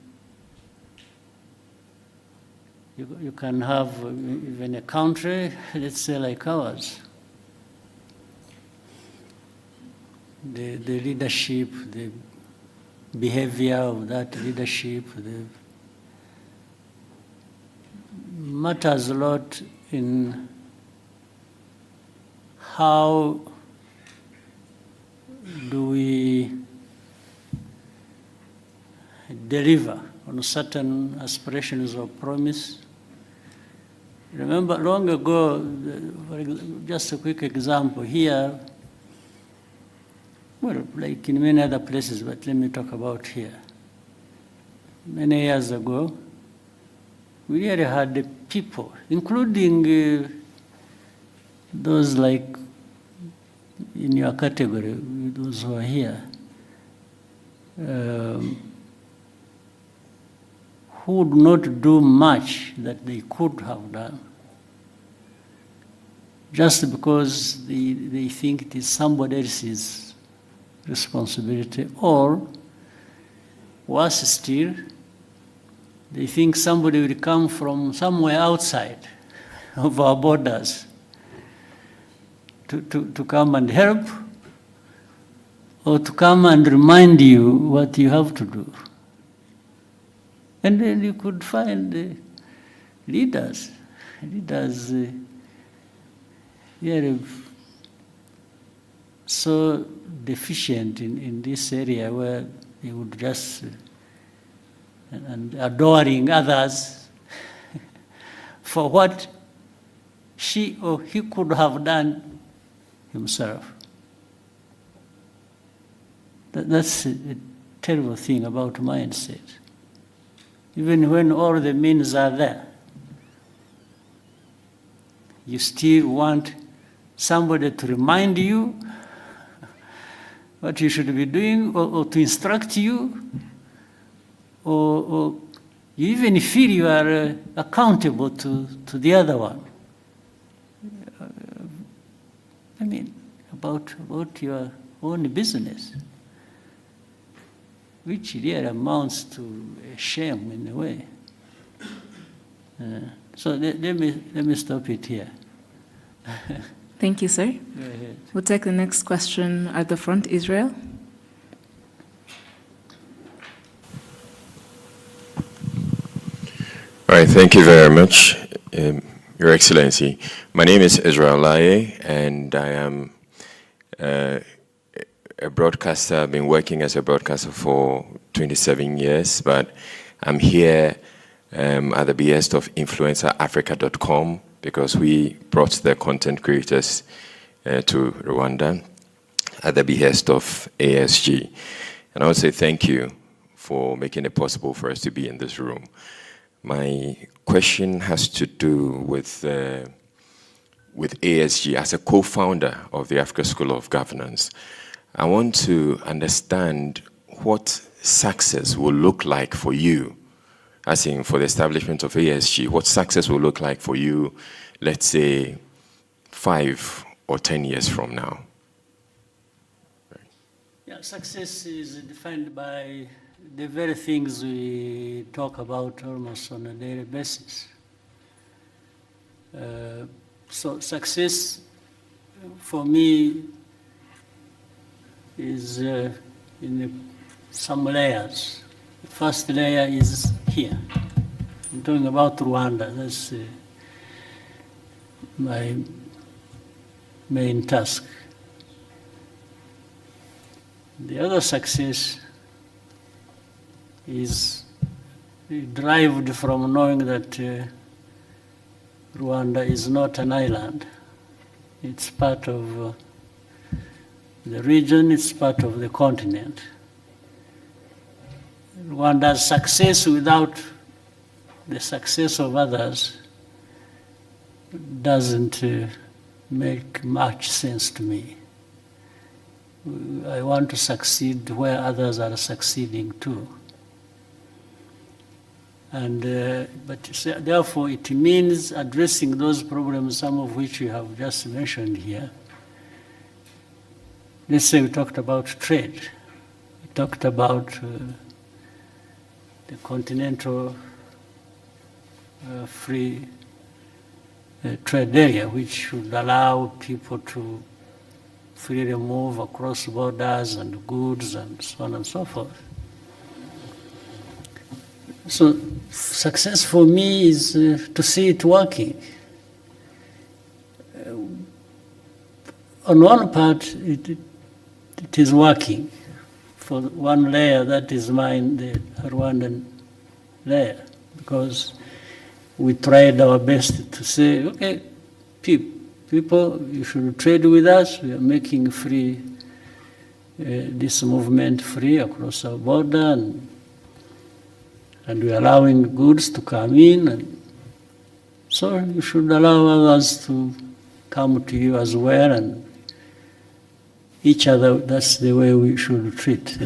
you can have even a country, let's say like ours. The leadership, the behavior of that leadership, matters a lot in how do we deliver on certain aspirations or promise. Remember long ago, just a quick example here, well, like in many other places, but let me talk about here. Many years ago, we really had the people, including those like in your category, those who are here, who would not do much that they could have done, just because they think it is somebody else's responsibility, or Worse still, they think somebody will come from somewhere outside of our borders to come and help, or to come and remind you what you have to do. And then you could find leaders really so deficient in this area, where they would just, and adoring others for what she or he could have done himself. That's a terrible thing about mindset. Even when all the means are there, you still want somebody to remind you what you should be doing, or to instruct you, or you even feel you are accountable to the other one. I mean, about your own business, which really amounts to a shame in a way. So let me stop it here. Thank you, sir. Go ahead. We'll take the next question at the front, Israel. All right, thank you very much, Your Excellency. My name is Israel Laye, and I am a broadcaster. I've been working as a broadcaster for 27 years, but I'm here at the behest of InfluencerAfrica.com, because we brought the content creators to Rwanda at the behest of ASG. And I want to say thank you for making it possible for us to be in this room. My question has to do with ASG as a co-founder of the Africa School of Governance. I want to understand what success will look like for you, as in for the establishment of ASG, what success will look like for you, let's say 5 or 10 years from now. Yeah, success is defined by the very things we talk about almost on a daily basis. So success for me is in some layers. The first layer is here. I'm talking about Rwanda. That's my main task. The other success is derived from knowing that Rwanda is not an island. It's part of the region, it's part of the continent. Rwanda's success without the success of others doesn't make much sense to me. I want to succeed where others are succeeding too. And, but therefore it means addressing those problems, some of which you have just mentioned here. Let's say we talked about trade. We talked about the continental free trade area, which should allow people to freely move across borders and goods and so on and so forth. So success for me is to see it working. On one part, it is working. For one layer, that is mine, the Rwandan layer, because we tried our best to say, okay, people, you should trade with us. We are making free, this movement free across our border, and we are allowing goods to come in. And so you should allow others to come to you as well, and each other. That's the way we should treat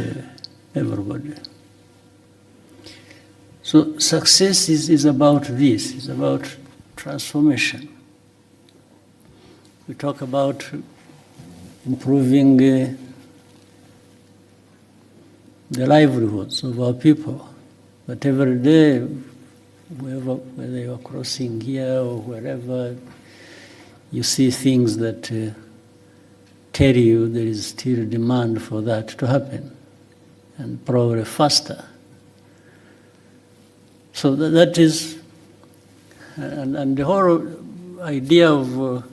everybody. So success is about this, it's about transformation. We talk about improving the livelihoods of our people. But every day, whether you are crossing here or wherever, you see things that tell you there is still demand for that to happen, and probably faster. So that is, and the whole idea of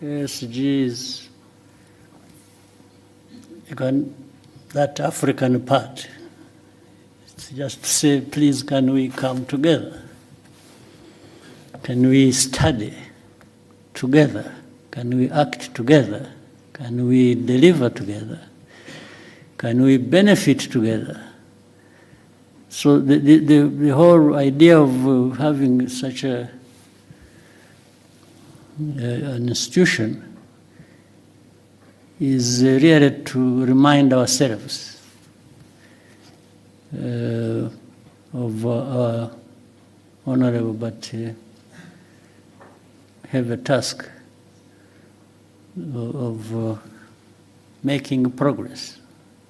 SGs, that African part, it's just to say, please, can we come together? Can we study together? Can we act together? Can we deliver together? Can we benefit together? So the whole idea of having such an institution is really to remind ourselves of our honorable but heavy task of making progress.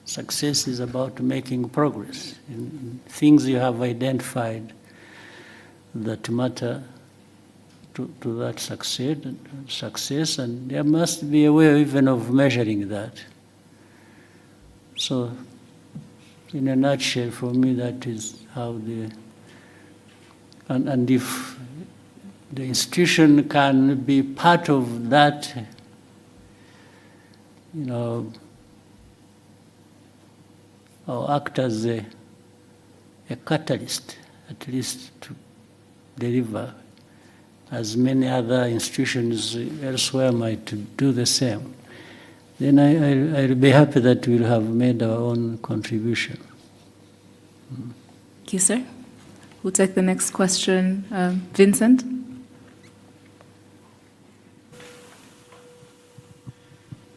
Success is about making progress in things you have identified that matter to that success, and there must be a way even of measuring that. So, in a nutshell, for me, that is how and if the institution can be part of that, or act as a catalyst, at least to deliver, as many other institutions elsewhere might do the same, then I'll be happy that we'll have made our own contribution. Thank you, sir. We'll take the next question. Vincent?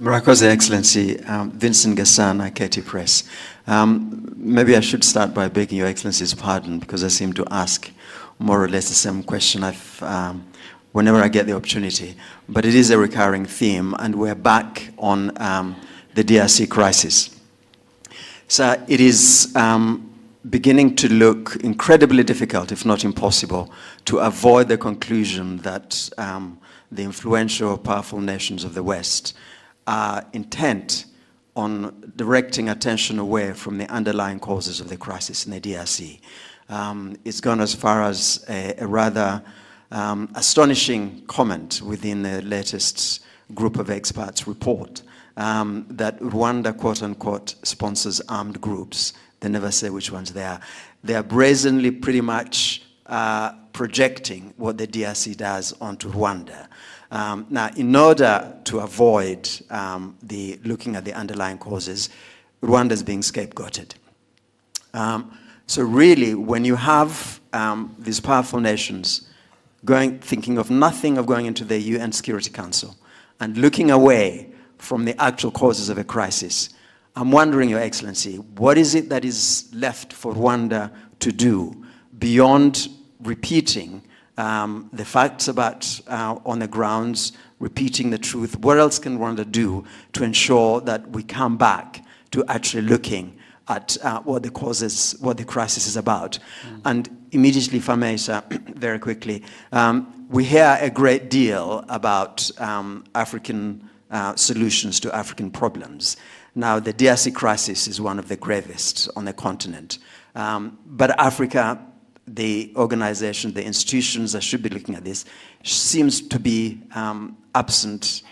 Murakoze, Excellency. Vincent Gasana, Katie Press. Maybe I should start by begging Your Excellency's pardon, because I seem to ask more or less the same question whenever I get the opportunity. But it is a recurring theme, and we're back on the DRC crisis. So it is beginning to look incredibly difficult, if not impossible, to avoid the conclusion that the influential, powerful nations of the West are intent on directing attention away from the underlying causes of the crisis in the DRC. It's gone as far as a rather astonishing comment within the latest group of experts report that Rwanda, quote unquote, sponsors armed groups. They never say which ones they are. They are brazenly pretty much projecting what the DRC does onto Rwanda. Now, in order to avoid looking at the underlying causes, Rwanda is being scapegoated. So really, when you have these powerful nations thinking of nothing of going into the UN Security Council and looking away from the actual causes of a crisis, I'm wondering, Your Excellency, what is it that is left for Rwanda to do beyond repeating the facts about on the grounds, repeating the truth? What else can Rwanda do to ensure that we come back to actually looking at what the causes, what the crisis is about? And immediately, if I may, sir, very quickly, we hear a great deal about African solutions to African problems. Now, the DRC crisis is one of the gravest on the continent. But Africa, the organization, the institutions that should be looking at this, seems to be absent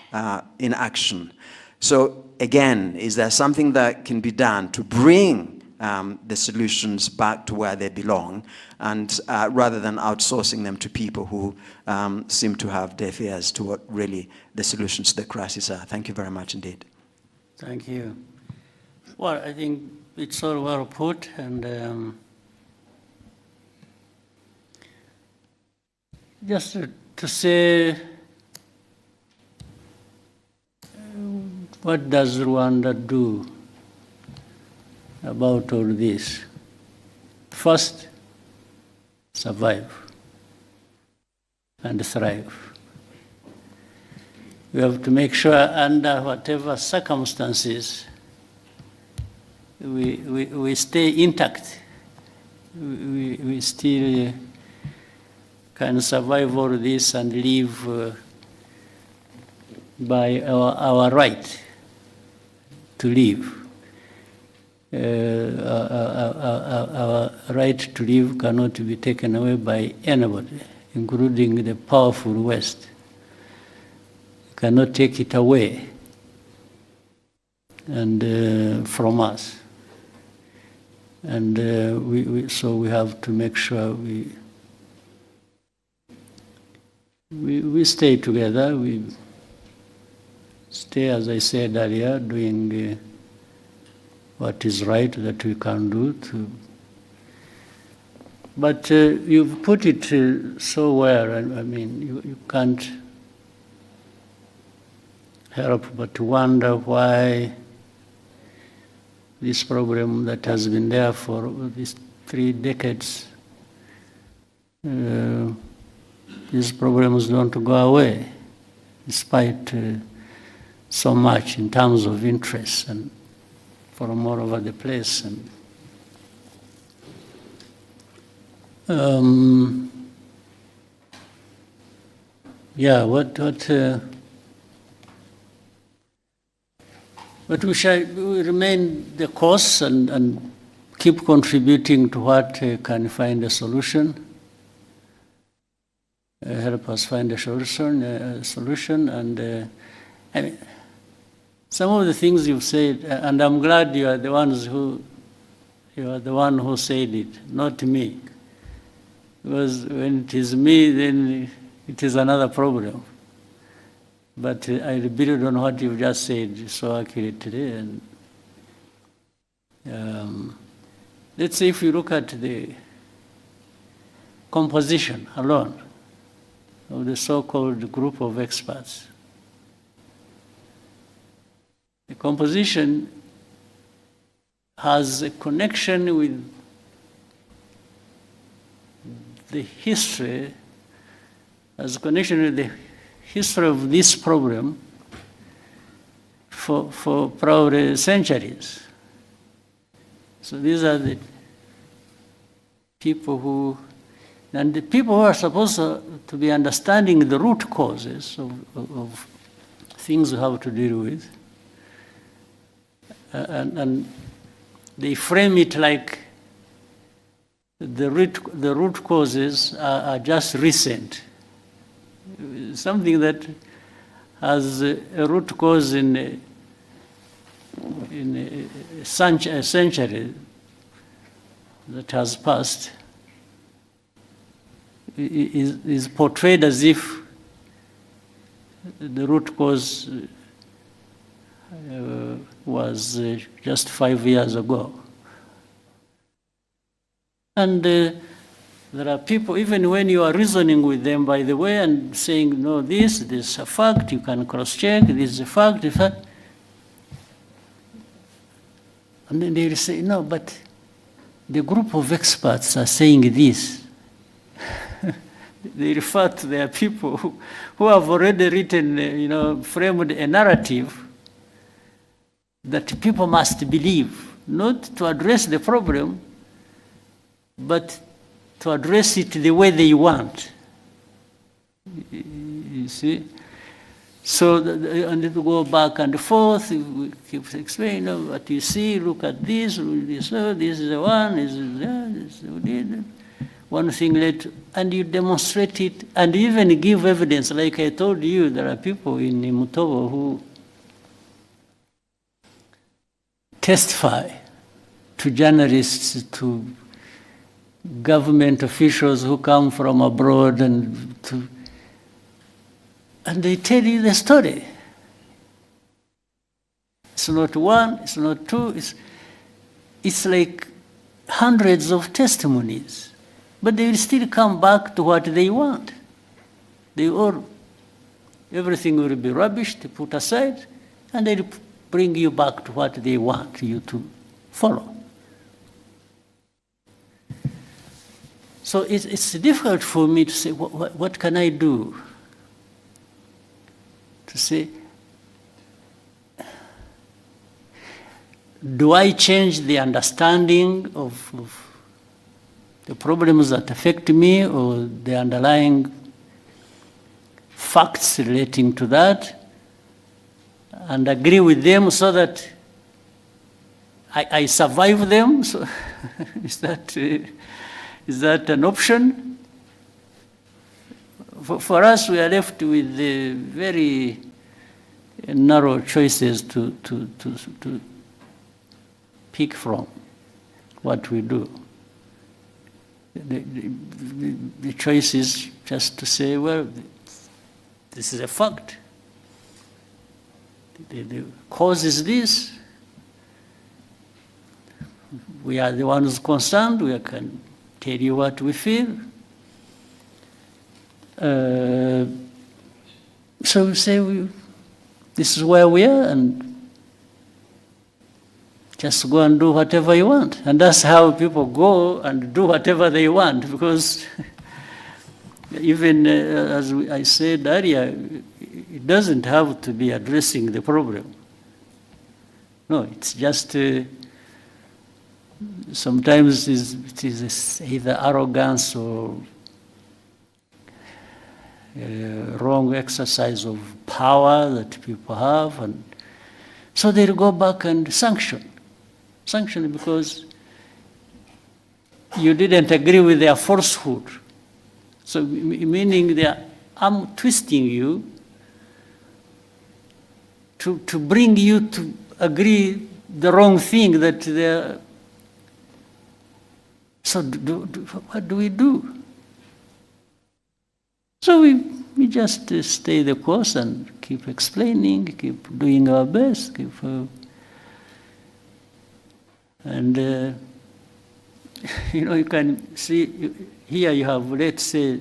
in action. So again, is there something that can be done to bring the solutions back to where they belong, and rather than outsourcing them to people who seem to have deaf ears to what really the solutions to the crisis are? Thank you very much indeed. Thank you. Well, I think it's all well put, and just to say, what does Rwanda do about all this? First, survive and thrive. we have to make sure under whatever circumstances we stay intact. We still can survive all this and live by our right to live. Our right to live cannot be taken away by anybody, including the powerful West. You cannot take it away and from us. And so we have to make sure we stay together. We stay, as I said earlier, doing what is right that we can do. But you've put it so well. I mean, you can't help but wonder why this problem that has been there for these 3 decades, these problems don't go away, despite so much in terms of interest and from all over the place. And yeah, but we shall remain the course and keep contributing to what can find a solution, help us find a solution. And I mean, some of the things you've said, and I'm glad you are the one who said it, not me. Because when it is me, then it is another problem. But I build on what you've just said so accurately. And let's say if you look at the composition alone of the so-called group of experts, the composition has a connection with the history, has a connection with the history of this problem for probably centuries. So these are the people who are supposed to be understanding the root causes of things we have to deal with. And they frame it like the root causes are just recent. Something that has a root cause in a century that has passed is portrayed as if the root cause was just 5 years ago. And there are people, even when you are reasoning with them, by the way, and saying, no, this is a fact, you can cross-check, this is a fact, and then they will say, no, but the group of experts are saying this. They refer to their people who have already written, framed a narrative that people must believe, not to address the problem, but to address it the way they want. You see? So, and it will go back and forth, we keep explaining, what you see, look at this is the one, this is that, this is one thing later, and you demonstrate it, and even give evidence. Like I told you, there are people in Mutobo who testify to journalists, to government officials who come from abroad, and they tell you the story. It's not one, it's not two, it's like hundreds of testimonies. But they will still come back to what they want. Everything will be rubbish, they put aside, and they'll bring you back to what they want you to follow. So it's difficult for me to say, what can I do to say, do I change the understanding of the problems that affect me or the underlying facts relating to that and agree with them so that I survive them? So is that an option? For us, we are left with the very narrow choices to pick from what we do. The choice is just to say, well, this is a fact. The cause is this. We are the ones concerned. We can tell you what we feel. So we say, this is where we are, and just go and do whatever you want. And that's how people go and do whatever they want, because even as I said earlier, it doesn't have to be addressing the problem. No, it's just sometimes it is either arrogance or wrong exercise of power that people have, and so they'll go back and sanction because you didn't agree with their falsehood. So meaning I'm twisting you to bring you to agree the wrong thing that they're. So what do we do? So we just stay the course and keep explaining, keep doing our best, and you can see here you have, let's say,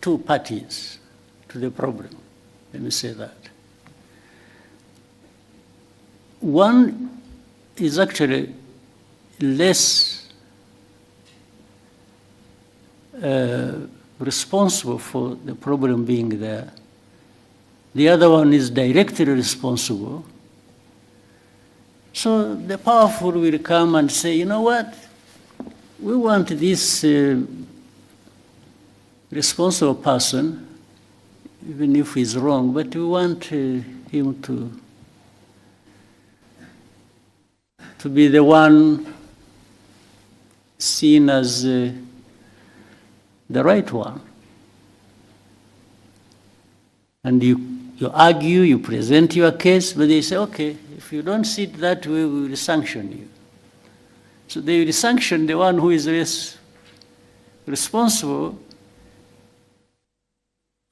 two parties to the problem. Let me say that. One is actually less responsible for the problem being there. The other one is directly responsible. So the powerful will come and say, you know what? We want this responsible person, even if he's wrong, but we want him to be the one seen as the right one. And you argue, you present your case, but they say, okay, if you don't see it that way, we will sanction you. So they will sanction the one who is less responsible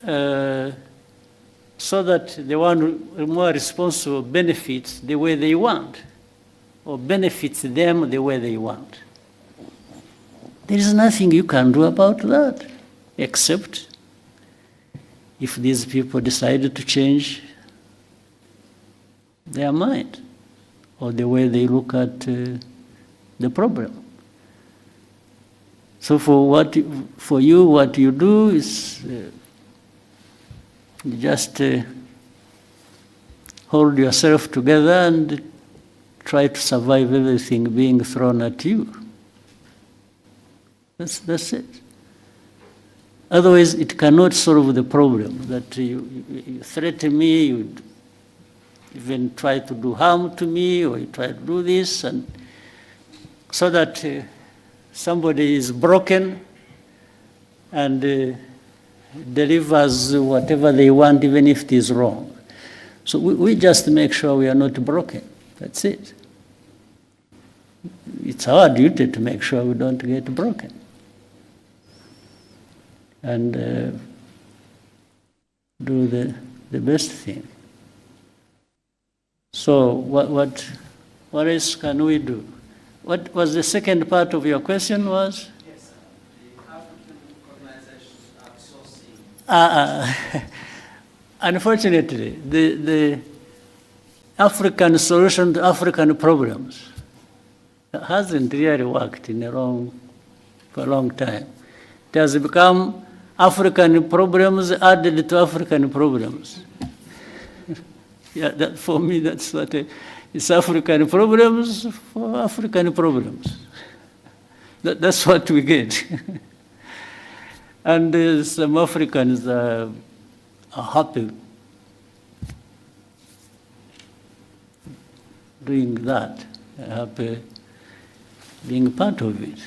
so that the one who is more responsible benefits the way they want, or benefits them the way they want. There is nothing you can do about that, except if these people decided to change their mind or the way they look at the problem. So for you, what you do is you just hold yourself together and try to survive everything being thrown at you. That's it. Otherwise, it cannot solve the problem. That you threaten me, you even try to do harm to me, or you try to do this, and so that somebody is broken and delivers whatever they want, even if it is wrong. So we just make sure we are not broken. That's it. It's our duty to make sure we don't get broken. And do the best thing. So what else can we do? What was the second part of your question was? Yes, the African organizations outsourcing. Unfortunately, the African solution to African problems hasn't really worked for a long time. It has become African problems added to African problems. Yeah, that, for me, that's what it's African problems for African problems. That's what we get. And some Africans are happy doing that, happy being part of it.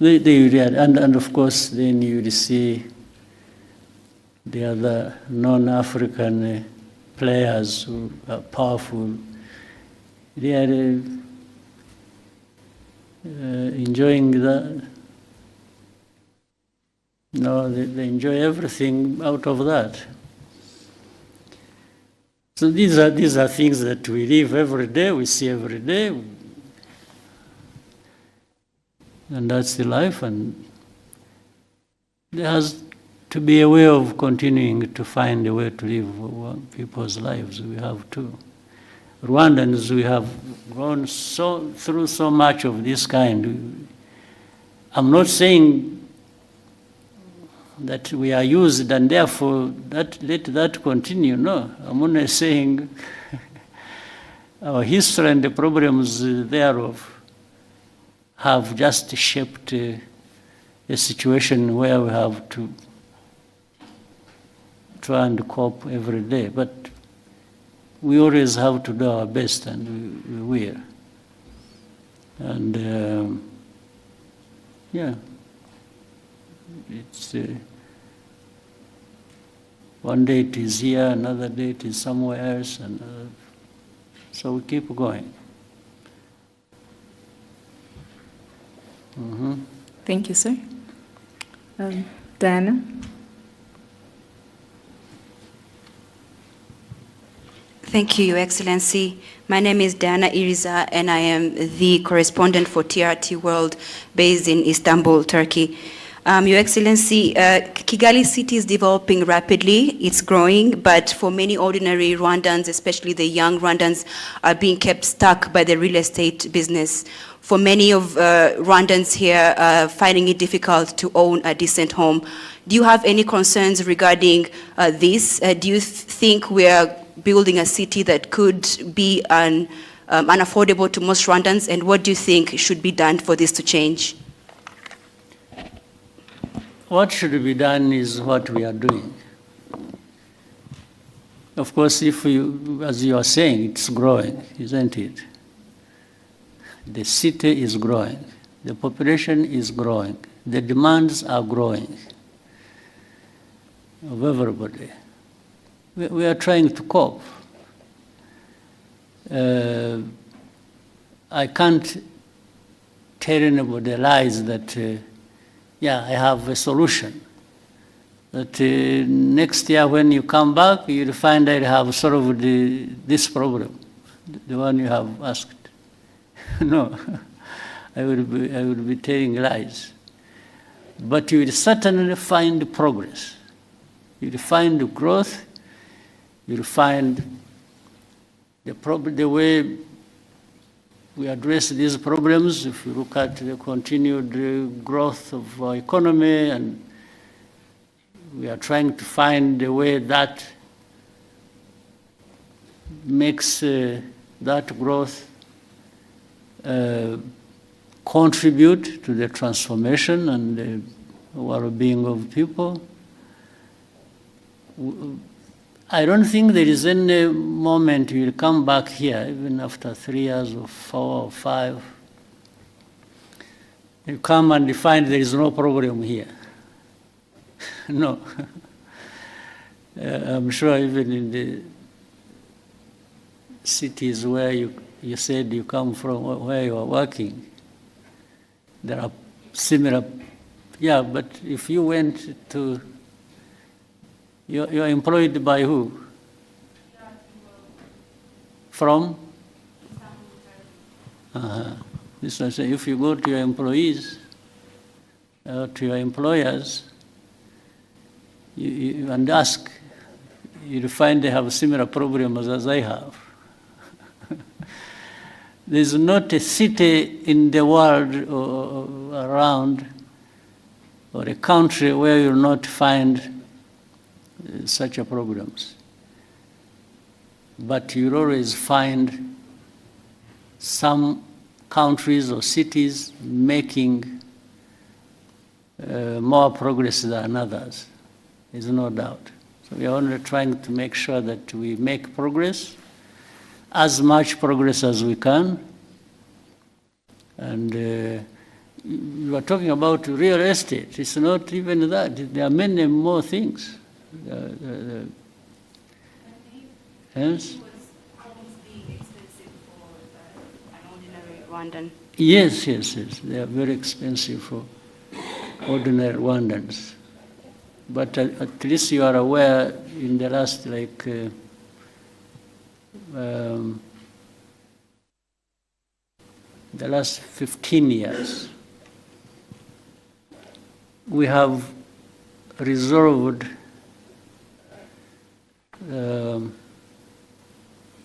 And of course, then you will see the other non-African players who are powerful. They are enjoying that. No, they enjoy everything out of that. So these are things that we live every day, we see every day, and that's the life. And there has to be a way of continuing to find a way to live people's lives. We have to. Rwandans, we have gone through so much of this kind. I'm not saying that we are used and therefore let that continue. No, I'm only saying our history and the problems thereof have just shaped a situation where we have to try and cope every day. But we always have to do our best, and we will. And yeah, it's one day it is here, another day it is somewhere else, and so we keep going. Mm-hmm. Thank you, sir. Diana? Thank you, Your Excellency. My name is Diana Iriza, and I am the correspondent for TRT World based in Istanbul, Turkey. Your Excellency, Kigali city is developing rapidly, it's growing, but for many ordinary Rwandans, especially the young Rwandans, are being kept stuck by the real estate business. For many of Rwandans here, finding it difficult to own a decent home. Do you have any concerns regarding this? Do you think we are building a city that could be unaffordable to most Rwandans, and what do you think should be done for this to change? What should be done is what we are doing. Of course, if you, as you are saying, it's growing, isn't it? The city is growing. The population is growing. The demands are growing of everybody. We are trying to cope. I can't tell anybody lies that yeah, I have a solution. That next year when you come back, you'll find I have solved this problem, the one you have asked. No, I will be telling lies. But you will certainly find progress. You will find growth. You will find the way we address these problems. If you look at the continued growth of our economy, and we are trying to find a way that makes that growth contribute to the transformation and the well-being of people. I don't think there is any moment you will come back here, even after 3 years or 4 or 5. You come and you find there is no problem here. No. I'm sure even in the cities where you said you come from, where you are working, there are similar, yeah, but if you went to, you're employed by who? From? This is, if you go to your employees, to your employers, and ask, you'll find they have similar problems as I have. There's not a city in the world or around or a country where you'll not find such a problems. But you'll always find some countries or cities making more progress than others. There's no doubt. So we are only trying to make sure that we make progress, as much progress as we can. And you are talking about real estate. It's not even that. There are many more things. Yes? Rwandan. Yes, yes, yes. They are very expensive for ordinary Rwandans. But at least you are aware in the last, like, the last 15 years, we have resolved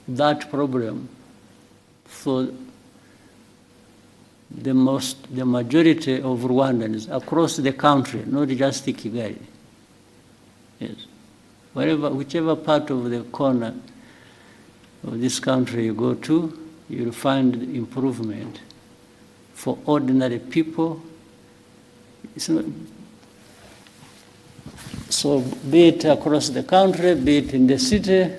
that problem for the majority of Rwandans across the country, not just Kigali. Yes. Whichever part of the corner of this country you go to, you'll find improvement for ordinary people. It's not, so be it across the country, be it in the city.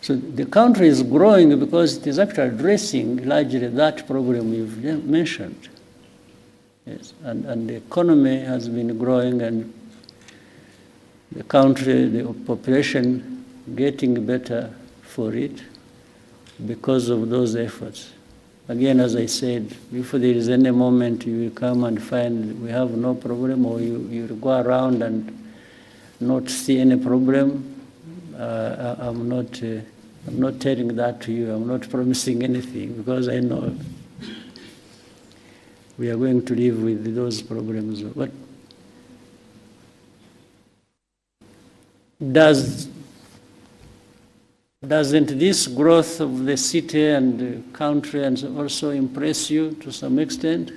So the country is growing because it is actually addressing largely that problem you've mentioned. Yes. And the economy has been growing, and the country, the population getting better for it because of those efforts. Again, as I said, if there is any moment you will come and find we have no problem, or you will go around and not see any problem, I'm not telling that to you. I'm not promising anything, because I know we are going to live with those problems. But doesn't this growth of the city and the country and also impress you to some extent?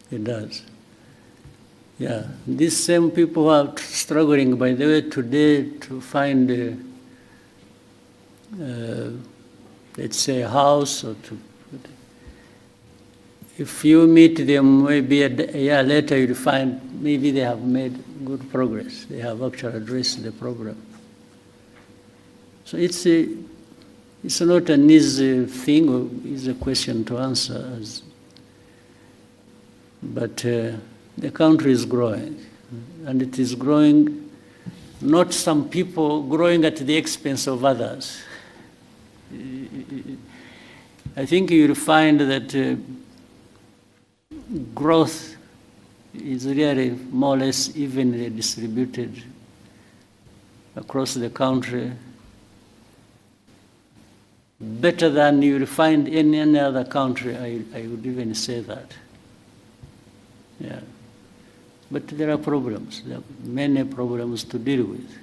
It does. Yeah, these same people are struggling, by the way, today to find, let's say, a house, or to. If you meet them maybe a year later, you'll find maybe they have made good progress. They have actually addressed the problem. So it's not an easy thing or easy question to answer, but the country is growing, and it is growing, not some people growing at the expense of others. I think you'll find that growth is really more or less evenly distributed across the country, better than you will find in any other country. I would even say that. Yeah. But there are problems. There are many problems to deal with.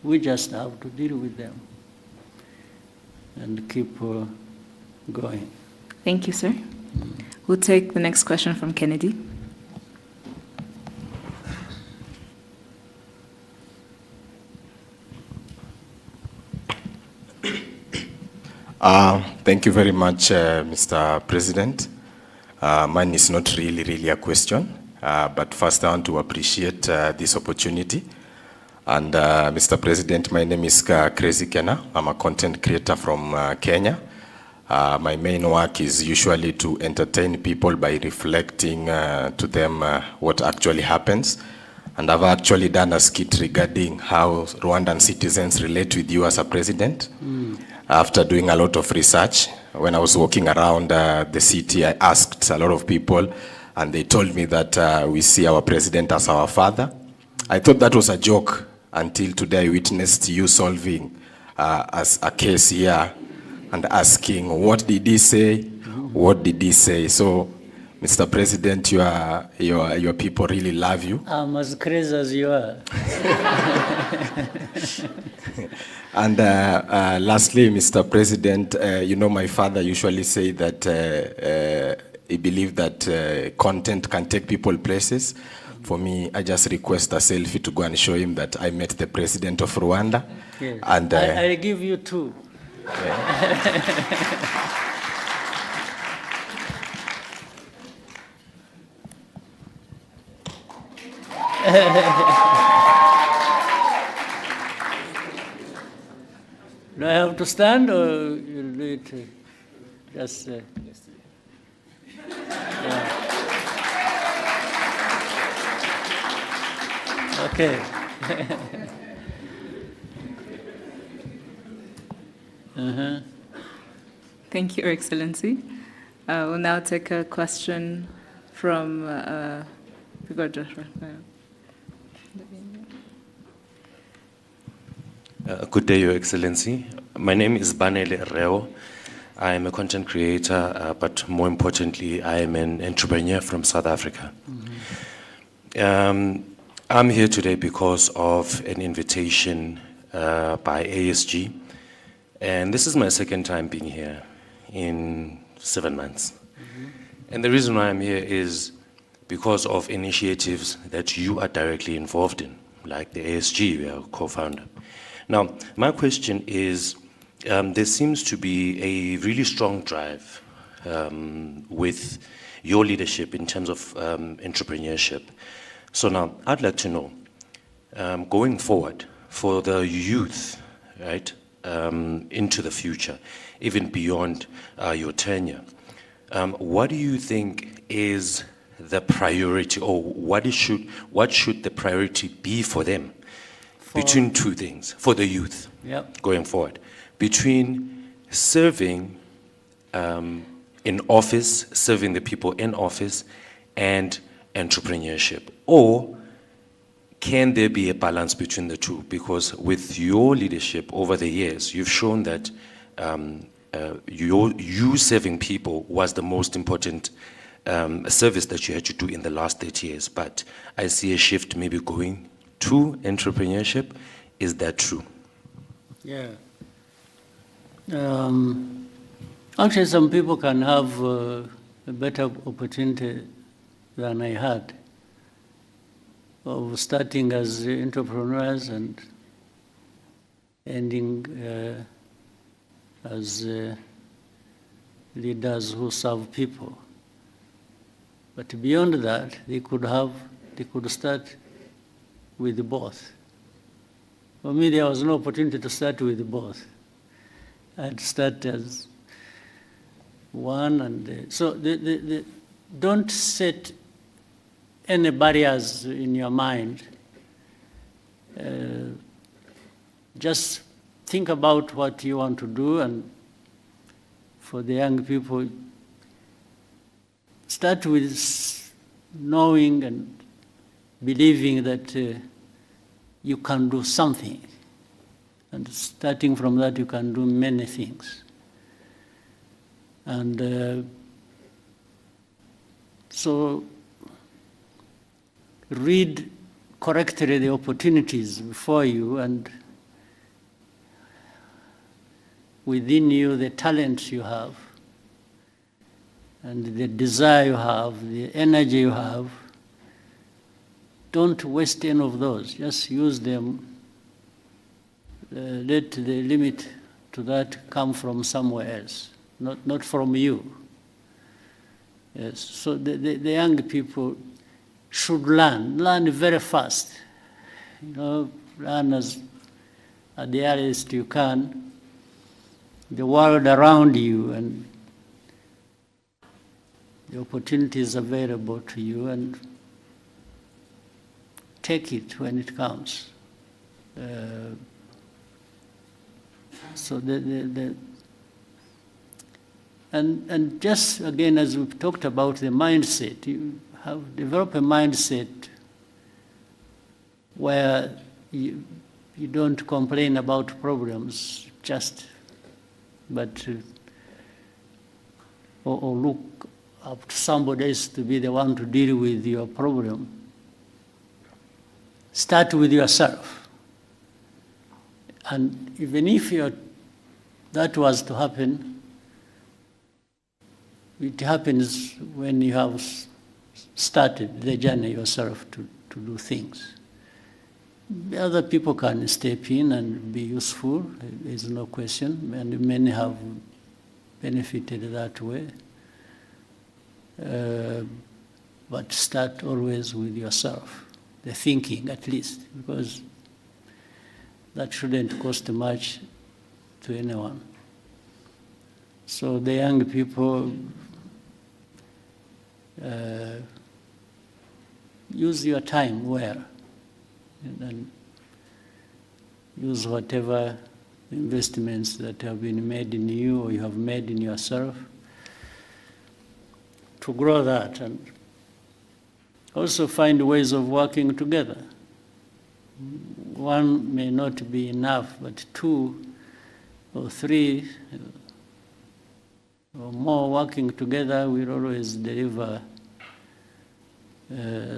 We just have to deal with them and keep going. Thank you, sir. We'll take the next question from Kennedy. Thank you very much, Mr. President. Mine is not really a question, but first I want to appreciate this opportunity. And Mr. President, my name is Crazy Kenna. I'm a content creator from Kenya. My main work is usually to entertain people by reflecting to them what actually happens. And I've actually done a skit regarding how Rwandan citizens relate with you as a president. After doing a lot of research, when I was walking around the city, I asked a lot of people, and they told me that we see our president as our father. I thought that was a joke until today I witnessed you solving as a case here and asking, what did he say? What did he say? So, Mr. President, your people really love you. I'm as crazy as you are. And lastly, Mr. President, you know, my father usually say that he believed that content can take people places. For me, I just request a selfie to go and show him that I met the president of Rwanda. Yes. And I give you two. Do I have to stand or you'll do it just... yeah. Okay. Thank you, Your Excellency. We'll now take a question from Good day, Your Excellency. My name is Banele Reo. I am a content creator, but more importantly, I am an entrepreneur from South Africa. I'm here today because of an invitation by ASG, and this is my second time being here in 7 months. And the reason why I'm here is because of initiatives that you are directly involved in, like the ASG, we are co-founder. Now, my question is, there seems to be a really strong drive with your leadership in terms of entrepreneurship. So now, I'd like to know, going forward, for the youth, right, into the future, even beyond your tenure, what do you think is the priority, or what should the priority be for them? Between two things, for the youth, going forward, between serving in office, serving the people in office, and entrepreneurship? Or can there be a balance between the two? Because with your leadership over the years, you've shown that you serving people was the most important service that you had to do in the last 30 years. But I see a shift maybe going to entrepreneurship. Is that true? Yeah. Actually, some people can have a better opportunity than I had of starting as entrepreneurs and ending as leaders who serve people. But beyond that, they could start with both. For me, there was no opportunity to start with both. I'd start as one, and so don't set any barriers in your mind. Just think about what you want to do, and for the young people, start with knowing and believing that you can do something. And starting from that, you can do many things. And so read correctly the opportunities before you, and within you the talents you have, and the desire you have, the energy you have. Don't waste any of those. Just use them. Let the limit to that come from somewhere else, not from you. Yes. So the young people should learn very fast. Learn at the earliest you can, the world around you and the opportunities available to you, and take it when it comes. So and just again, as we've talked about the mindset, you have developed a mindset where you don't complain about problems, but or look up to somebody else to be the one to deal with your problem. Start with yourself. And even if that was to happen, it happens when you have started the journey yourself to do things. Other people can step in and be useful, there's no question, and many have benefited that way. But start always with yourself, the thinking at least, because that shouldn't cost much to anyone. So the young people, use your time well, and use whatever investments that have been made in you or you have made in yourself to grow that, and also find ways of working together. One may not be enough, but two or three or more working together will always deliver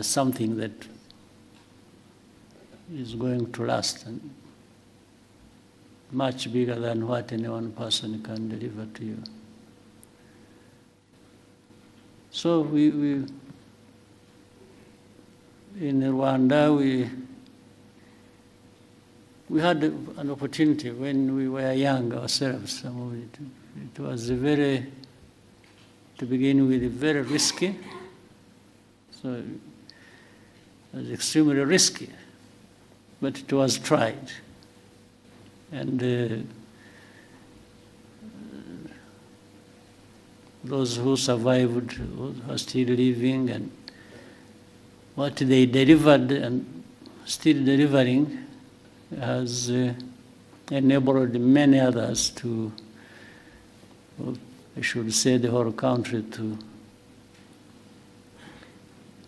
something that is going to last and much bigger than what any one person can deliver to you. So we in Rwanda, we had an opportunity when we were young ourselves. It was to begin with, very risky. So it was extremely risky, but it was tried. And those who survived are still living, and what they delivered and still delivering has enabled many others to, I should say the whole country, to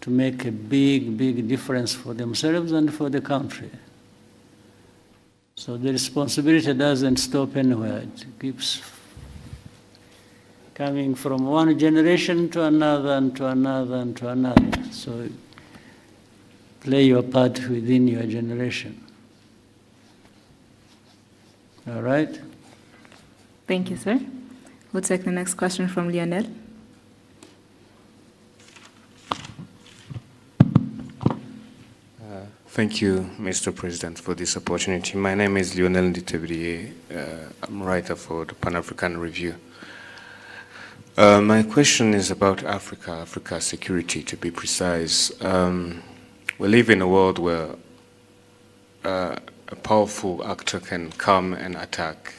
make a big, big difference for themselves and for the country. So the responsibility doesn't stop anywhere. It keeps coming from one generation to another and to another and to another. So play your part within your generation. All right? Thank you, sir. We'll take the next question from Lionel. Thank you, Mr. President, for this opportunity. My name is Lionel Nditebriye. I'm a writer for the Pan-African Review. My question is about Africa security, to be precise. We live in a world where a powerful actor can come and attack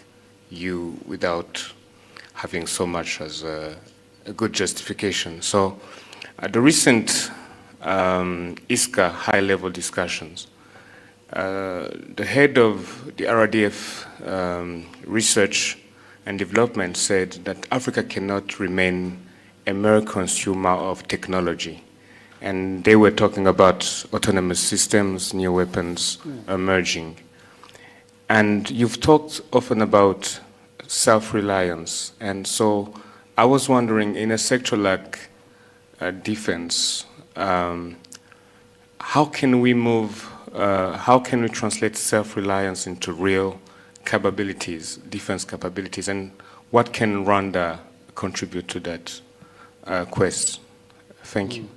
you without having so much as a good justification. So at the recent ISCA high-level discussions, the head of the RDF research and development said that Africa cannot remain a mere consumer of technology. And they were talking about autonomous systems, new weapons emerging. And you've talked often about self-reliance. And so I was wondering, in a sector like defense, how can we translate self-reliance into real capabilities, defense capabilities, and what can Rwanda contribute to that quest? Thank you.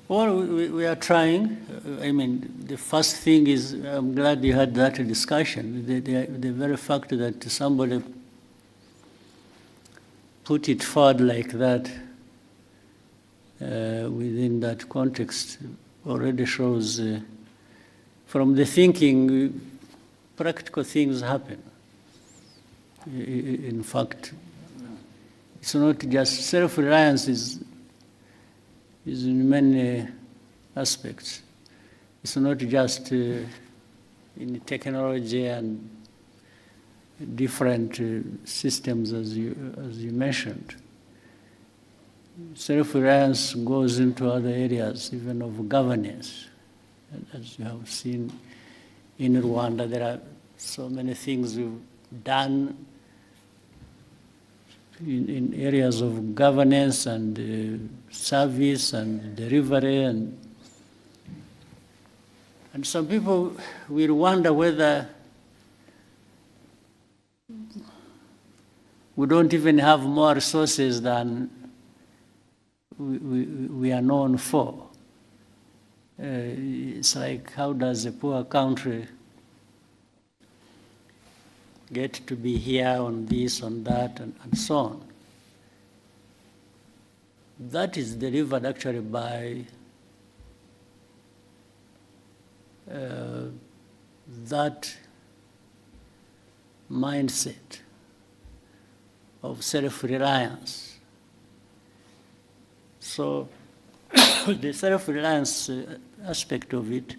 Well, we are trying. I mean, the first thing is, I'm glad you had that discussion. The very fact that somebody put it forward like that within that context already shows from the thinking, practical things happen. In fact, it's not just self-reliance is in many aspects. It's not just in technology and different systems as you mentioned. Self-reliance goes into other areas, even of governance. And as you have seen in Rwanda, there are so many things we've done in areas of governance and service and delivery, and some people will wonder whether we don't even have more resources than we are known for. It's like, how does a poor country get to be here on this, on that, and so on? That is delivered actually by that mindset of self-reliance. So the self-reliance aspect of it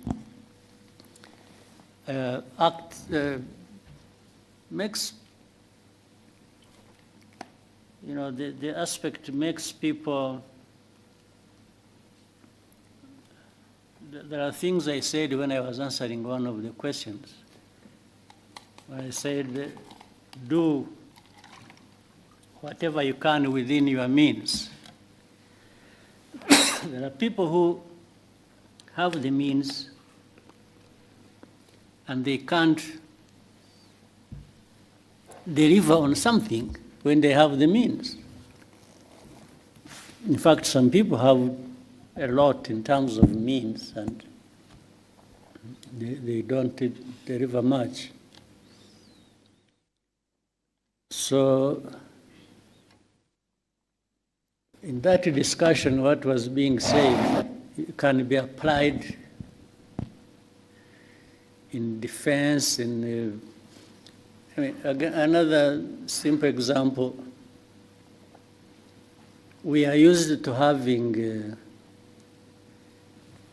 makes, you know, the aspect makes people, there are things I said when I was answering one of the questions. I said, do whatever you can within your means. There are people who have the means and they can't deliver on something when they have the means. In fact, some people have a lot in terms of means and they don't deliver much. So in that discussion, what was being said can be applied in defense, in I mean, again, another simple example, we are used to having, you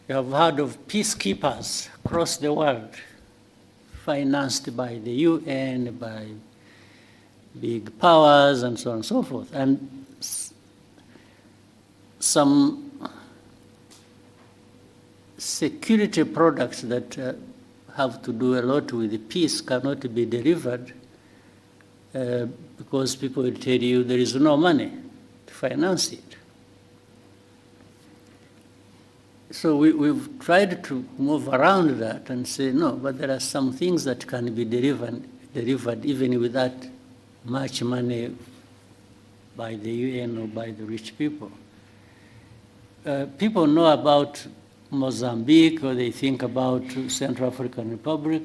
have heard of peacekeepers across the world, financed by the UN, by big powers, and so on and so forth. And some security products that have to do a lot with the peace cannot be delivered because people will tell you there is no money to finance it. So we've tried to move around that and say, no, but there are some things that can be delivered even without much money by the UN or by the rich people. People know about Mozambique, or they think about Central African Republic.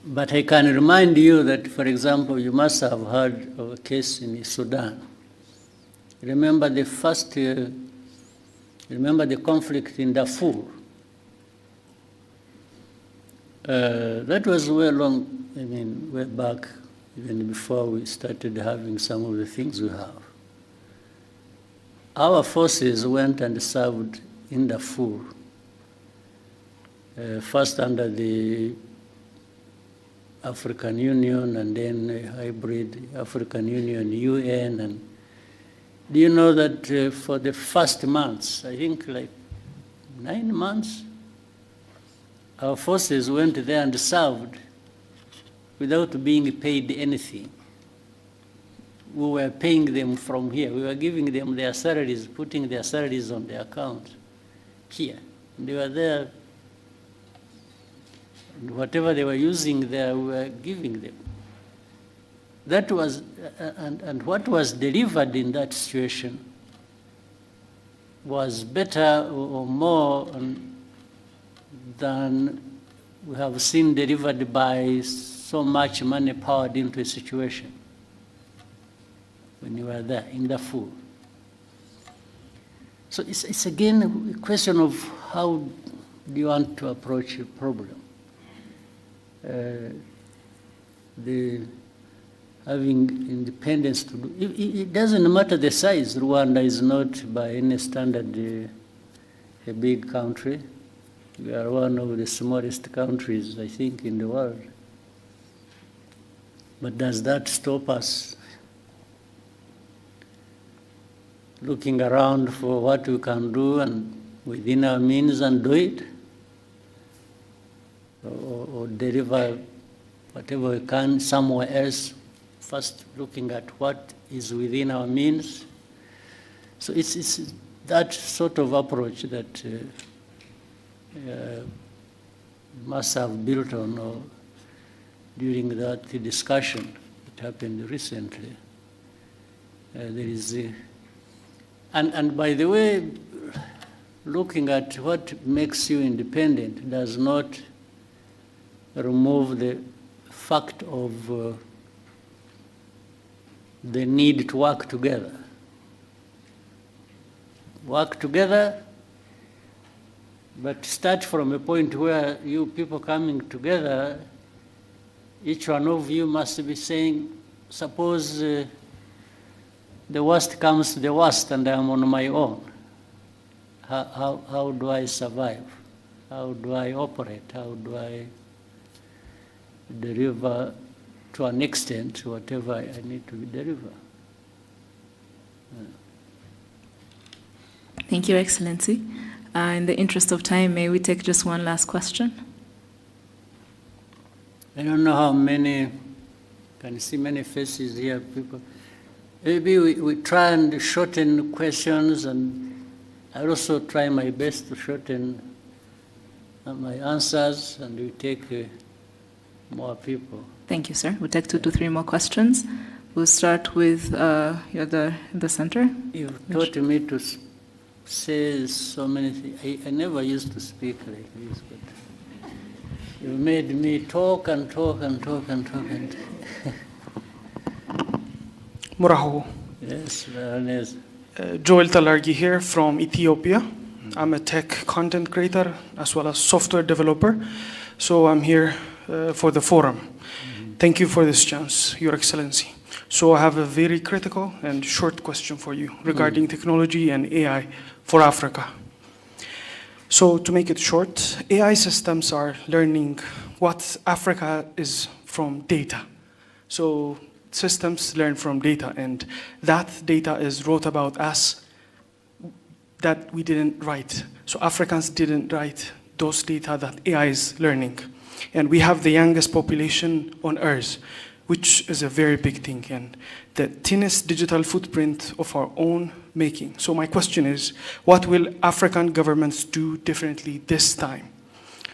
But I can remind you that, for example, you must have heard of a case in Sudan. Remember the conflict in Darfur. That was way back, even before we started having some of the things we have. Our forces went and served in Darfur, first under the African Union and then a hybrid African Union, UN. And do you know that for the first months, I think like 9 months, our forces went there and served without being paid anything. We were paying them from here. We were giving them their salaries, putting their salaries on their account here. And they were there, and whatever they were using there, we were giving them. That was, and what was delivered in that situation was better or more than we have seen delivered by so much money poured into a situation when you were there in Darfur. So it's again a question of how do you want to approach a problem. Having independence to do, it doesn't matter the size. Rwanda is not by any standard a big country. We are one of the smallest countries, I think, in the world. But does that stop us looking around for what we can do and within our means and do it? Or deliver whatever we can somewhere else, first looking at what is within our means? So it's that sort of approach that must have built on during that discussion that happened recently. There is, and by the way, looking at what makes you independent does not remove the fact of the need to work together. Work together, but start from a point where you people coming together, each one of you must be saying, suppose the worst comes to the worst and I'm on my own. How do I survive? How do I operate? How do I deliver to an extent whatever I need to deliver? Thank you, Excellency. In the interest of time, may we take just one last question? I don't know how many, can see many faces here, people. Maybe we try and shorten questions, and I also try my best to shorten my answers, and we take more people. Thank you, sir. We'll take 2 to 3 more questions. We'll start with you're the center. You've taught me to say so many things. I never used to speak like this, but you made me talk and talk and talk and talk and Muraho. Yes, Joel Talargi here from Ethiopia. I'm a tech content creator as well as software developer. So I'm here for the forum. Thank you for this chance, Your Excellency. So I have a very critical and short question for you regarding technology and AI for Africa. So to make it short, AI systems are learning what Africa is from data. So systems learn from data, and that data is wrote about us that we didn't write. So Africans didn't write those data that AI is learning. And we have the youngest population on Earth, which is a very big thing, and the thinnest digital footprint of our own making. So my question is, what will African governments do differently this time?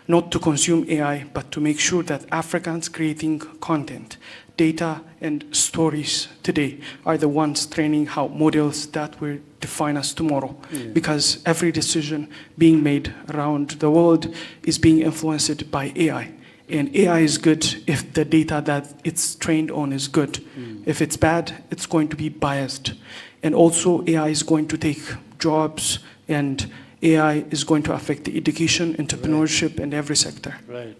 Not to consume AI, but to make sure that Africans creating content, data, and stories today are the ones training how models that will define us tomorrow. Because every decision being made around the world is being influenced by AI. And AI is good if the data that it's trained on is good. If it's bad, it's going to be biased. And also AI is going to take jobs, and AI is going to affect the education, entrepreneurship, and every sector. Right.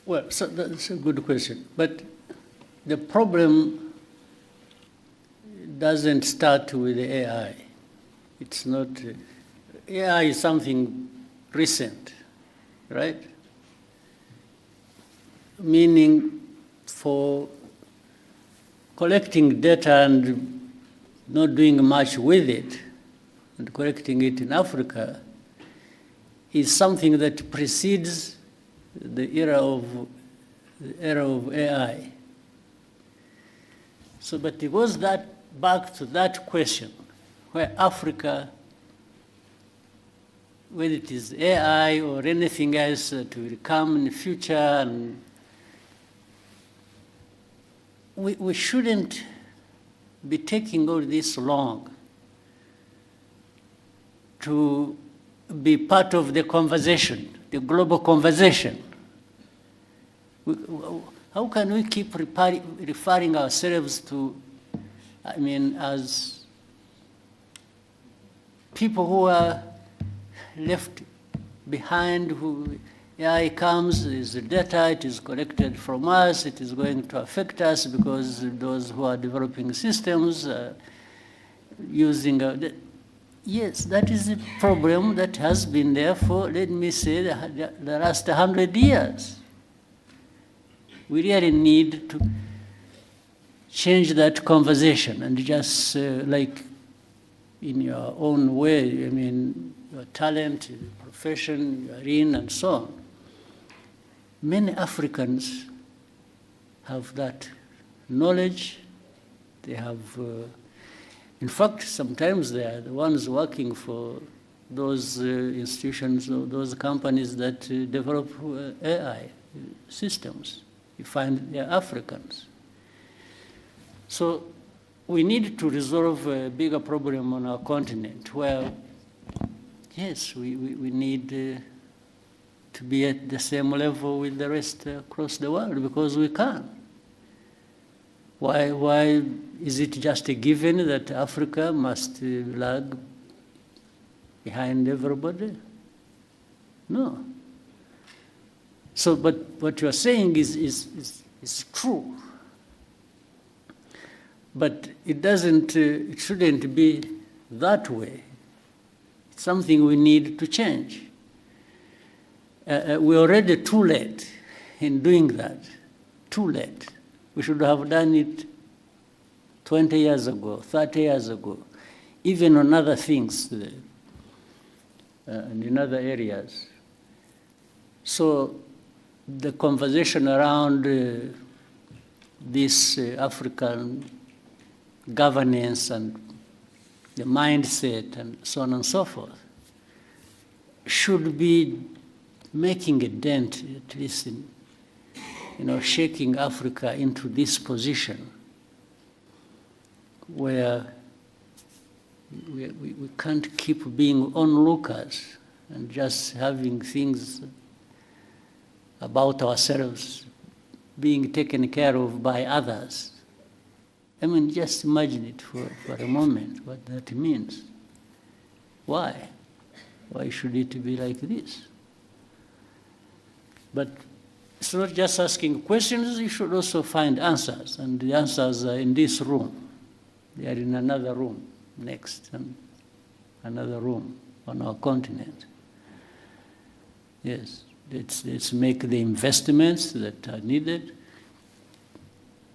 Well, so that's a good question. But the problem doesn't start with the AI. It's not, AI is something recent, right? Meaning for collecting data and not doing much with it and collecting it in Africa is something that precedes the era of AI. So, but it goes back to that question, where Africa, whether it is AI or anything else that will come in the future, and we shouldn't be taking all this long to be part of the conversation, the global conversation. How can we keep referring ourselves to, I mean, as people who are left behind, who AI comes, is the data, it is collected from us, it is going to affect us because those who are developing systems using, yes, that is a problem that has been there for, let me say, the last 100 years. We really need to change that conversation and just like in your own way, I mean, your talent, your profession, you're in, and so on. Many Africans have that knowledge. They have, in fact, sometimes they are the ones working for those institutions or those companies that develop AI systems. You find they're Africans. So we need to resolve a bigger problem on our continent where, yes, we need to be at the same level with the rest across the world, because we can. Why is it just a given that Africa must lag behind everybody? No. So, but what you are saying is true. But it doesn't, it shouldn't be that way. It's something we need to change. We're already too late in doing that. Too late. We should have done it 20 years ago, 30 years ago, even on other things and in other areas. So the conversation around this African governance and the mindset and so on and so forth should be making a dent, at least in, shaking Africa into this position where we can't keep being onlookers and just having things about ourselves being taken care of by others. I mean, just imagine it for a moment, what that means. Why? Why should it be like this? But it's not just asking questions, you should also find answers. And the answers are in this room. They are in another room next, and another room on our continent. Yes, let's make the investments that are needed.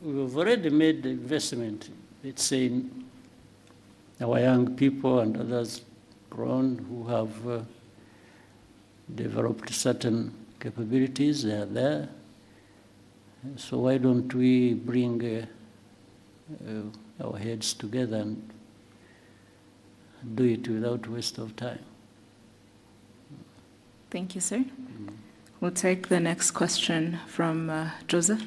We've already made the investment, let's say, in our young people and others grown who have developed certain capabilities. They are there. So why don't we bring our heads together and do it without waste of time? Thank you, sir. We'll take the next question from Joseph.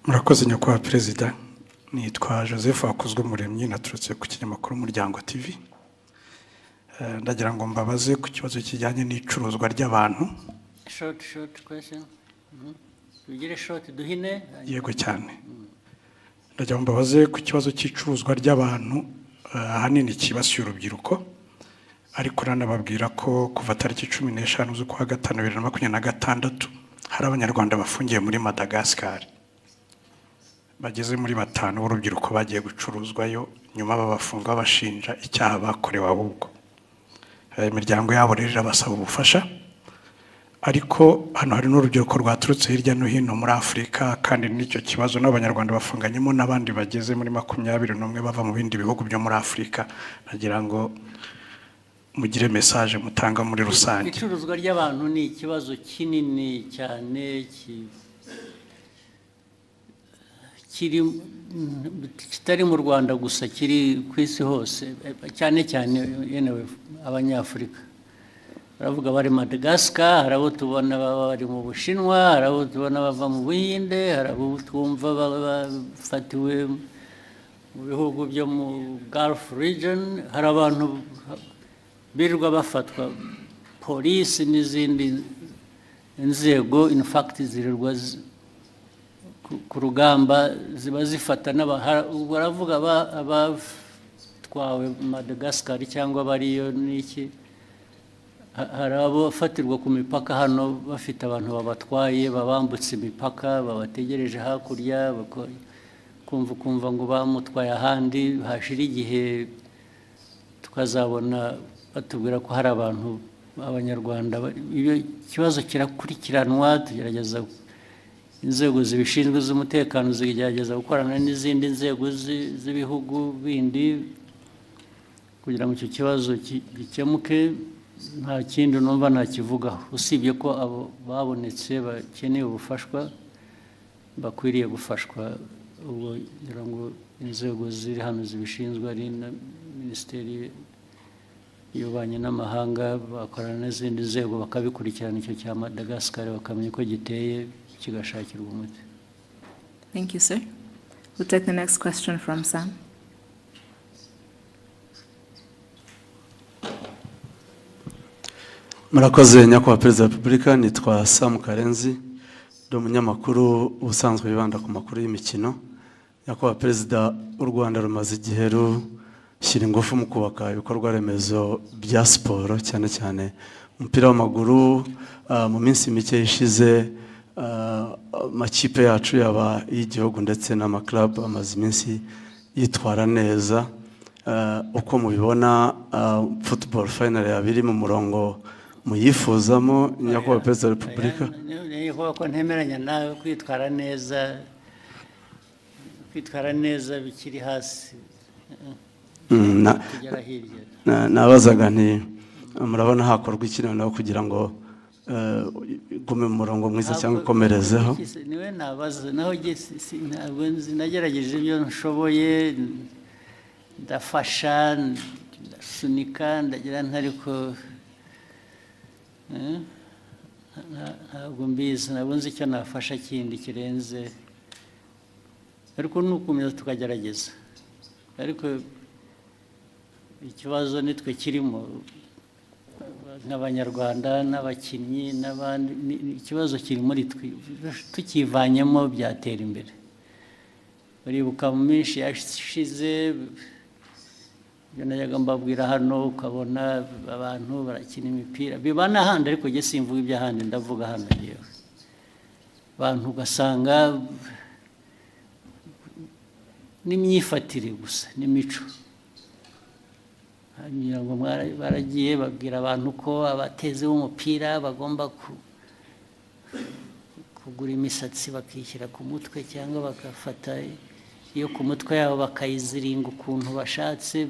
Murakoze nyakubahwa Perezida. Nitwa Joseph Hakuzweumuremyi, naturutse ku kinyamakuru Umuryango TV. Ndagira ngo mbabaze ku kibazo kijyanye n'icuruzwa ry'abantu. Short question. Ugire short duhine. Yego cyane. Ndagira ngo mbabaze ku kibazo cy'icuruzwa ry'abantu ahanini kibasiye urubyiruko. Ariko nanababwira ko kuva tariki 15 z'ukwa gatanu 2026 hari abanyarwanda bafungiye muri Madagascar. Bageze muri 5 b'urubyiruko bagiye gucuruzwayo, nyuma babafunga bashinja icyaha bakorewe ahubwo. Imiryango yabo rero basaba ubufasha. Ariko hano hari n'urubyiruko rwaturutse hirya no hino muri Afrika, kandi n'icyo kibazo n'abanyarwanda bafunganyemo n'abandi bageze muri 21 bava mu bindi bihugu byo muri Afrika. Nagira ngo mugire message mutanga muri rusange. Icuruzwa ry'abantu ni ikibazo kinini cyane kitari mu Rwanda gusa, kiri ku isi hose, cyane cyane yenewe abanyafrika. Baravuga bari Madagascar, hari abo tubona bari mu Bushinwa, hari abo tubona bava mu Buhinde, hari abo twumva bafatiwe mu bihugu byo mu Gulf region, hari abantu birirwa bafatwa, polisi n'izindi inzego in fact zirirwa ku rugamba ziba zifata baravuga abatwawe Madagascar cyangwa bariyo n'iki. Hari abo fatirwa ku mipaka hano bafite abantu babatwaye, babambutse imipaka, babategereje hakurya, kumva ngo bamutwaye ahandi, hashira igihe tukazabona batubwira ko hari abantu abanyarwanda. Iyo kibazo kirakurikiranwa, tugerageza inzego zibishinzwe z'umutekano zigerageza gukorana n'izindi nzego z'ibihugu bindi kugira ngo icyo kibazo gikemuke. Nta kindi numva nakivugaho usibye ko abo babonetse bakeneye ubufashwa bakwiriye gufashwa. Ubwo ngira ngo inzego ziri hano zibishinzwe ari na Minisiteri y'Ububanyi n'Amahanga bakorana n'izindi nzego bakabikurikirana icyo cya Madagascar bakamenya ko giteye kigashakirwa umuti. Thank you, sir. We'll take the next question from Sam. Murakoze nyakubahwa Perezida wa Repubulika, nitwa Sam Karenzi, ndi umunyamakuru ubusanzwe wibanda ku makuru y'imikino. Nyakubahwa Perezida, u Rwanda rumaze igihe rushyira ingufu mu kubaka ibikorwa remezo bya siporo, cyane cyane umupira w'amaguru. Mu minsi mike ishize amakipe yacu yaba y'igihugu ndetse n'amaklub amaze iminsi yitwara neza. Uko mubibona football final yabiri mu murongo muyifuzamo, nyakubahwa Perezida wa Repubulika? Niho ko ntemeranya nawe, kwitwara neza bikiri hasi. Nabazaga nti murabona hakorwa iki noneho kugira ngo gume mu murongo mwiza cyangwa ikomerezeho? Niwe nabaza, naho ntabwo nagerageje ibyo nshoboye, ndafasha, ndasunika, ndagira ntariko ntabwo mbizi, ntabwo nzi icyo nafasha kindi kirenze, ariko nukomeza tukagerageza. Ariko ikibazo nitwe kirimo nk'abanyarwanda n'abakinnyi n'abandi, ikibazo kiri muri twe, tukivanyemo byatera imbere. Uribuka mu minsi yashize ibyo najyaga mbabwira hano, ukabona abantu barakina imipira, biba n'ahandi, ariko njye simvuga iby'ahandi, ndavuga hano yewe. Abantu ugasanga n'imyifatire gusa n'imico, hanyuma ngo baragiye babwira abantu ko abateze b'umupira bagomba kugura imisatsi bakishyira ku mutwe, cyangwa bagafata iyo ku mutwe yabo bakayiziringa ukuntu bashatse.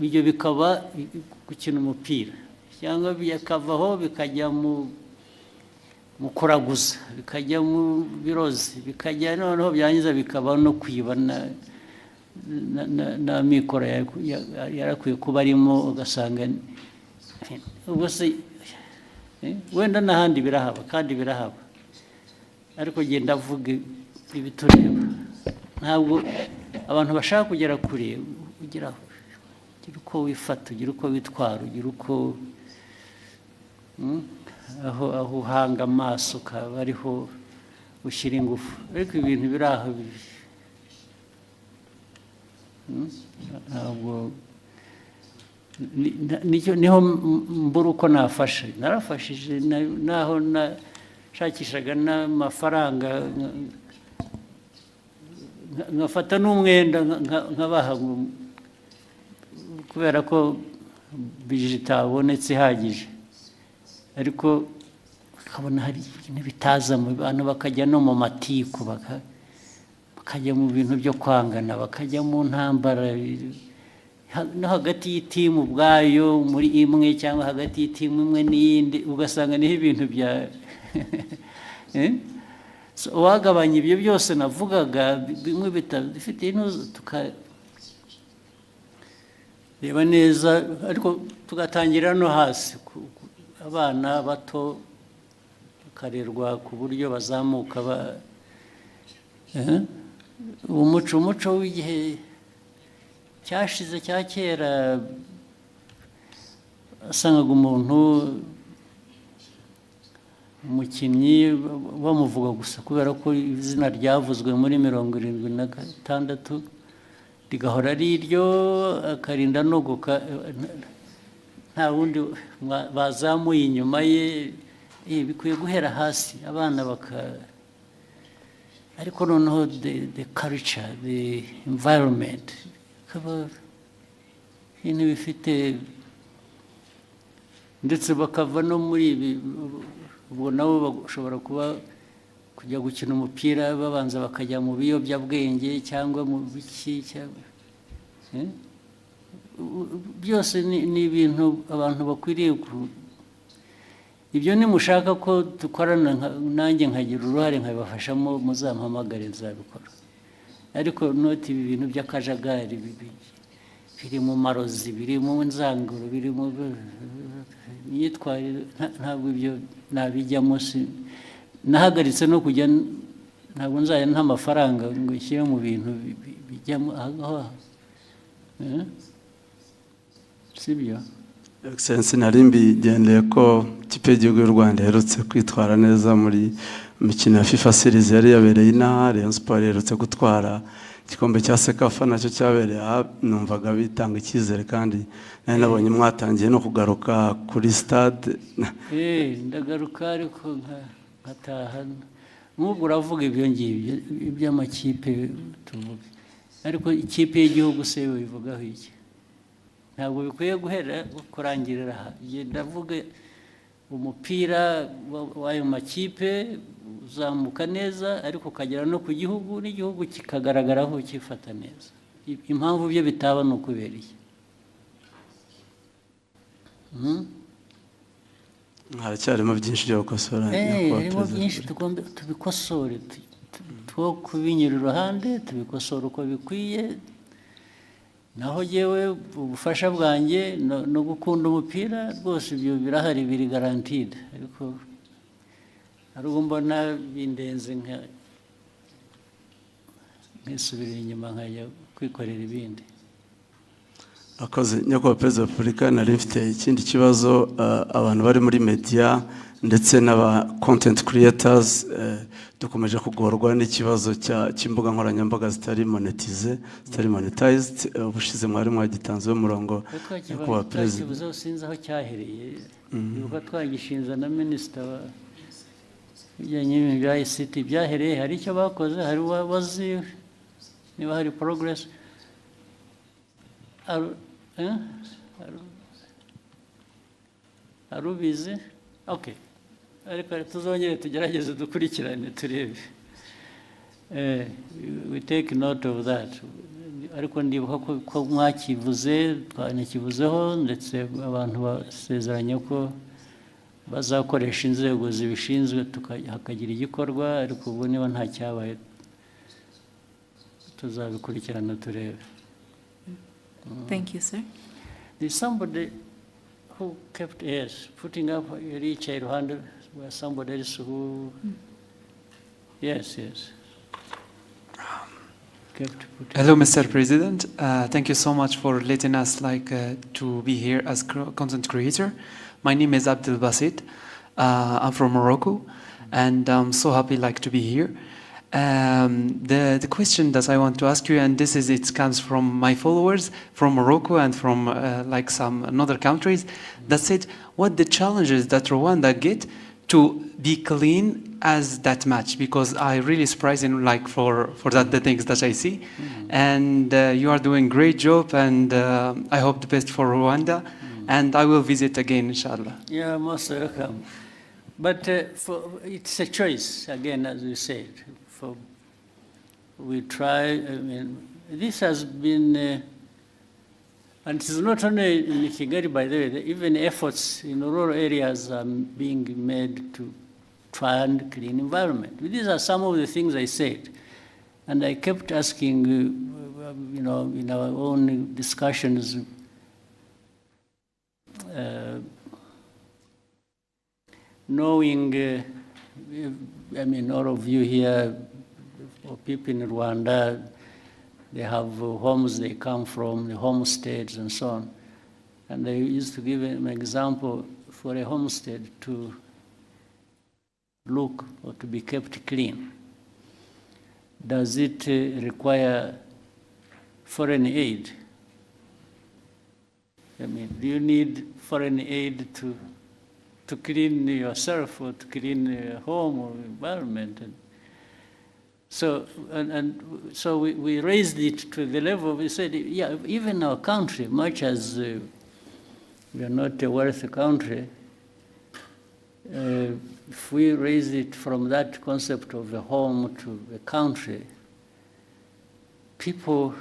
Ibyo bikaba gukina umupira, cyangwa bikavaho bikajya mu kuraguza, bikajya mu birozi, bikajya noneho byangiza bikaba no kwiba na mikoro yarakwiye kuba arimo, ugasanga ubwo se wenda n'ahandi birahaba, kandi birahaba, ariko genda avuga ibitureba. Ntabwo abantu bashaka kugera kure, ugira uko wifata, ugira uko witwara, ugira uko aho uhanga amaso ukaba ariho ushyira ingufu. Ariko ibintu biri aho ntabwo, niho mbura uko nafasha. Narafashije naho nashakishaga n'amafaranga, nkafata n'umwenda nkabaha, kubera ko bije itabonetse ihagije. Ariko ukabona hari ibintu bitaza mu bantu, bakajya no mu matiku, bakajya mu bintu byo kwangana, bakajya mu ntambara no hagati y'itimu ubwayo, muri imwe cyangwa hagati y'itimu imwe n'iyindi, ugasanga niho ibintu bya wagabanya ibyo byose navugaga, bimwe bifite intuzo, tukareba neza, ariko tugatangira no hasi. Abana bato bakarerwa ku buryo bazamuka umuco w'igihe cyashize cya kera, wasangaga umuntu, umukinnyi bamuvuga gusa kubera ko izina ryavuzwe muri 76 rigahora ari iryo, akarinda nogoka, nta wundi bazamuye inyuma ye. Bikwiye guhera hasi, abana ariko noneho the culture, the environment, ikaba ibintu bifite, ndetse bakava no muri ibi. Ubwo nabo bashobora kujya gukina umupira babanza bakajya mu biyobyabwenge cyangwa mu biki, byose ni ibintu abantu bakwiriye. Ibyo nimushaka ko dukorana, nanjye nkagira uruhare nkabibafashamo, muzampamagare nzabikora. Ariko noti ibi bintu by'akajagari biri mu marozi, biri mu nzanguro, biri mu myitwarire, ntabwo ibyo nabijyamo. Nahagaritse no kujya ntabwo nzajya nta mafaranga ngo nshyire mu bintu bijyamo aho sibyo. Excellency, nari mbigendeye ko ikipe y'igihugu y'u Rwanda iherutse kwitwara neza muri imikino ya FIFA series yari yabereye inaha. Rayon Sport iherutse gutwara igikombe cya Sekafa nacyo cyabereye aha. Numvaga bitanga icyizere kandi nari nabonye mwatangiye no kugaruka kuri stade. Ndagaruka ariko nkataha. Nk'ubwo uravuga ibyo ngibyo iby'amakipe tuvuga, ariko ikipe y'igihugu se bivugaho iki? Ntabwo bikwiye guhera kurangirira aha. Ndavuga umupira w'ayo makipe uzamuka neza, ariko ukagera no ku gihugu, n'igihugu kikagaragaraho kifata neza. Impamvu byo bitaba ni ukubera iki? Haracyarimo byinshi byo gukosora. Harimo byinshi tugomba tubikosore, two kubinyura iruhande tubikosora uko bikwiye. Naho yewe ubufasha bwanjye no gukunda umupira rwose ibyo birahari, biri guaranteed, ariko ariko mbona bindenze nkisubira inyuma nkajya kwikorera ibindi. Akoze nyakubahwa Perezida wa Repubulika, nari mfite ikindi kibazo. Abantu bari muri media ndetse n'aba content creators dukomeje kugorwa n'ikibazo cy'imbuga nkoranyambaga zitari monetized. Ubushize mwari mwagitanzeho umurongo nyakubahwa Perezida. Ikibazo sinzi aho cyahereye, yuko twagishinze na Minisita bijyanye n'ibintu bya ICT. Byahereye, hari icyo bakoze, hari wazi niba hari progress. Arubizi? Okay. Ariko tuzongere tugerageze dukurikirane turebe. We take note of that. Ariko ndibuka ko mwakivuze, twanakivuzeho, ndetse abantu basezeranye ko bazakoresha inzego zibishinzwe hakagira igikorwa, ariko ubu niba nta cyabaye tuzabikurikirana turebe. Thank you, sir. There's somebody who kept putting up reach iruhande where somebody else who yes. Hello, Mr. President. Thank you so much for letting us to be here as content creator. My name is Abdel Basit. I'm from Morocco, and I'm so happy to be here. The question that I want to ask you, and it comes from my followers from Morocco and from some other countries, that said, what the challenges that Rwanda get to be clean as that match, because I really surprising for that the things that I see, and you are doing great job, and I hope the best for Rwanda, and I will visit again, inshallah. Yeah, most welcome. But it's a choice again, as you said. We try. This has been, and it's not only in Kigali, by the way. Even efforts in rural areas are being made to try and clean environment. These are some of the things I said, and I kept asking, in our own discussions. Knowing, all of you here, or people in Rwanda, they have homes they come from, the homesteads and so on. And I used to give an example for a homestead to look or to be kept clean. Does it require foreign aid? Do you need foreign aid to clean yourself or to clean your home or environment? So we raised it to the level, we said, yeah, even our country, much as we are not a wealthy country, if we raise it from that concept of a home to a country, people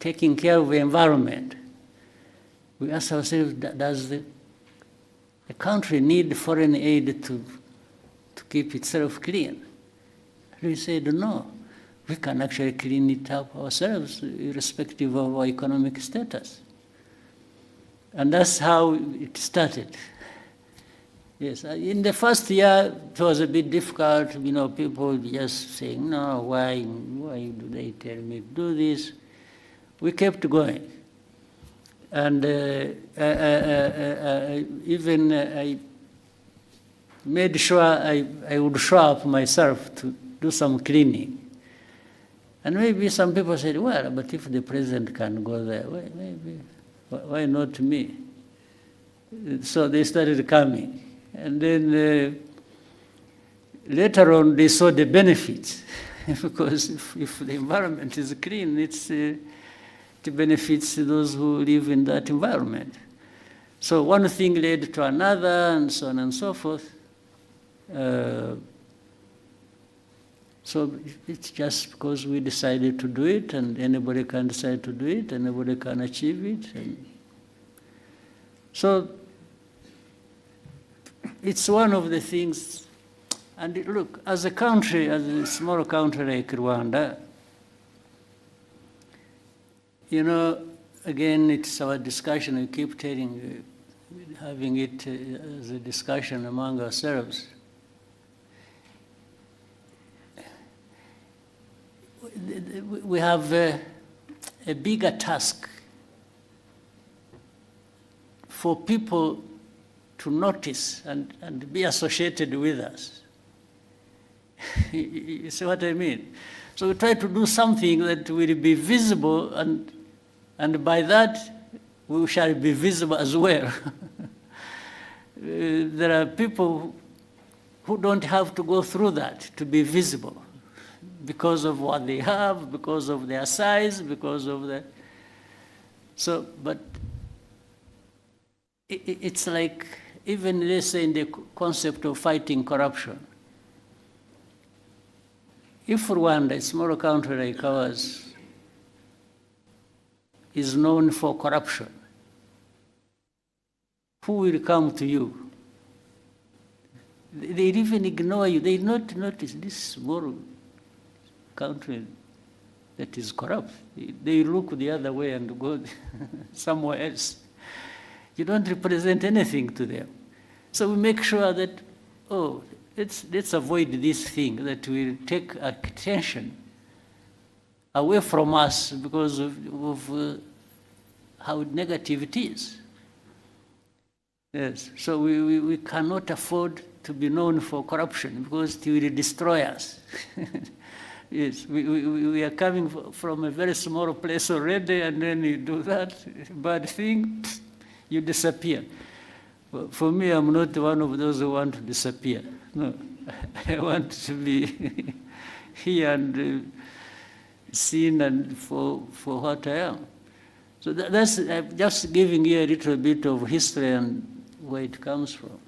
taking care of the environment, we ask ourselves, does the country need foreign aid to keep itself clean? We said, no, we can actually clean it up ourselves, irrespective of our economic status. And that's how it started. Yes, in the first year, it was a bit difficult, you know, people just saying, no, why do they tell me to do this? We kept going. And even I made sure I would show up myself to do some cleaning. And maybe some people said, well, but if the president can go there, maybe, why not me? So they started coming. And then later on, they saw the benefits. Because if the environment is clean, it benefits those who live in that environment. So one thing led to another, and so on and so forth. So it's just because we decided to do it, and anybody can decide to do it, anybody can achieve it. And so it's one of the things. And look, as a country, as a small country like Rwanda, you know, again, it's our discussion. We keep having it as a discussion among ourselves. We have a bigger task for people to notice and be associated with us. You see what I mean? So we try to do something that will be visible, and by that we shall be visible as well. There are people who don't have to go through that to be visible, because of what they have, because of their size, because of the... So, but it's like, even let's say in the concept of fighting corruption. If Rwanda, a small country like ours, is known for corruption, who will come to you? They even ignore you. They not notice this small country that is corrupt. They look the other way and go somewhere else. You don't represent anything to them. So we make sure that, oh, let's avoid this thing that will take attention away from us because of how negative it is. Yes, so we cannot afford to be known for corruption because it will destroy us. Yes, we are coming from a very small place already, and then you do that bad thing, you disappear. For me, I'm not one of those who want to disappear. No, I want to be here and seen and for what I am. So that's I'm just giving you a little bit of history and where it comes from.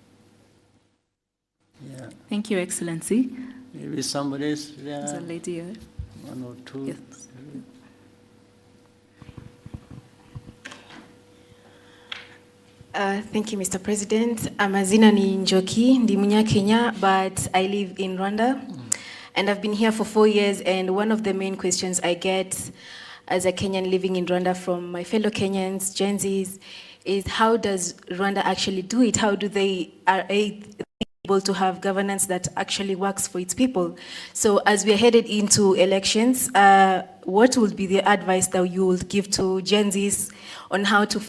Yeah. Thank you, Excellency. Maybe somebody else there. There's a lady here. One or two. Yes. Thank you, Mr. President. Amazina ni Njoki, ndi Munya-Kenya, but I live in Rwanda. And I've been here for 4 years, and one of the main questions I get as a Kenyan living in Rwanda from my fellow Kenyans, Gen Zs, is how does Rwanda actually do it? How do they are able to have governance that actually works for its people? So as we're headed into elections, what would be the advice that you would give to Gen Zs on how to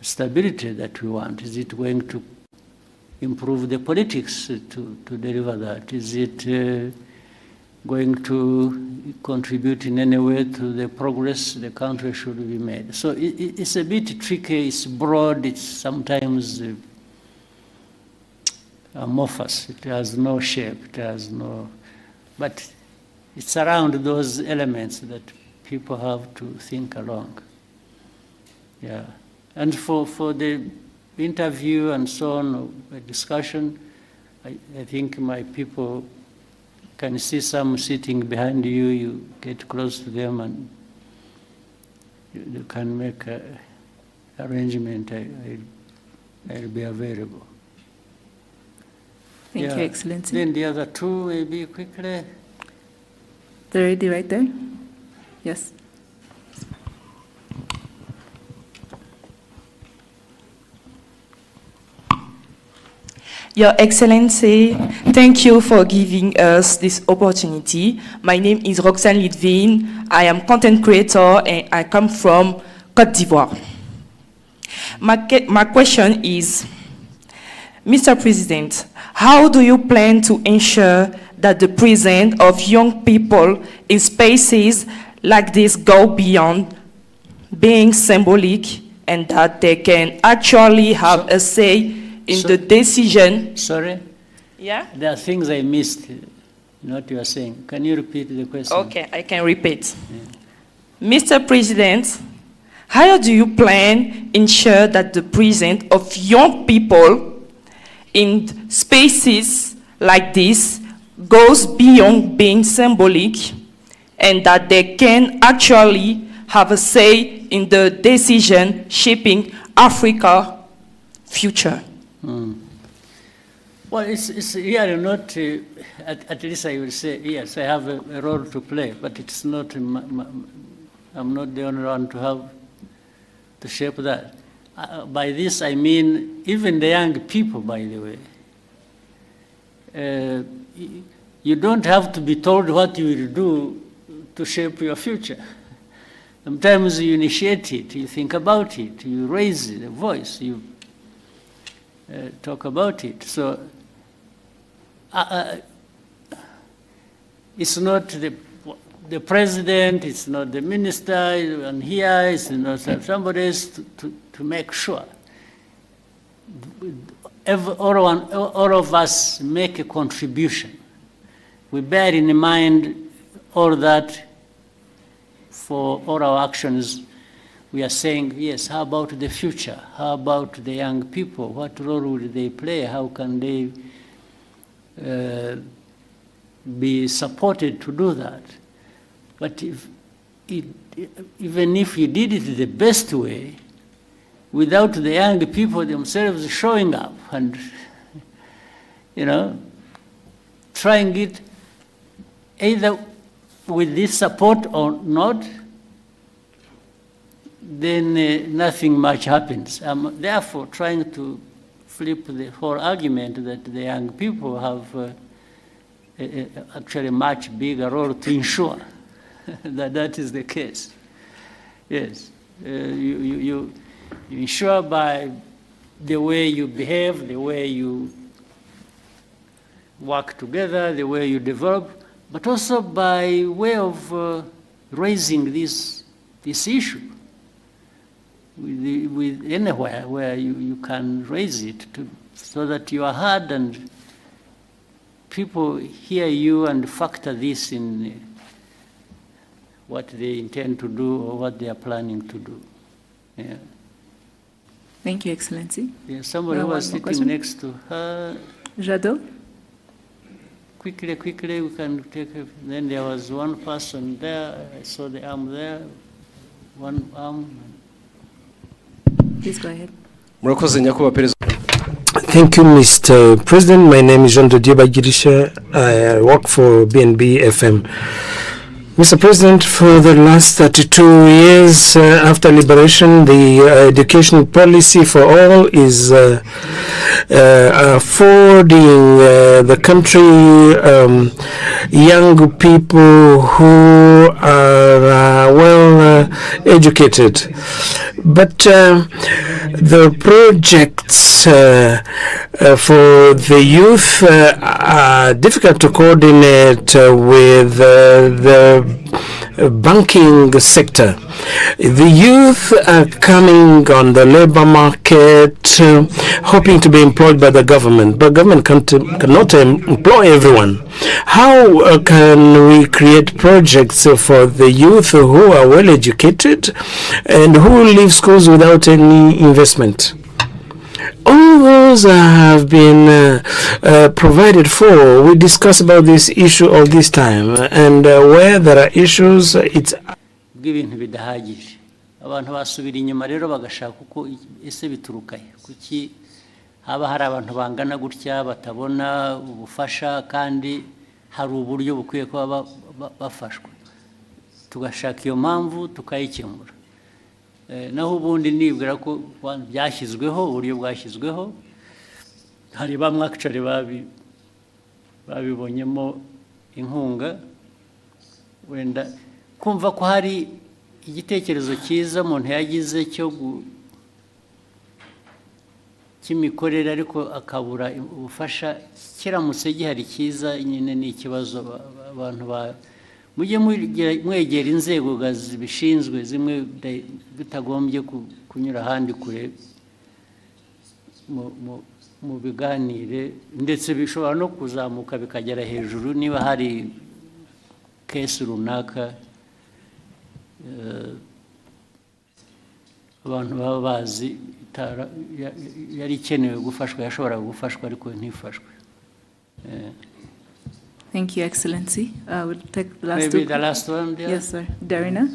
stability that we want? Is it going to improve the politics to deliver that? Is it going to contribute in any way to the progress the country should be made? So it's a bit tricky, it's broad, it's sometimes amorphous, it has no shape, it has no, but it's around those elements that people have to think along. Yeah, and for the interview and so on, a discussion, I think my people can see some sitting behind you, you get close to them and you can make an arrangement. I'll be available. Thank you, Excellency. Then the other two, maybe quickly. They're ready right there? Yes. Your Excellency, thank you for giving us this opportunity. My name is Roxane Lidvin. I am content creator and I come from Côte d'Ivoire. My question is, Mr. President, how do you plan to ensure that the presence of young people in spaces like this go beyond being symbolic and that they can actually have a say in the decision? Sorry? Yeah? There are things I missed in what you are saying. Can you repeat the question? Okay, I can repeat. Yeah. Mr. President, how do you plan to ensure that the presence of young people in spaces like this goes beyond being symbolic and that they can actually have a say in the decision shaping Africa's future? Well, it's really not, at least I will say, yes, I have a role to play, but it's not, I'm not the only one to have to shape that. By this I mean even the young people, by the way. You don't have to be told what you will do to shape your future. Sometimes you initiate it, you think about it, you raise the voice, you talk about it. So it's not the president, it's not the minister, and here it's not somebody else to make sure. All of us make a contribution. We bear in mind all that for all our actions. We are saying, yes, how about the future? How about the young people? What role will they play? How can they be supported to do that? But even if you did it the best way, without the young people themselves showing up and, trying it either with this support or not, then nothing much happens. I'm therefore trying to flip the whole argument that the young people have actually a much bigger role to ensure that that is the case. Yes, you ensure by the way you behave, the way you work together, the way you develop, but also by way of raising this issue with anywhere where you can raise it so that you are heard and people hear you and factor this in what they intend to do or what they are planning to do. Yeah. Thank you, Excellency. Yeah, somebody who was sitting next to her. Jadot? Quickly, we can take it. Then there was one person there. I saw the arm there. One arm. Please go ahead. Thank you, Mr. President. My name is Jean de Dieu Bagirisha. I work for BNB FM. Mr. President, for the last 32 years after liberation, the education policy for all is affording the country young people who are well educated. But the projects for the youth are difficult to coordinate with the banking sector. The youth are coming on the labor market, hoping to be employed by the government, but government cannot employ everyone. How can we create projects for the youth who are well educated and who leave schools without any investment? All those have been provided for. We discuss about this issue all this time, and where there are issues, it's bw'ibintu bidahagije abantu basubira inyuma rero bagashaka uko ese bituruka kuki haba hari abantu bangana gutya batabona ubufasha kandi hari uburyo bukwiye kuba bafashwa tugashaka iyo mpamvu tukayikemura naho ubundi nibwira ko byashyizweho uburyo bwashyizweho hari bamwe actually babibonyemo inkunga wenda kumva ko hari igitekerezo cyiza umuntu yagize cy'imikorere ariko akabura ubufasha kiramutse gihari cyiza nyine ni ikibazo abantu mujye mwegera inzego zibishinzwe zimwe bitagombye kunyura ahandi kure mu biganire ndetse bishobora no kuzamuka bikagera hejuru niba hari kesi runaka abantu baba bazi yari ikenewe gufashwa yashobora gufashwa ariko ntifashwe. Thank you, Excellency. We'll take the last Maybe the last one. Yeah. Yes, sir. Darina.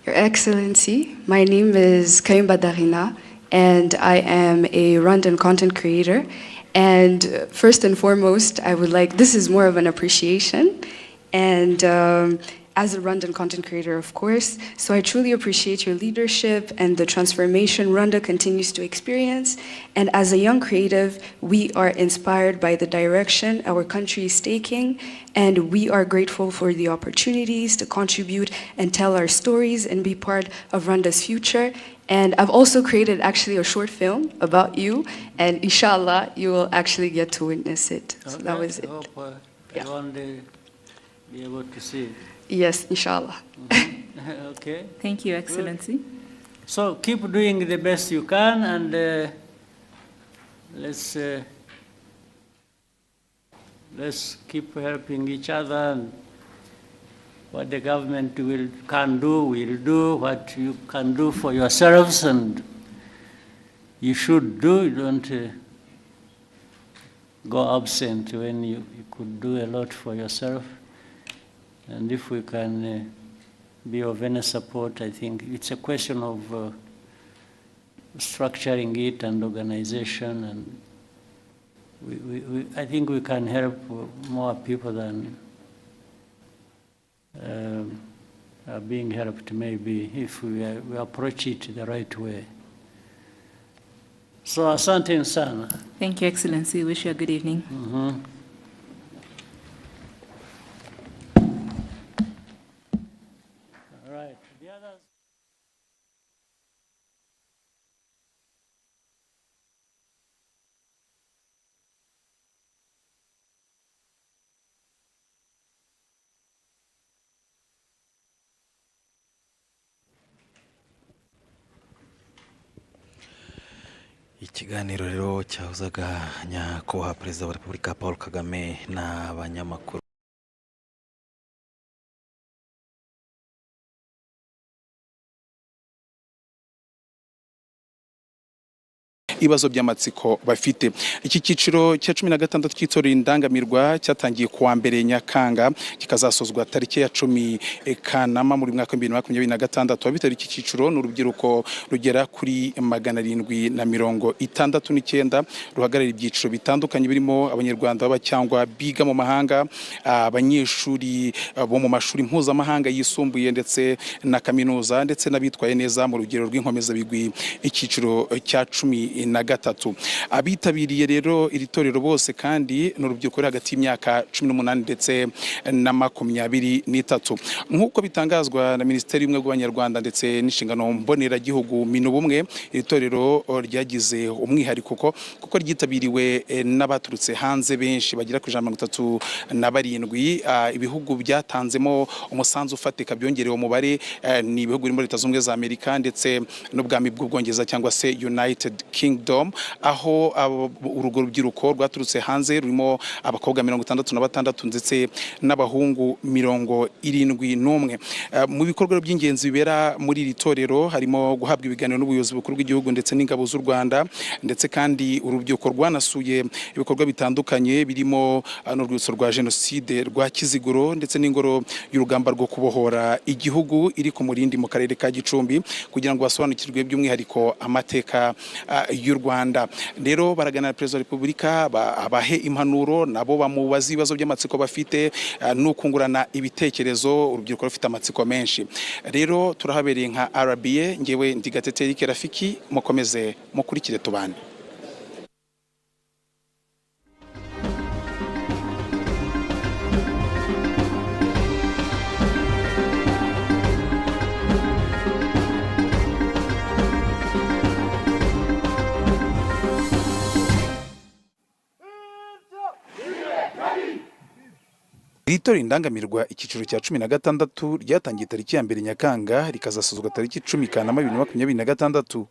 Your Excellency, my name is Kayumba Darina, and I am a Rwandan content creator. And first and foremost, I would like, this is more of an appreciation. And as a Rwandan content creator, of course, so I truly appreciate your leadership and the transformation Rwanda continues to experience. And as a young creative, we are inspired by the direction our country is taking, and we are grateful for the opportunities to contribute and tell our stories and be part of Rwanda's future. And I've also created actually a short film about you, and inshallah, you will actually get to witness it. So that was it. I hope one day be able to see it. Yes, inshallah. Okay. Thank you, Excellency. Good. So keep doing the best you can, and let's keep helping each other. And what the government can do, will do. What you can do for yourselves, and you should do. You don't go absent when you could do a lot for yourself. And if we can be of any support, I think it's a question of structuring it and organization, and I think we can help more people than are being helped, maybe, if we approach it the right way. So, asante sana. Thank you, Excellency. Wish you a good evening. Ikiganiro rero cyahuzaga nyakubahwa Perezida wa Repubulika Paul Kagame n'abanyamakuru. ibibazo by'amatsiko bafite. Iki cyiciro cya 16 cy'itorero indangamirwa cyatangiye kuwa mbere Nyakanga kikazasozwa tariki ya 10 Kanama muri mwaka 2026. Abitabiriye iki cyiciro n'urubyiruko rugera kuri 769 ruhagarara ibyiciro bitandukanye birimo abanyarwanda baba cyangwa biga mu mahanga, abanyeshuri bo mu mashuri mpuzamahanga yisumbuye ndetse na kaminuza ndetse n'abitwaye neza mu rugero rw'inkomeza bigwi icyiciro cya 13. Abitabiriye rero iri torero bose kandi n'urubyiruko ruri hagati y'imyaka 18 ndetse na 23. Nk'uko bitangazwa na Minisiteri y'Ubumwe bw'Abanyarwanda ndetse n'inshingano mboneragihugu minubumwe, iri torero ryagize umwihariko kuko ryitabiriwe n'abaturutse hanze benshi bagera ku 137. Ibihugu byatanzemo umusanzu ufatika byongerewe umubare ni ibihugu birimo Leta Zunze za Amerika ndetse n'ubwami bw'Ubwongereza cyangwa se United Kingdom, aho urugo rubyiruko rwaturutse hanze rurimo abakobwa 66 ndetse n'abahungu 71. Mu bikorwa by'ingenzi bibera muri iri torero harimo guhabwa ibiganiro n'ubuyobozi bukuru bw'igihugu ndetse n'ingabo z'u Rwanda, ndetse kandi urubyiruko rwanasuye ibikorwa bitandukanye birimo n'urwibutso rwa Jenoside rwa Kiziguro ndetse n'ingoro y'urugamba rwo kubohora igihugu iri ku Murindi mu karere ka Gicumbi kugira ngo basobanukirwe by'umwihariko amateka y'u Rwanda. Rero baraganira Perezida wa Repubulika abahe impanuro nabo bamubaza ibibazo by'amatsiko bafite n'ukungurana ibitekerezo. Urubyiruko rufite amatsiko menshi. Rero turahabereye nka RBA, ngewe ndi Gatete Rafiki, mukomeze mukurikire tubane. Itorero indangamirwa icyiciro cya 16 ryatangiye tariki ya 1 Nyakanga rikazasozwa tariki 10 Kanama 2026.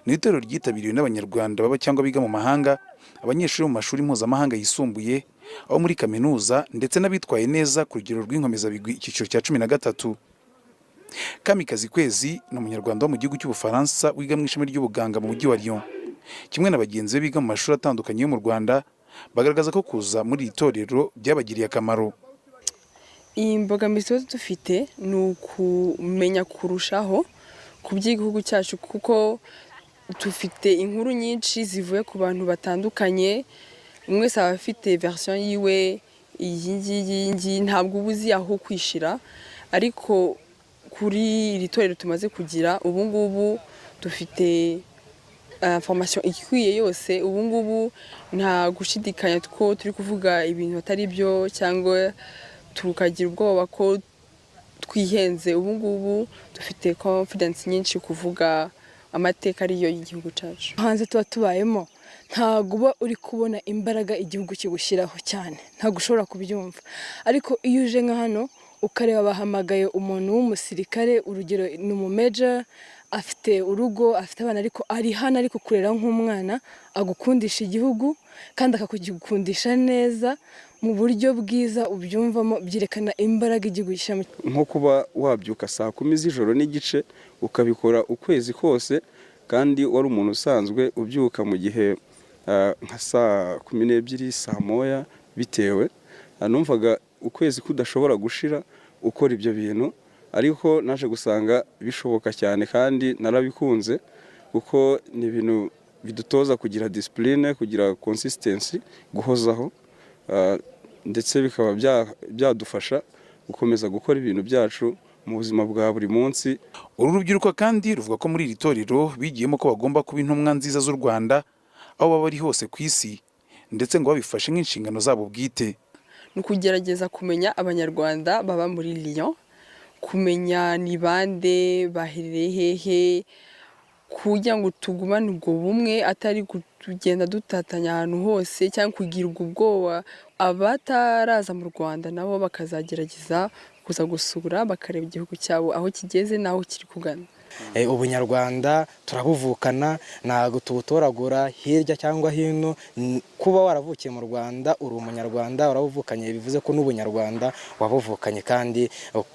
Ni itorero ryitabiriwe n'abanyarwanda baba cyangwa biga mu mahanga, abanyeshuri mu mashuri mpuzamahanga yisumbuye, abo muri kaminuza ndetse n'abitwaye neza ku rugero rw'inkomeza bigwi icyiciro cya 13. Kamikazi Kwezi ni umunyarwanda wo mu gihugu cy'Ubufaransa wiga mu ishami ry'ubuganga mu mujyi wa Lyon. Kimwe na bagenzi be biga mu mashuri atandukanye yo mu Rwanda, bagaragaza ko kuza muri iri torero byabagiriye akamaro. Imbogamizi dufite ni ukumenya kurushaho ku by'igihugu cyacu, kuko dufite inkuru nyinshi zivuye ku bantu batandukanye. Umwe aba afite version yiwe, iyi ntabwo ubuzi aho kwishira, ariko kuri iri torero tumaze kugira ubu ngubu dufite information ikwiye yose. Ubu ngubu nta gushidikanya ko turi kuvuga ibintu atari byo cyangwa tukagira ubwoba ko twihenze. Ubu ngubu dufite confidence nyinshi kuvuga amateka ariyo y'igihugu cyacu. Hanze tuba tubayemo ntago uba uri kubona imbaraga igihugu kigushyiraho cyane, ntago ushobora kubyumva, ariko iyo uje nka hano ukareba bahamagaye umuntu w'umusirikare, urugero ni umumeja, afite urugo, afite abana, ariko ari hano ariko kurera nk'umwana, agukundisha igihugu kandi akakugikundisha neza mu buryo bwiza ubyumvamo, byerekana imbaraga igihugu gishyiramo. Nko kuba wabyuka saa 10 z'ijoro n'igice ukabikora ukwezi kose, kandi wari umuntu usanzwe ubyuka mu gihe nka saa 12 saa moya, bitewe numvaga ukwezi kudashobora gushira ukora ibyo bintu, ariko naje gusanga bishoboka cyane kandi narabikunze, kuko ni ibintu bidutoza kugira discipline, kugira consistency, guhozaho, ndetse bikaba byadufasha gukomeza gukora ibintu byacu mu buzima bwa buri munsi. Uru rubyiruko kandi ruvuga ko muri iri torero bigiyemo ko bagomba kuba intumwa nziza z'u Rwanda aho baba bari hose ku isi, ndetse ngo babifashe nk'inshingano zabo bwite. Ni ukugerageza kumenya abanyarwanda baba muri Lyon, kumenya ni bande, baherereye hehe, kugira ngo tugumane ubwo bumwe, atari kugenda dutatanya ahantu hose cyangwa kugira ubwo bwoba. Abataraza mu Rwanda nabo bakazagerageza kuza gusura, bakareba igihugu cyabo aho kigeze n'aho kiri kugana. Ubunyarwanda turabuvukana, ntago tubutoragura hirya cyangwa hino. Kuba waravukiye mu Rwanda uri umunyarwanda, warabuvukanye, bivuze ko n'ubunyarwanda wabuvukanye kandi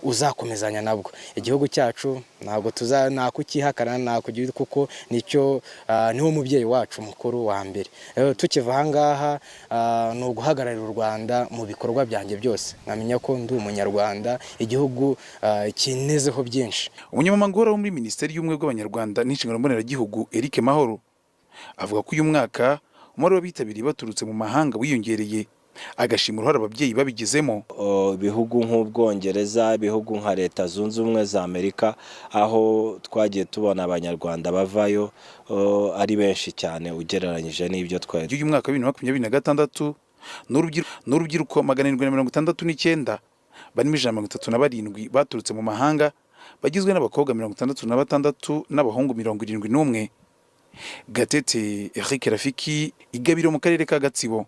uzakomezanya nabwo. Igihugu cyacu ntabwo nakukihakana nakugira kuko nicyo niwo mubyeyi wacu mukuru wa mbere. Tukiva ahangaha ni uguhagararira u Rwanda mu bikorwa byanjye byose, nkamenya ko ndi umunyarwanda, igihugu kinezeho byinshi. Umunyamabanga wo muri Minisiteri y'Ubumwe bw'Abanyarwanda n'Inshingano Mboneragihugu Eric Mahoro avuga ko uyu mwaka umubare w'abitabiriye baturutse mu mahanga wiyongereye, agashima uruhare ababyeyi babigizemo. Ibihugu nk'Ubwongereza, ibihugu nka Leta Zunze Ubumwe za Amerika, aho twagiye tubona abanyarwanda bavayo ari benshi cyane ugereranyije n'ibyo twari. Uyu mwaka wa 2026 n'urubyiruko 769 barimo 137 baturutse mu mahanga, bagizwe n'abakobwa 66 n'abahungu 71. Gatete Eric Rafiki, Igabiro mu karere ka Gatsibo.